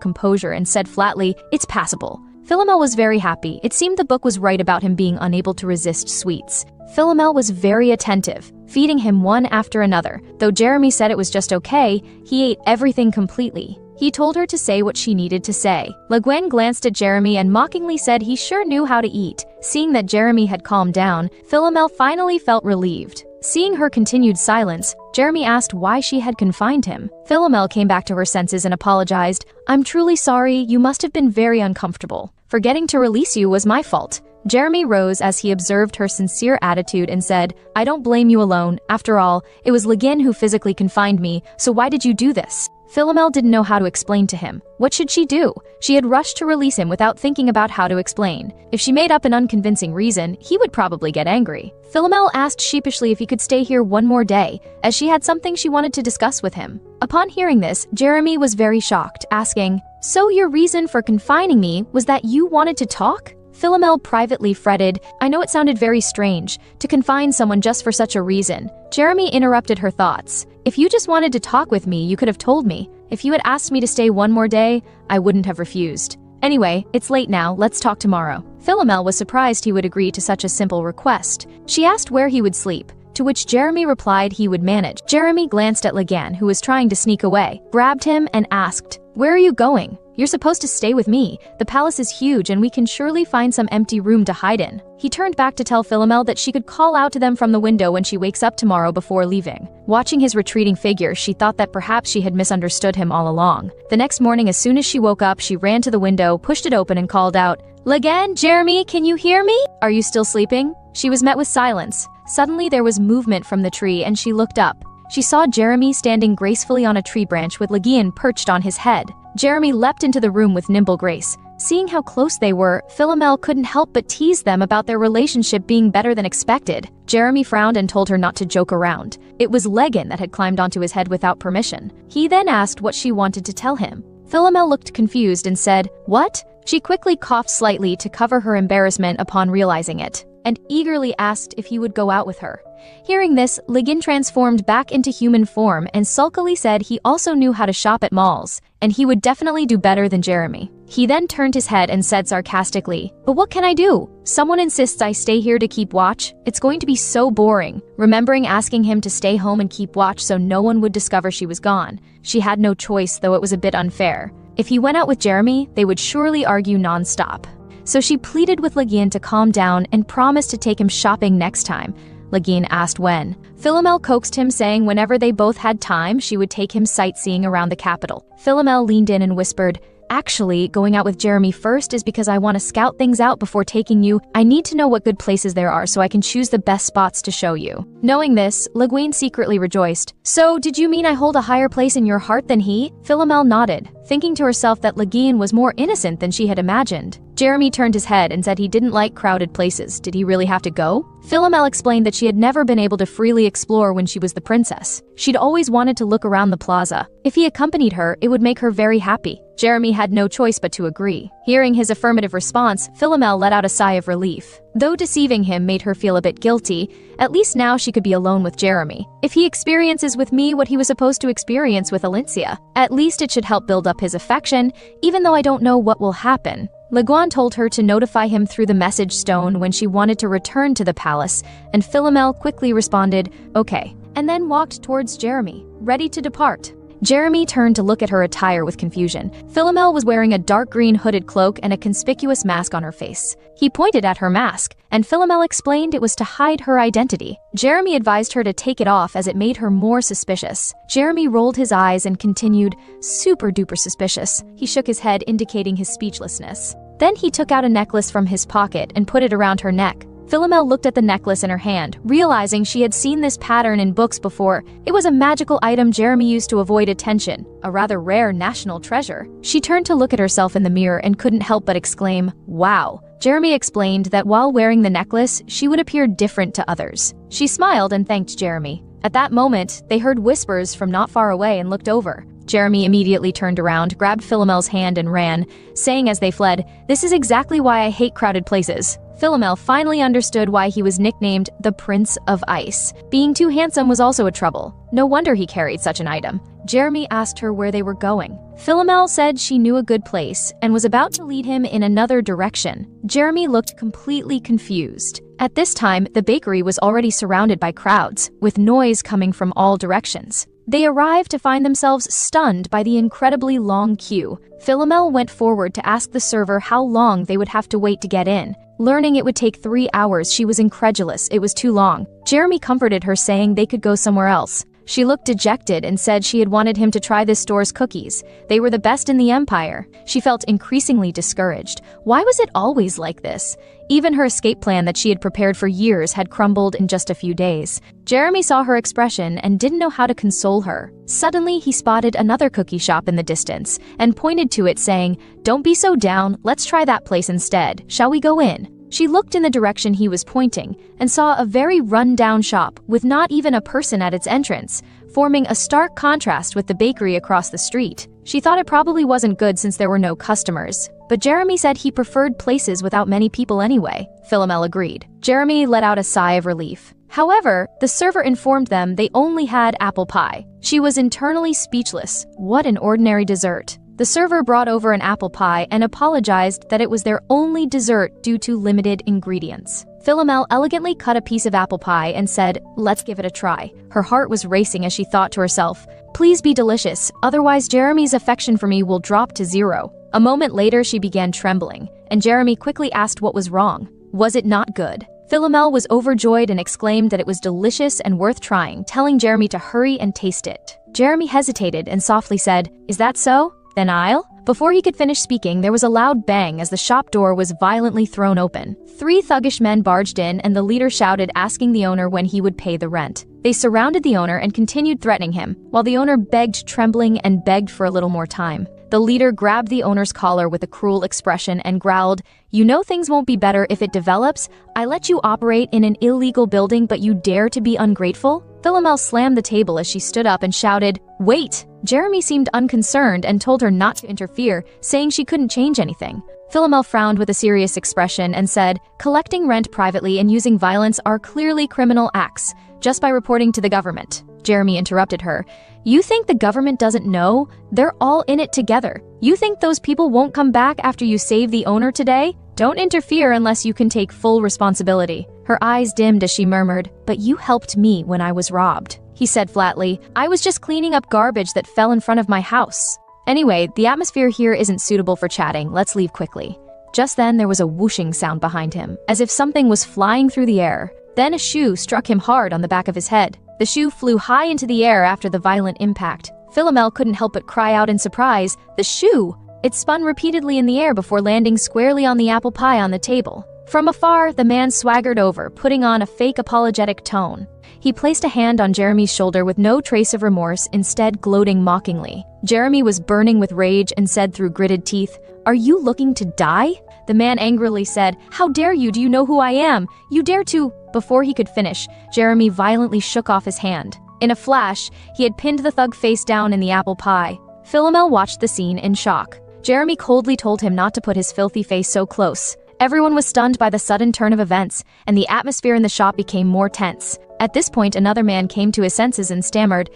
composure and said flatly, "It's passable." Philomel was very happy. It seemed the book was right about him being unable to resist sweets. Philomel was very attentive, feeding him one after another. Though Jeremy said it was just okay, he ate everything completely. He told her to say what she needed to say. Legine glanced at Jeremy and mockingly said he sure knew how to eat. Seeing that Jeremy had calmed down, Philomel finally felt relieved. Seeing her continued silence, Jeremy asked why she had confined him. Philomel came back to her senses and apologized. "I'm truly sorry, you must have been very uncomfortable. Forgetting to release you was my fault." Jeremy rose as he observed her sincere attitude and said, "I don't blame you alone. After all, it was Legin who physically confined me, so why did you do this?" Philomel didn't know how to explain to him. What should she do? She had rushed to release him without thinking about how to explain. If she made up an unconvincing reason, he would probably get angry. Philomel asked sheepishly if he could stay here one more day, as she had something she wanted to discuss with him. Upon hearing this, Jeremy was very shocked, asking, "So your reason for confining me was that you wanted to talk?" Philomel privately fretted, "I know it sounded very strange, to confine someone just for such a reason." Jeremy interrupted her thoughts. "If you just wanted to talk with me, you could have told me. If you had asked me to stay one more day, I wouldn't have refused. Anyway, it's late now, let's talk tomorrow." Philomel was surprised he would agree to such a simple request. She asked where he would sleep, to which Jeremy replied he would manage. Jeremy glanced at Legin, who was trying to sneak away, grabbed him and asked, "Where are you going? You're supposed to stay with me. The palace is huge and we can surely find some empty room to hide in." He turned back to tell Philomel that she could call out to them from the window when she wakes up tomorrow before leaving. Watching his retreating figure, she thought that perhaps she had misunderstood him all along. The next morning, as soon as she woke up, she ran to the window, pushed it open and called out, "Legin, Jeremy, can you hear me? Are you still sleeping?" She was met with silence. Suddenly there was movement from the tree and she looked up. She saw Jeremy standing gracefully on a tree branch with Legin perched on his head. Jeremy leapt into the room with nimble grace. Seeing how close they were, Philomel couldn't help but tease them about their relationship being better than expected. Jeremy frowned and told her not to joke around. It was Legin that had climbed onto his head without permission. He then asked what she wanted to tell him. Philomel looked confused and said, "What?" She quickly coughed slightly to cover her embarrassment upon realizing it, and eagerly asked if he would go out with her. Hearing this, Legin transformed back into human form and sulkily said he also knew how to shop at malls, and he would definitely do better than Jeremy. He then turned his head and said sarcastically, "But what can I do? Someone insists I stay here to keep watch. It's going to be so boring." Remembering asking him to stay home and keep watch so no one would discover she was gone, she had no choice, though it was a bit unfair. If he went out with Jeremy, they would surely argue non-stop. So she pleaded with Legin to calm down and promised to take him shopping next time. Legin asked when. Philomel coaxed him, saying whenever they both had time, she would take him sightseeing around the capital. Philomel leaned in and whispered, "Actually, going out with Jeremy first is because I want to scout things out before taking you. I need to know what good places there are so I can choose the best spots to show you." Knowing this, Legin secretly rejoiced. "So, did you mean I hold a higher place in your heart than he?" Philomel nodded, thinking to herself that Legin was more innocent than she had imagined. Jeremy turned his head and said he didn't like crowded places. Did he really have to go? Philomel explained that she had never been able to freely explore when she was the princess. She'd always wanted to look around the plaza. If he accompanied her, it would make her very happy. Jeremy had no choice but to agree. Hearing his affirmative response, Philomel let out a sigh of relief. Though deceiving him made her feel a bit guilty, at least now she could be alone with Jeremy. If he experiences with me what he was supposed to experience with Alicia, at least it should help build up his affection, even though I don't know what will happen. Legin told her to notify him through the message stone when she wanted to return to the palace, and Philomel quickly responded, "Okay," and then walked towards Jeremy, ready to depart. Jeremy turned to look at her attire with confusion. Philomel was wearing a dark green hooded cloak and a conspicuous mask on her face. He pointed at her mask, and Philomel explained it was to hide her identity. Jeremy advised her to take it off as it made her more suspicious. Jeremy rolled his eyes and continued, "Super duper suspicious." He shook his head, indicating his speechlessness. Then he took out a necklace from his pocket and put it around her neck. Philomel looked at the necklace in her hand, realizing she had seen this pattern in books before. It was a magical item Jeremy used to avoid attention, a rather rare national treasure. She turned to look at herself in the mirror and couldn't help but exclaim, "Wow." Jeremy explained that while wearing the necklace, she would appear different to others. She smiled and thanked Jeremy. At that moment, they heard whispers from not far away and looked over. Jeremy immediately turned around, grabbed Philomel's hand and ran, saying as they fled, "This is exactly why I hate crowded places." Philomel finally understood why he was nicknamed the Prince of Ice. Being too handsome was also a trouble. No wonder he carried such an item. Jeremy asked her where they were going. Philomel said she knew a good place and was about to lead him in another direction. Jeremy looked completely confused. At this time, the bakery was already surrounded by crowds, with noise coming from all directions. They arrived to find themselves stunned by the incredibly long queue. Philomel went forward to ask the server how long they would have to wait to get in. Learning it would take 3 hours, she was incredulous. It was too long. Jeremy comforted her, saying they could go somewhere else. She looked dejected and said she had wanted him to try this store's cookies. They were the best in the empire. She felt increasingly discouraged. Why was it always like this? Even her escape plan that she had prepared for years had crumbled in just a few days. Jeremy saw her expression and didn't know how to console her. Suddenly, he spotted another cookie shop in the distance and pointed to it, saying, "Don't be so down, let's try that place instead. Shall we go in?" She looked in the direction he was pointing and saw a very run-down shop with not even a person at its entrance, forming a stark contrast with the bakery across the street. She thought it probably wasn't good since there were no customers, but Jeremy said he preferred places without many people anyway. Philomel agreed. Jeremy let out a sigh of relief. However, the server informed them they only had apple pie. She was internally speechless. What an ordinary dessert. The server brought over an apple pie and apologized that it was their only dessert due to limited ingredients. Philomel elegantly cut a piece of apple pie and said, "Let's give it a try." Her heart was racing as she thought to herself, "Please be delicious, otherwise Jeremy's affection for me will drop to zero." A moment later, she began trembling, and Jeremy quickly asked what was wrong. Was it not good? Philomel was overjoyed and exclaimed that it was delicious and worth trying, telling Jeremy to hurry and taste it. Jeremy hesitated and softly said, "Is that so? Then I'll?" Before he could finish speaking, there was a loud bang as the shop door was violently thrown open. 3 thuggish men barged in, and the leader shouted, asking the owner when he would pay the rent. They surrounded the owner and continued threatening him, while the owner begged, trembling, and begged for a little more time. The leader grabbed the owner's collar with a cruel expression and growled, "You know things won't be better if it develops? I let you operate in an illegal building, but you dare to be ungrateful?" Philomel slammed the table as she stood up and shouted, "Wait!" Jeremy seemed unconcerned and told her not to interfere, saying she couldn't change anything. Philomel frowned with a serious expression and said, "Collecting rent privately and using violence are clearly criminal acts, just by reporting to the government." Jeremy interrupted her. "You think the government doesn't know? They're all in it together. You think those people won't come back after you save the owner today? Don't interfere unless you can take full responsibility." Her eyes dimmed as she murmured, "But you helped me when I was robbed." He said flatly, "I was just cleaning up garbage that fell in front of my house. Anyway, the atmosphere here isn't suitable for chatting. Let's leave quickly." Just then, there was a whooshing sound behind him, as if something was flying through the air. Then a shoe struck him hard on the back of his head. The shoe flew high into the air after the violent impact. Philomel couldn't help but cry out in surprise, "The shoe!" It spun repeatedly in the air before landing squarely on the apple pie on the table. From afar, the man swaggered over, putting on a fake apologetic tone. He placed a hand on Jeremy's shoulder with no trace of remorse, instead gloating mockingly. Jeremy was burning with rage and said through gritted teeth, "Are you looking to die?" The man angrily said, "How dare you? Do you know who I am? You dare to—" Before he could finish, Jeremy violently shook off his hand. In a flash, he had pinned the thug face down in the apple pie. Philomel watched the scene in shock. Jeremy coldly told him not to put his filthy face so close. Everyone was stunned by the sudden turn of events, and the atmosphere in the shop became more tense. At this point, another man came to his senses and stammered,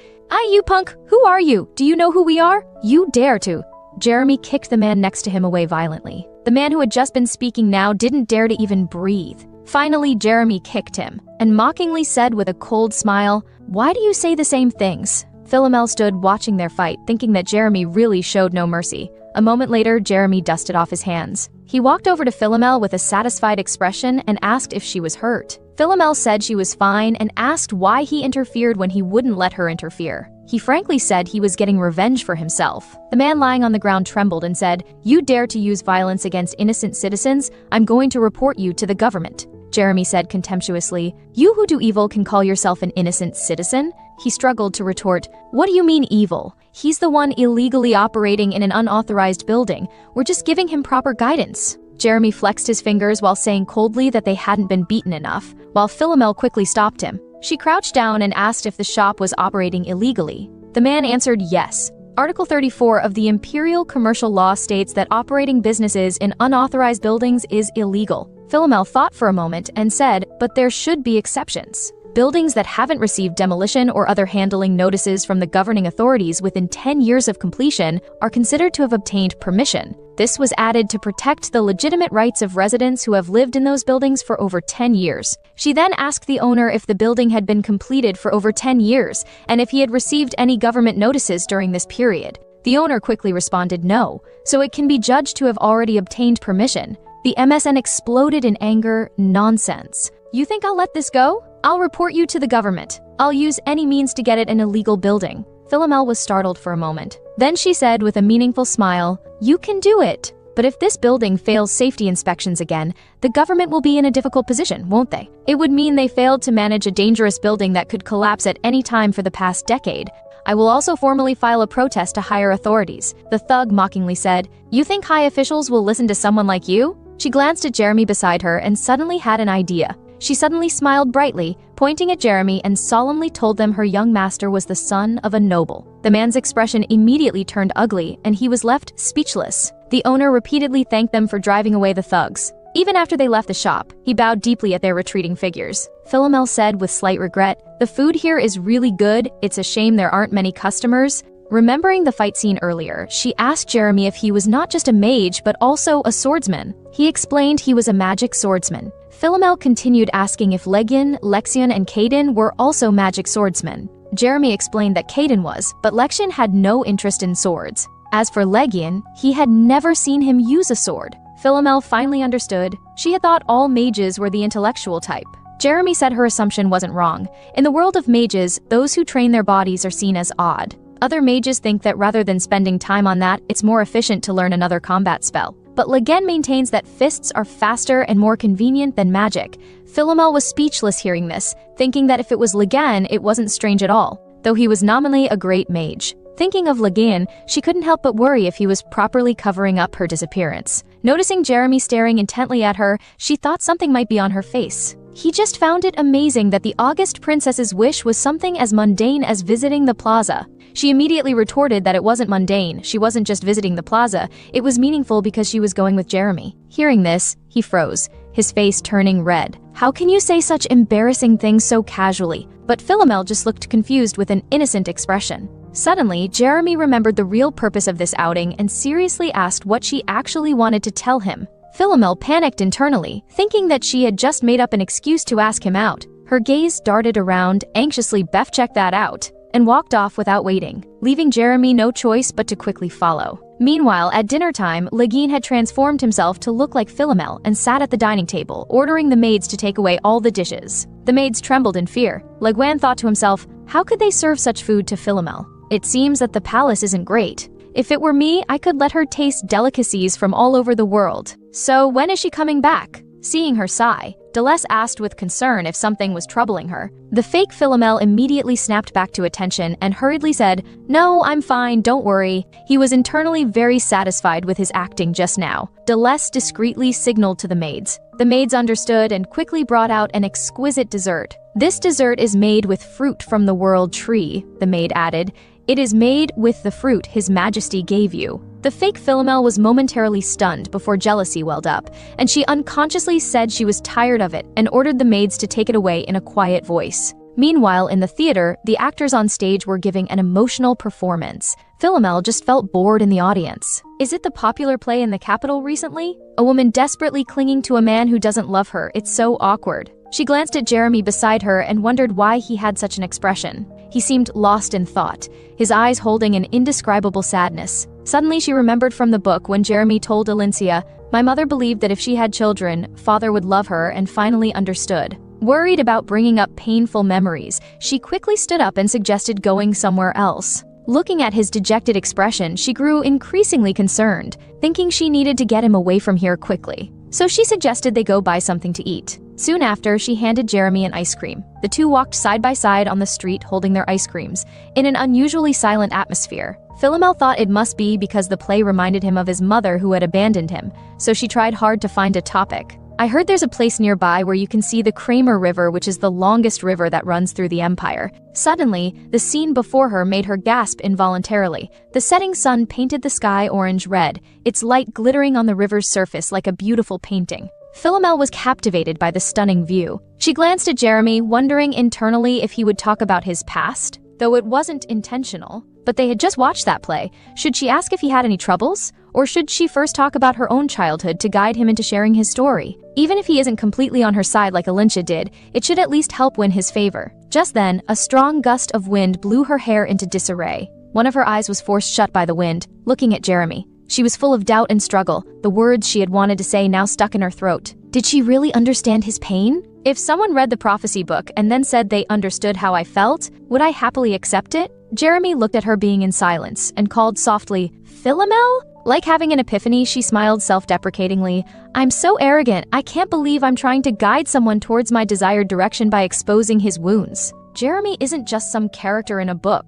You punk, who are you? Do you know who we are? You dare to." Jeremy kicked the man next to him away violently. The man who had just been speaking now didn't dare to even breathe. Finally, Jeremy kicked him, and mockingly said with a cold smile, "Why do you say the same things?" Philomel stood watching their fight, thinking that Jeremy really showed no mercy. A moment later, Jeremy dusted off his hands. He walked over to Philomel with a satisfied expression and asked if she was hurt. Philomel said she was fine and asked why he interfered when he wouldn't let her interfere. He frankly said he was getting revenge for himself. The man lying on the ground trembled and said, "You dare to use violence against innocent citizens? I'm going to report you to the government." Jeremy said contemptuously, "You who do evil can call yourself an innocent citizen?" He struggled to retort, "What do you mean evil? He's the one illegally operating in an unauthorized building. We're just giving him proper guidance." Jeremy flexed his fingers while saying coldly that they hadn't been beaten enough, while Philomel quickly stopped him. She crouched down and asked if the shop was operating illegally. The man answered yes. Article 34 of the Imperial Commercial Law states that operating businesses in unauthorized buildings is illegal. Philomel thought for a moment and said, "But there should be exceptions. Buildings that haven't received demolition or other handling notices from the governing authorities within 10 years of completion are considered to have obtained permission. This was added to protect the legitimate rights of residents who have lived in those buildings for over 10 years. She then asked the owner if the building had been completed for over 10 years and if he had received any government notices during this period. The owner quickly responded no, so it can be judged to have already obtained permission. The MSN exploded in anger. "Nonsense. You think I'll let this go? I'll report you to the government. I'll use any means to get it in a legal building. Philomel was startled for a moment. Then she said with a meaningful smile, "You can do it. But if this building fails safety inspections again, the government will be in a difficult position, won't they? It would mean they failed to manage a dangerous building that could collapse at any time for the past decade. I will also formally file a protest to higher authorities." The thug mockingly said, "You think high officials will listen to someone like you?" She glanced at Jeremy beside her and suddenly had an idea. She suddenly smiled brightly, pointing at Jeremy, and solemnly told them her young master was the son of a noble. The man's expression immediately turned ugly, and he was left speechless. The owner repeatedly thanked them for driving away the thugs. Even after they left the shop, he bowed deeply at their retreating figures. Philomel said with slight regret, "The food here is really good. It's a shame there aren't many customers." Remembering the fight scene earlier, she asked Jeremy if he was not just a mage but also a swordsman. He explained he was a magic swordsman. Philomel continued asking if Lexion, and Caden were also magic swordsmen. Jeremy explained that Caden was, but Lexion had no interest in swords. As for Legion, he had never seen him use a sword. Philomel finally understood. She had thought all mages were the intellectual type. Jeremy said her assumption wasn't wrong. In the world of mages, those who train their bodies are seen as odd. Other mages think that rather than spending time on that, it's more efficient to learn another combat spell. But Legion maintains that fists are faster and more convenient than magic. Philomel was speechless hearing this, thinking that if it was Legion, it wasn't strange at all, though he was nominally a great mage. Thinking of Legion, she couldn't help but worry if he was properly covering up her disappearance. Noticing Jeremy staring intently at her, she thought something might be on her face. He just found it amazing that the August princess's wish was something as mundane as visiting the plaza. She immediately retorted that it wasn't mundane, she wasn't just visiting the plaza, it was meaningful because she was going with Jeremy. Hearing this, he froze, his face turning red. How can you say such embarrassing things so casually? But Philomel just looked confused with an innocent expression. Suddenly, Jeremy remembered the real purpose of this outing and seriously asked what she actually wanted to tell him. Philomel panicked internally, thinking that she had just made up an excuse to ask him out. Her gaze darted around, anxiously checked that out, and walked off without waiting, leaving Jeremy no choice but to quickly follow. Meanwhile, at dinner time, Leguin had transformed himself to look like Philomel and sat at the dining table, ordering the maids to take away all the dishes. The maids trembled in fear. Leguin thought to himself, how could they serve such food to Philomel? It seems that the palace isn't great. If it were me, I could let her taste delicacies from all over the world. So when is she coming back? Seeing her sigh, Deleuze asked with concern if something was troubling her. The fake Philomel immediately snapped back to attention and hurriedly said, "No, I'm fine, don't worry." He was internally very satisfied with his acting just now. Deleuze discreetly signaled to the maids. The maids understood and quickly brought out an exquisite dessert. "This dessert is made with fruit from the world tree," the maid added. "It is made with the fruit His Majesty gave you." The fake Philomel was momentarily stunned before jealousy welled up, and she unconsciously said she was tired of it and ordered the maids to take it away in a quiet voice. Meanwhile, in the theater, the actors on stage were giving an emotional performance. Philomel just felt bored in the audience. Is it the popular play in the capital recently? A woman desperately clinging to a man who doesn't love her. It's so awkward. She glanced at Jeremy beside her and wondered why he had such an expression. He seemed lost in thought, his eyes holding an indescribable sadness. Suddenly she remembered from the book when Jeremy told Alicia, "My mother believed that if she had children, father would love her," and finally understood. Worried about bringing up painful memories, she quickly stood up and suggested going somewhere else. Looking at his dejected expression, she grew increasingly concerned, thinking she needed to get him away from here quickly. So she suggested they go buy something to eat. Soon after, she handed Jeremy an ice cream. The two walked side by side on the street holding their ice creams, in an unusually silent atmosphere. Philomel thought it must be because the play reminded him of his mother who had abandoned him, so she tried hard to find a topic. "I heard there's a place nearby where you can see the Kramer River, which is the longest river that runs through the empire." Suddenly, the scene before her made her gasp involuntarily. The setting sun painted the sky orange-red, its light glittering on the river's surface like a beautiful painting. Philomel was captivated by the stunning view. She glanced at Jeremy, wondering internally if he would talk about his past, though it wasn't intentional. But they had just watched that play. Should she ask if he had any troubles? Or should she first talk about her own childhood to guide him into sharing his story? Even if he isn't completely on her side like Alicia did, it should at least help win his favor. Just then, a strong gust of wind blew her hair into disarray. One of her eyes was forced shut by the wind, looking at Jeremy. She was full of doubt and struggle, the words she had wanted to say now stuck in her throat. Did she really understand his pain? If someone read the prophecy book and then said they understood how I felt, would I happily accept it? Jeremy looked at her being in silence and called softly, Philomel? Like having an epiphany, she smiled self-deprecatingly. I'm so arrogant, I can't believe I'm trying to guide someone towards my desired direction by exposing his wounds. Jeremy isn't just some character in a book.